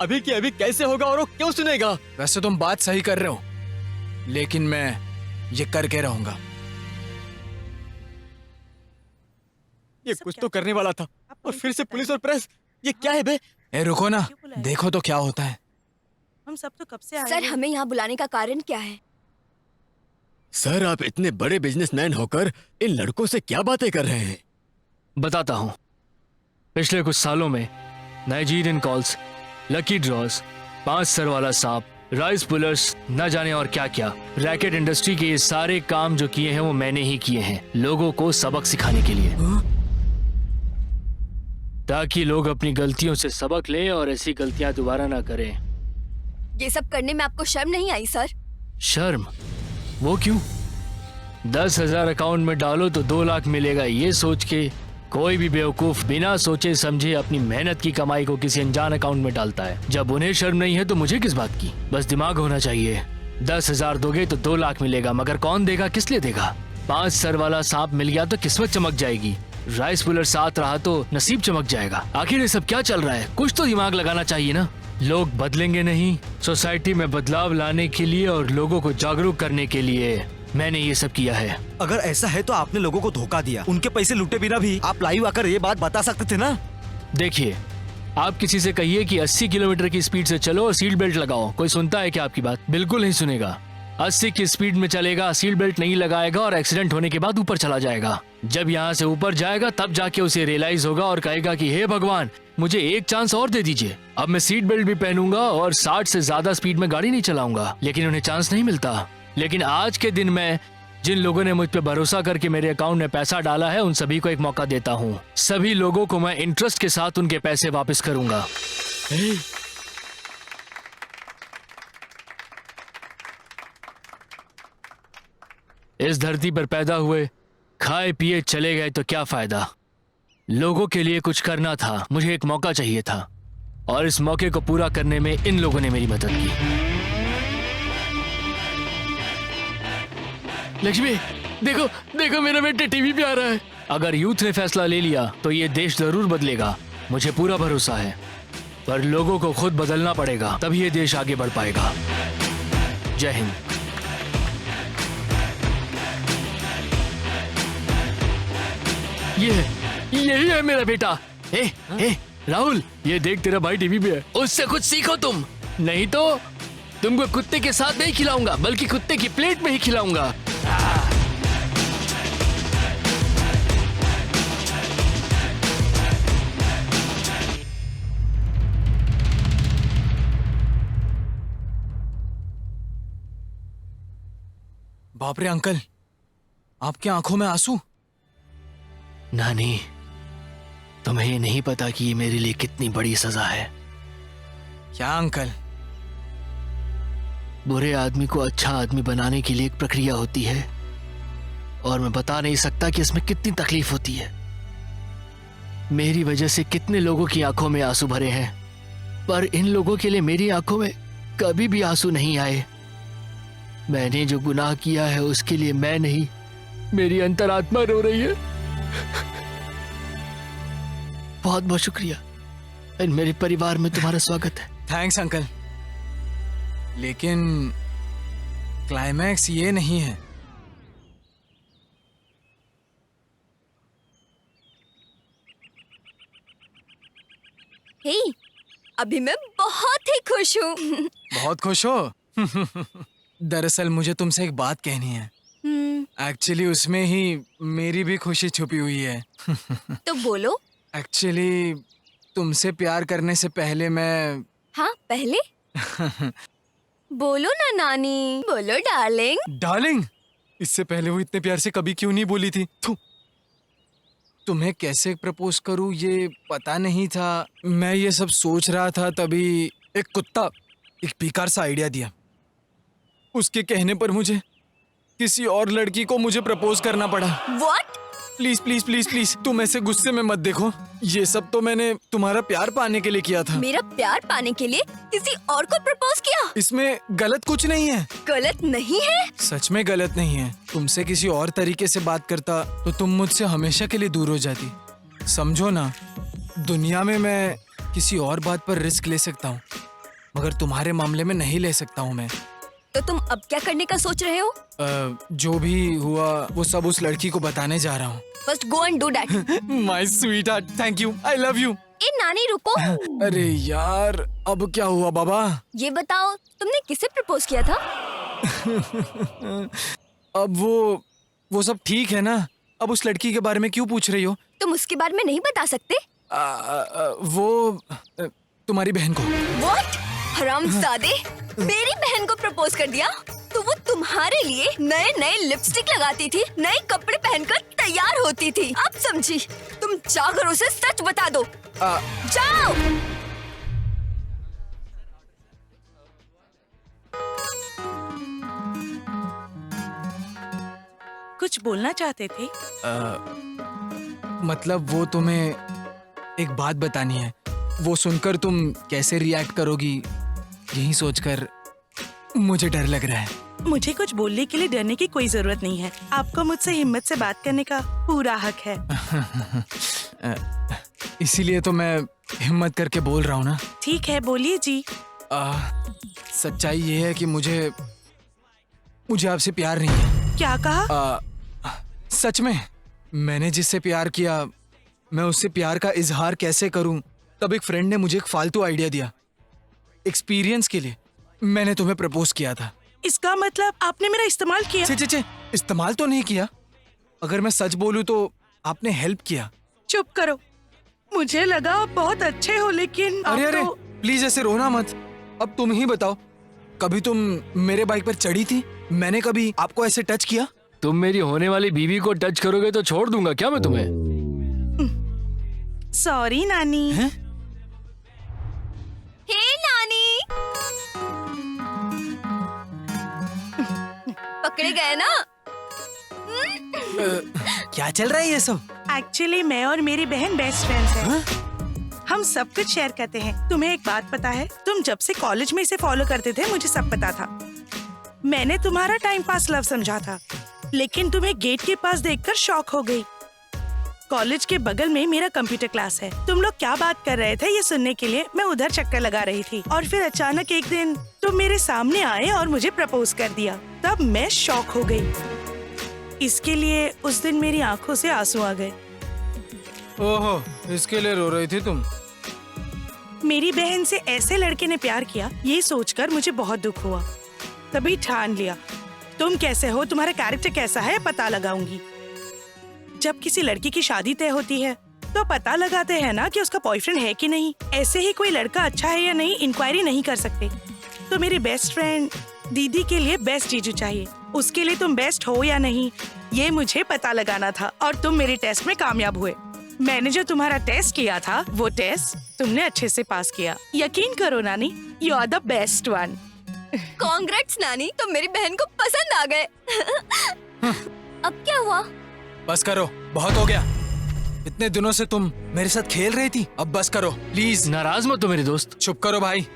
अभी की अभी कैसे होगा और वो क्यों सुनेगा? वैसे तुम बात सही कर रहे हो, लेकिन मैं ये करके रहूंगा। ये कुछ तो करने वाला था और फिर से पुलिस और प्रेस। ये क्या है बे? रुको ना, देखो तो क्या होता है। हम सब तो कब से आए सर, हैं। हमें यहाँ बुलाने का कारण क्या है? सर, आप इतने बड़े बिजनेसमैन होकर इन लड़कों से क्या बातें कर रहे हैं? बताता हूँ। पिछले कुछ सालों में नाइजीरियन कॉल्स, लकी ड्रॉज, 5 सर वाला सांप, राइस पुलर्स, न जाने और क्या क्या, रैकेट इंडस्ट्री के ये सारे काम जो किए हैं वो मैंने ही किए हैं, लोगों को सबक सिखाने के लिए। ताकि लोग अपनी गलतियों से सबक लें और ऐसी गलतियां दोबारा ना करें। ये सब करने में आपको शर्म नहीं आई सर? शर्म? वो क्यों? 10,000 अकाउंट में डालो तो 2 लाख मिलेगा, ये सोच के कोई भी बेवकूफ बिना सोचे समझे अपनी मेहनत की कमाई को किसी अनजान अकाउंट में डालता है। जब उन्हें शर्म नहीं है तो मुझे किस बात की? बस दिमाग होना चाहिए। 10,000 दोगे तो 2 लाख मिलेगा, मगर कौन देगा, किस लिए देगा? 5 सर वाला सांप मिल गया तो किस्मत चमक जाएगी, राइस पुलर साथ रहा तो नसीब चमक जाएगा। आखिर ये सब क्या चल रहा है? कुछ तो दिमाग लगाना चाहिए ना। लोग बदलेंगे नहीं। सोसाइटी में बदलाव लाने के लिए और लोगों को जागरूक करने के लिए मैंने ये सब किया है। अगर ऐसा है तो आपने लोगों को धोखा दिया, उनके पैसे लूटे बिना भी आप लाइव आकर ये बात बता सकते थे ना। देखिए, आप किसी से कहिए कि 80 किलोमीटर की स्पीड से चलो और सीट बेल्ट लगाओ, कोई सुनता है क्या आपकी बात? बिल्कुल नहीं सुनेगा। 80 की स्पीड में चलेगा, सीट बेल्ट नहीं लगाएगा और एक्सीडेंट होने के बाद ऊपर चला जाएगा। जब यहाँ से ऊपर जाएगा तब जाके उसे रियलाइज होगा और कहेगा कि हे भगवान, मुझे एक चांस और दे दीजिए। अब मैं सीट बेल्ट भी पहनूंगा और 60 से ज्यादा स्पीड में गाड़ी नहीं चलाऊंगा। लेकिन उन्हें चांस नहीं मिलता। लेकिन आज के दिन मैं जिन लोगों ने मुझ पे भरोसा करके मेरे अकाउंट में पैसा डाला है, उन सभी को एक मौका देता हूँ। सभी लोगों को मैं इंटरेस्ट के साथ उनके पैसे वापस करूंगा। इस धरती पर पैदा हुए, खाए पिए चले गए तो क्या फायदा? लोगों के लिए कुछ करना था, मुझे एक मौका चाहिए था और इस मौके को पूरा करने में इन लोगों ने मेरी मदद की। लक्ष्मी, देखो देखो, मेरा बेटा टीवी पे आ रहा है। अगर यूथ ने फैसला ले लिया तो ये देश जरूर बदलेगा, मुझे पूरा भरोसा है। पर लोगों को खुद बदलना पड़ेगा, तभी ये देश आगे बढ़ पाएगा। जय हिंद। यही है मेरा बेटा। राहुल, ये देख तेरा भाई टीवी पे है, उससे कुछ सीखो तुम, नहीं तो तुमको कुत्ते के साथ नहीं खिलाऊंगा, बल्कि कुत्ते की प्लेट में ही खिलाऊंगा। बाप रे अंकल, आपकी आंखों में आंसू। नानी, तुम्हें ये नहीं पता कि ये मेरे लिए कितनी बड़ी सजा है। क्या अंकल? बुरे आदमी को अच्छा आदमी बनाने के लिए एक प्रक्रिया होती है, और मैं बता नहीं सकता कि इसमें कितनी तकलीफ होती है। मेरी वजह से कितने लोगों की आंखों में आंसू भरे हैं, पर इन लोगों के लिए मेरी आंखों में कभी भी आंसू नहीं आए। मैंने जो गुनाह किया है उसके लिए मैं नहीं, मेरी अंतरात्मा रो रही है। बहुत बहुत शुक्रिया। मेरे परिवार में तुम्हारा स्वागत है। थैंक्स अंकल, लेकिन क्लाइमैक्स ये नहीं है। हे, अभी मैं बहुत ही खुश हूँ। बहुत खुश हो? दरअसल मुझे तुमसे एक बात कहनी है। एक्चुअली उसमें ही मेरी भी खुशी छुपी हुई है। तो बोलो। एक्चुअली तुमसे प्यार करने से पहले मैं... हाँ, पहले? बोलो ना नानी, बोलो डार्लिंग। डार्लिंग? इससे पहले वो इतने प्यार से कभी क्यों नहीं बोली थी? तुम्हें कैसे प्रपोज करूं ये पता नहीं था। मैं ये सब सोच रहा था, तभी एक कुत्ता एक बेकार सा आइडिया दिया। उसके कहने पर मुझे किसी और लड़की को मुझे प्रपोज करना पड़ा। What? Please please please please, तुम ऐसे गुस्से में मत देखो। ये सब तो मैंने तुम्हारा प्यार पाने के लिए किया था। मेरा प्यार पाने के लिए किसी और को प्रपोज किया? इसमें गलत कुछ नहीं है। गलत नहीं है? सच में गलत नहीं है। तुमसे किसी और तरीके से बात करता तो तुम मुझसे हमेशा के लिए दूर हो जाती। समझो ना, दुनिया में मैं किसी और बात पर रिस्क ले सकता हूँ, मगर तुम्हारे मामले में नहीं ले सकता हूँ मैं। तो तुम अब क्या करने का सोच रहे हो? जो भी हुआ वो सब उस लड़की को बताने जा रहा हूँ। First go and do that. My sweetheart, thank you, I love you. ए नानी रुको। अरे यार, अब क्या हुआ बाबा? ये बताओ, तुमने किसे प्रपोज किया था? अब वो सब ठीक है ना? अब उस लड़की के बारे में क्यों पूछ रही हो? तुम उसके बारे में नहीं बता सकते? वो तुम्हारी बहन को। What? हरामजादे, मेरी बहन को प्रपोज कर दिया? तो वो तुम्हारे लिए नए नए लिपस्टिक लगाती थी, नए कपड़े पहनकर तैयार होती थी। अब समझी? तुम जाकर उसे सच बता दो। जाओ। कुछ बोलना चाहते थे? मतलब वो तुम्हें एक बात बतानी है। वो सुनकर तुम कैसे रिएक्ट करोगी, यही सोचकर मुझे डर लग रहा है। मुझे कुछ बोलने के लिए डरने की कोई जरूरत नहीं है। आपको मुझसे हिम्मत से बात करने का पूरा हक है। इसीलिए तो मैं हिम्मत करके बोल रहा हूँ ना। ठीक है, बोलिए जी। सच्चाई ये है कि मुझे आपसे प्यार नहीं है। क्या कहा? सच में मैंने जिससे प्यार किया, मैं उससे प्यार का इजहार कैसे करूं, तब एक फ्रेंड ने मुझे एक फालतू आइडिया दिया। एक्सपीरियंस के लिए मैंने तुम्हें प्रपोज किया था। इसका मतलब आपने मेरा इस्तेमाल किया? चे, इस्तेमाल तो नहीं किया। अगर मैं सच बोलूं तो आपने हेल्प किया। चुप करो, मुझे लगा आप बहुत अच्छे हो, लेकिन अरे प्लीज ऐसे रोना मत। अब तुम ही बताओ, कभी तुम मेरे बाइक पर चढ़ी थी? मैंने कभी आपको ऐसे टच किया? तुम मेरी होने वाली बीवी को टच करोगे तो छोड़ दूंगा क्या मैं तुम्हें? सॉरी नानी। हैं? हे नानी, पकड़े गए ना? क्या चल रहा है ये सब? एक्चुअली मैं और मेरी बहन बेस्ट फ्रेंड्स हैं। हम सब कुछ शेयर करते हैं। तुम्हें एक बात पता है? तुम जब से कॉलेज में इसे फॉलो करते थे मुझे सब पता था। मैंने तुम्हारा टाइम पास लव समझा था, लेकिन तुम्हें गेट के पास देखकर शॉक हो गई। कॉलेज के बगल में मेरा कंप्यूटर क्लास है। तुम लोग क्या बात कर रहे थे ये सुनने के लिए मैं उधर चक्कर लगा रही थी, और फिर अचानक एक दिन तुम मेरे सामने आए और मुझे प्रपोज कर दिया। तब मैं शॉक हो गई। इसके लिए उस दिन मेरी आंखों से आंसू आ गए। ओहो, इसके लिए रो रही थी तुम? मेरी बहन से ऐसे लड़के ने प्यार किया, ये सोचकर मुझे बहुत दुख हुआ। तभी ठान लिया तुम कैसे हो, तुम्हारा कैरेक्टर कैसा है पता लगाऊंगी। जब किसी लड़की की शादी तय होती है तो पता लगाते हैं ना कि उसका बॉयफ्रेंड है कि नहीं। ऐसे ही कोई लड़का अच्छा है या नहीं इंक्वायरी नहीं कर सकते। तो मेरी बेस्ट फ्रेंड दीदी के लिए बेस्ट जीजू चाहिए, उसके लिए तुम बेस्ट हो या नहीं ये मुझे पता लगाना था। और तुम मेरे टेस्ट में कामयाब हुए। मैंने जो तुम्हारा टेस्ट किया था वो टेस्ट तुमने अच्छे से पास किया। यकीन करो नानी, you are the best one. Congrats नानी, तुम मेरी बहन को पसंद आ गए। अब क्या हुआ? बस करो, बहुत हो गया। इतने दिनों से तुम मेरे साथ खेल रही थी, अब बस करो प्लीज। नाराज मत हो मेरे दोस्त। चुप करो भाई,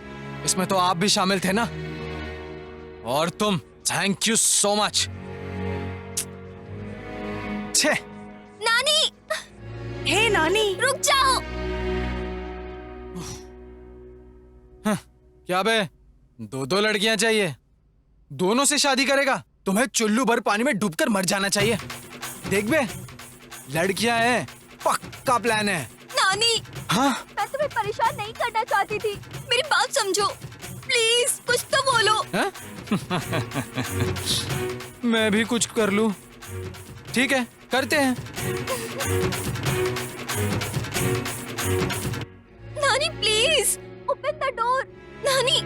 इसमें तो आप भी शामिल थे ना। और तुम, थैंक यू सो मच। छे नानी, हे नानी, रुक जाओ। क्या बे, दो लड़कियां चाहिए? दोनों से शादी करेगा? तुम्हें चुल्लू भर पानी में डूबकर मर जाना चाहिए। देख बे, लड़कियां हैं, पक्का प्लान है। नानी, हाँ? मैं तुम्हें परेशान नहीं करना चाहती थी, मेरी बात समझो प्लीज, कुछ तो बोलो। मैं भी कुछ कर लूं? ठीक है, करते हैं। नानी प्लीज ओपन द डोर। नानी,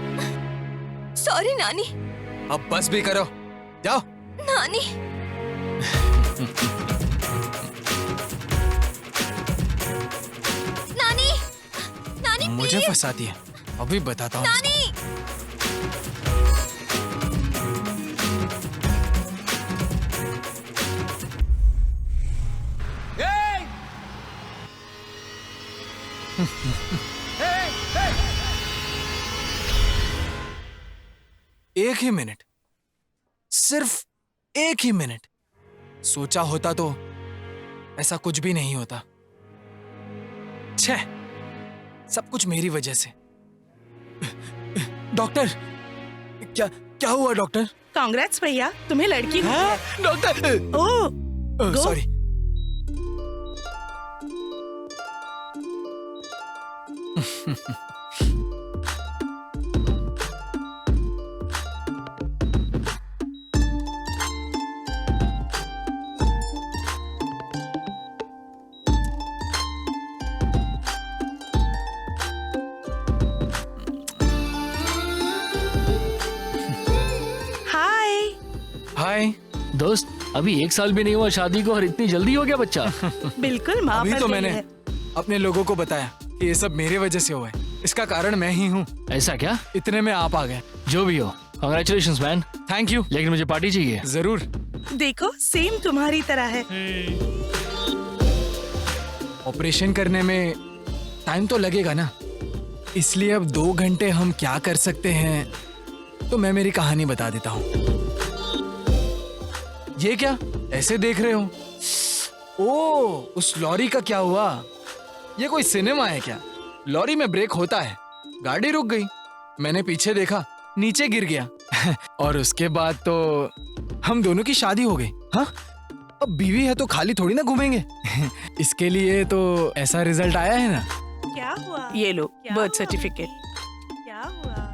सॉरी नानी। अब बस भी करो, जाओ। नानी, नानी, नानी मुझे प्लीज। फंसाती है, अभी बताता हूँ। नानी, एक ही मिनट, सिर्फ एक ही मिनट सोचा होता तो ऐसा कुछ भी नहीं होता। छे, सब कुछ मेरी वजह से। डॉक्टर, क्या हुआ डॉक्टर? कांग्रेट्स भैया, तुम्हें लड़की हुई है। डॉक्टर, ओह, गो। सॉरी। हाय। हाय दोस्त, अभी 1 साल भी नहीं हुआ शादी को और इतनी जल्दी हो गया बच्चा। बिल्कुल माँ अभी पर तो गई मैंने है। अपने लोगों को बताया कि ये सब मेरे वजह से हुआ है। इसका कारण मैं ही हूँ। ऐसा क्या? इतने में आप आ गए। जो भी हो, कांग्रेचुलेशंस मैन। Thank you. लेकिन मुझे पार्टी चाहिए। जरूर। देखो, सेम तुम्हारी तरह है। ऑपरेशन करने में टाइम तो लगेगा ना, इसलिए अब 2 घंटे हम क्या कर सकते हैं, तो मैं मेरी कहानी बता देता हूँ। ये क्या ऐसे देख रहे हो? ओह, उस लॉरी का क्या हुआ? ये कोई सिनेमा है क्या? लॉरी में ब्रेक होता है, गाड़ी रुक गई, मैंने पीछे देखा, नीचे गिर गया। और उसके बाद तो हम दोनों की शादी हो गई। हाँ, अब बीवी है तो खाली थोड़ी ना घूमेंगे। इसके लिए तो ऐसा रिजल्ट आया है ना। क्या हुआ? ये लो बर्थ सर्टिफिकेट। क्या हुआ?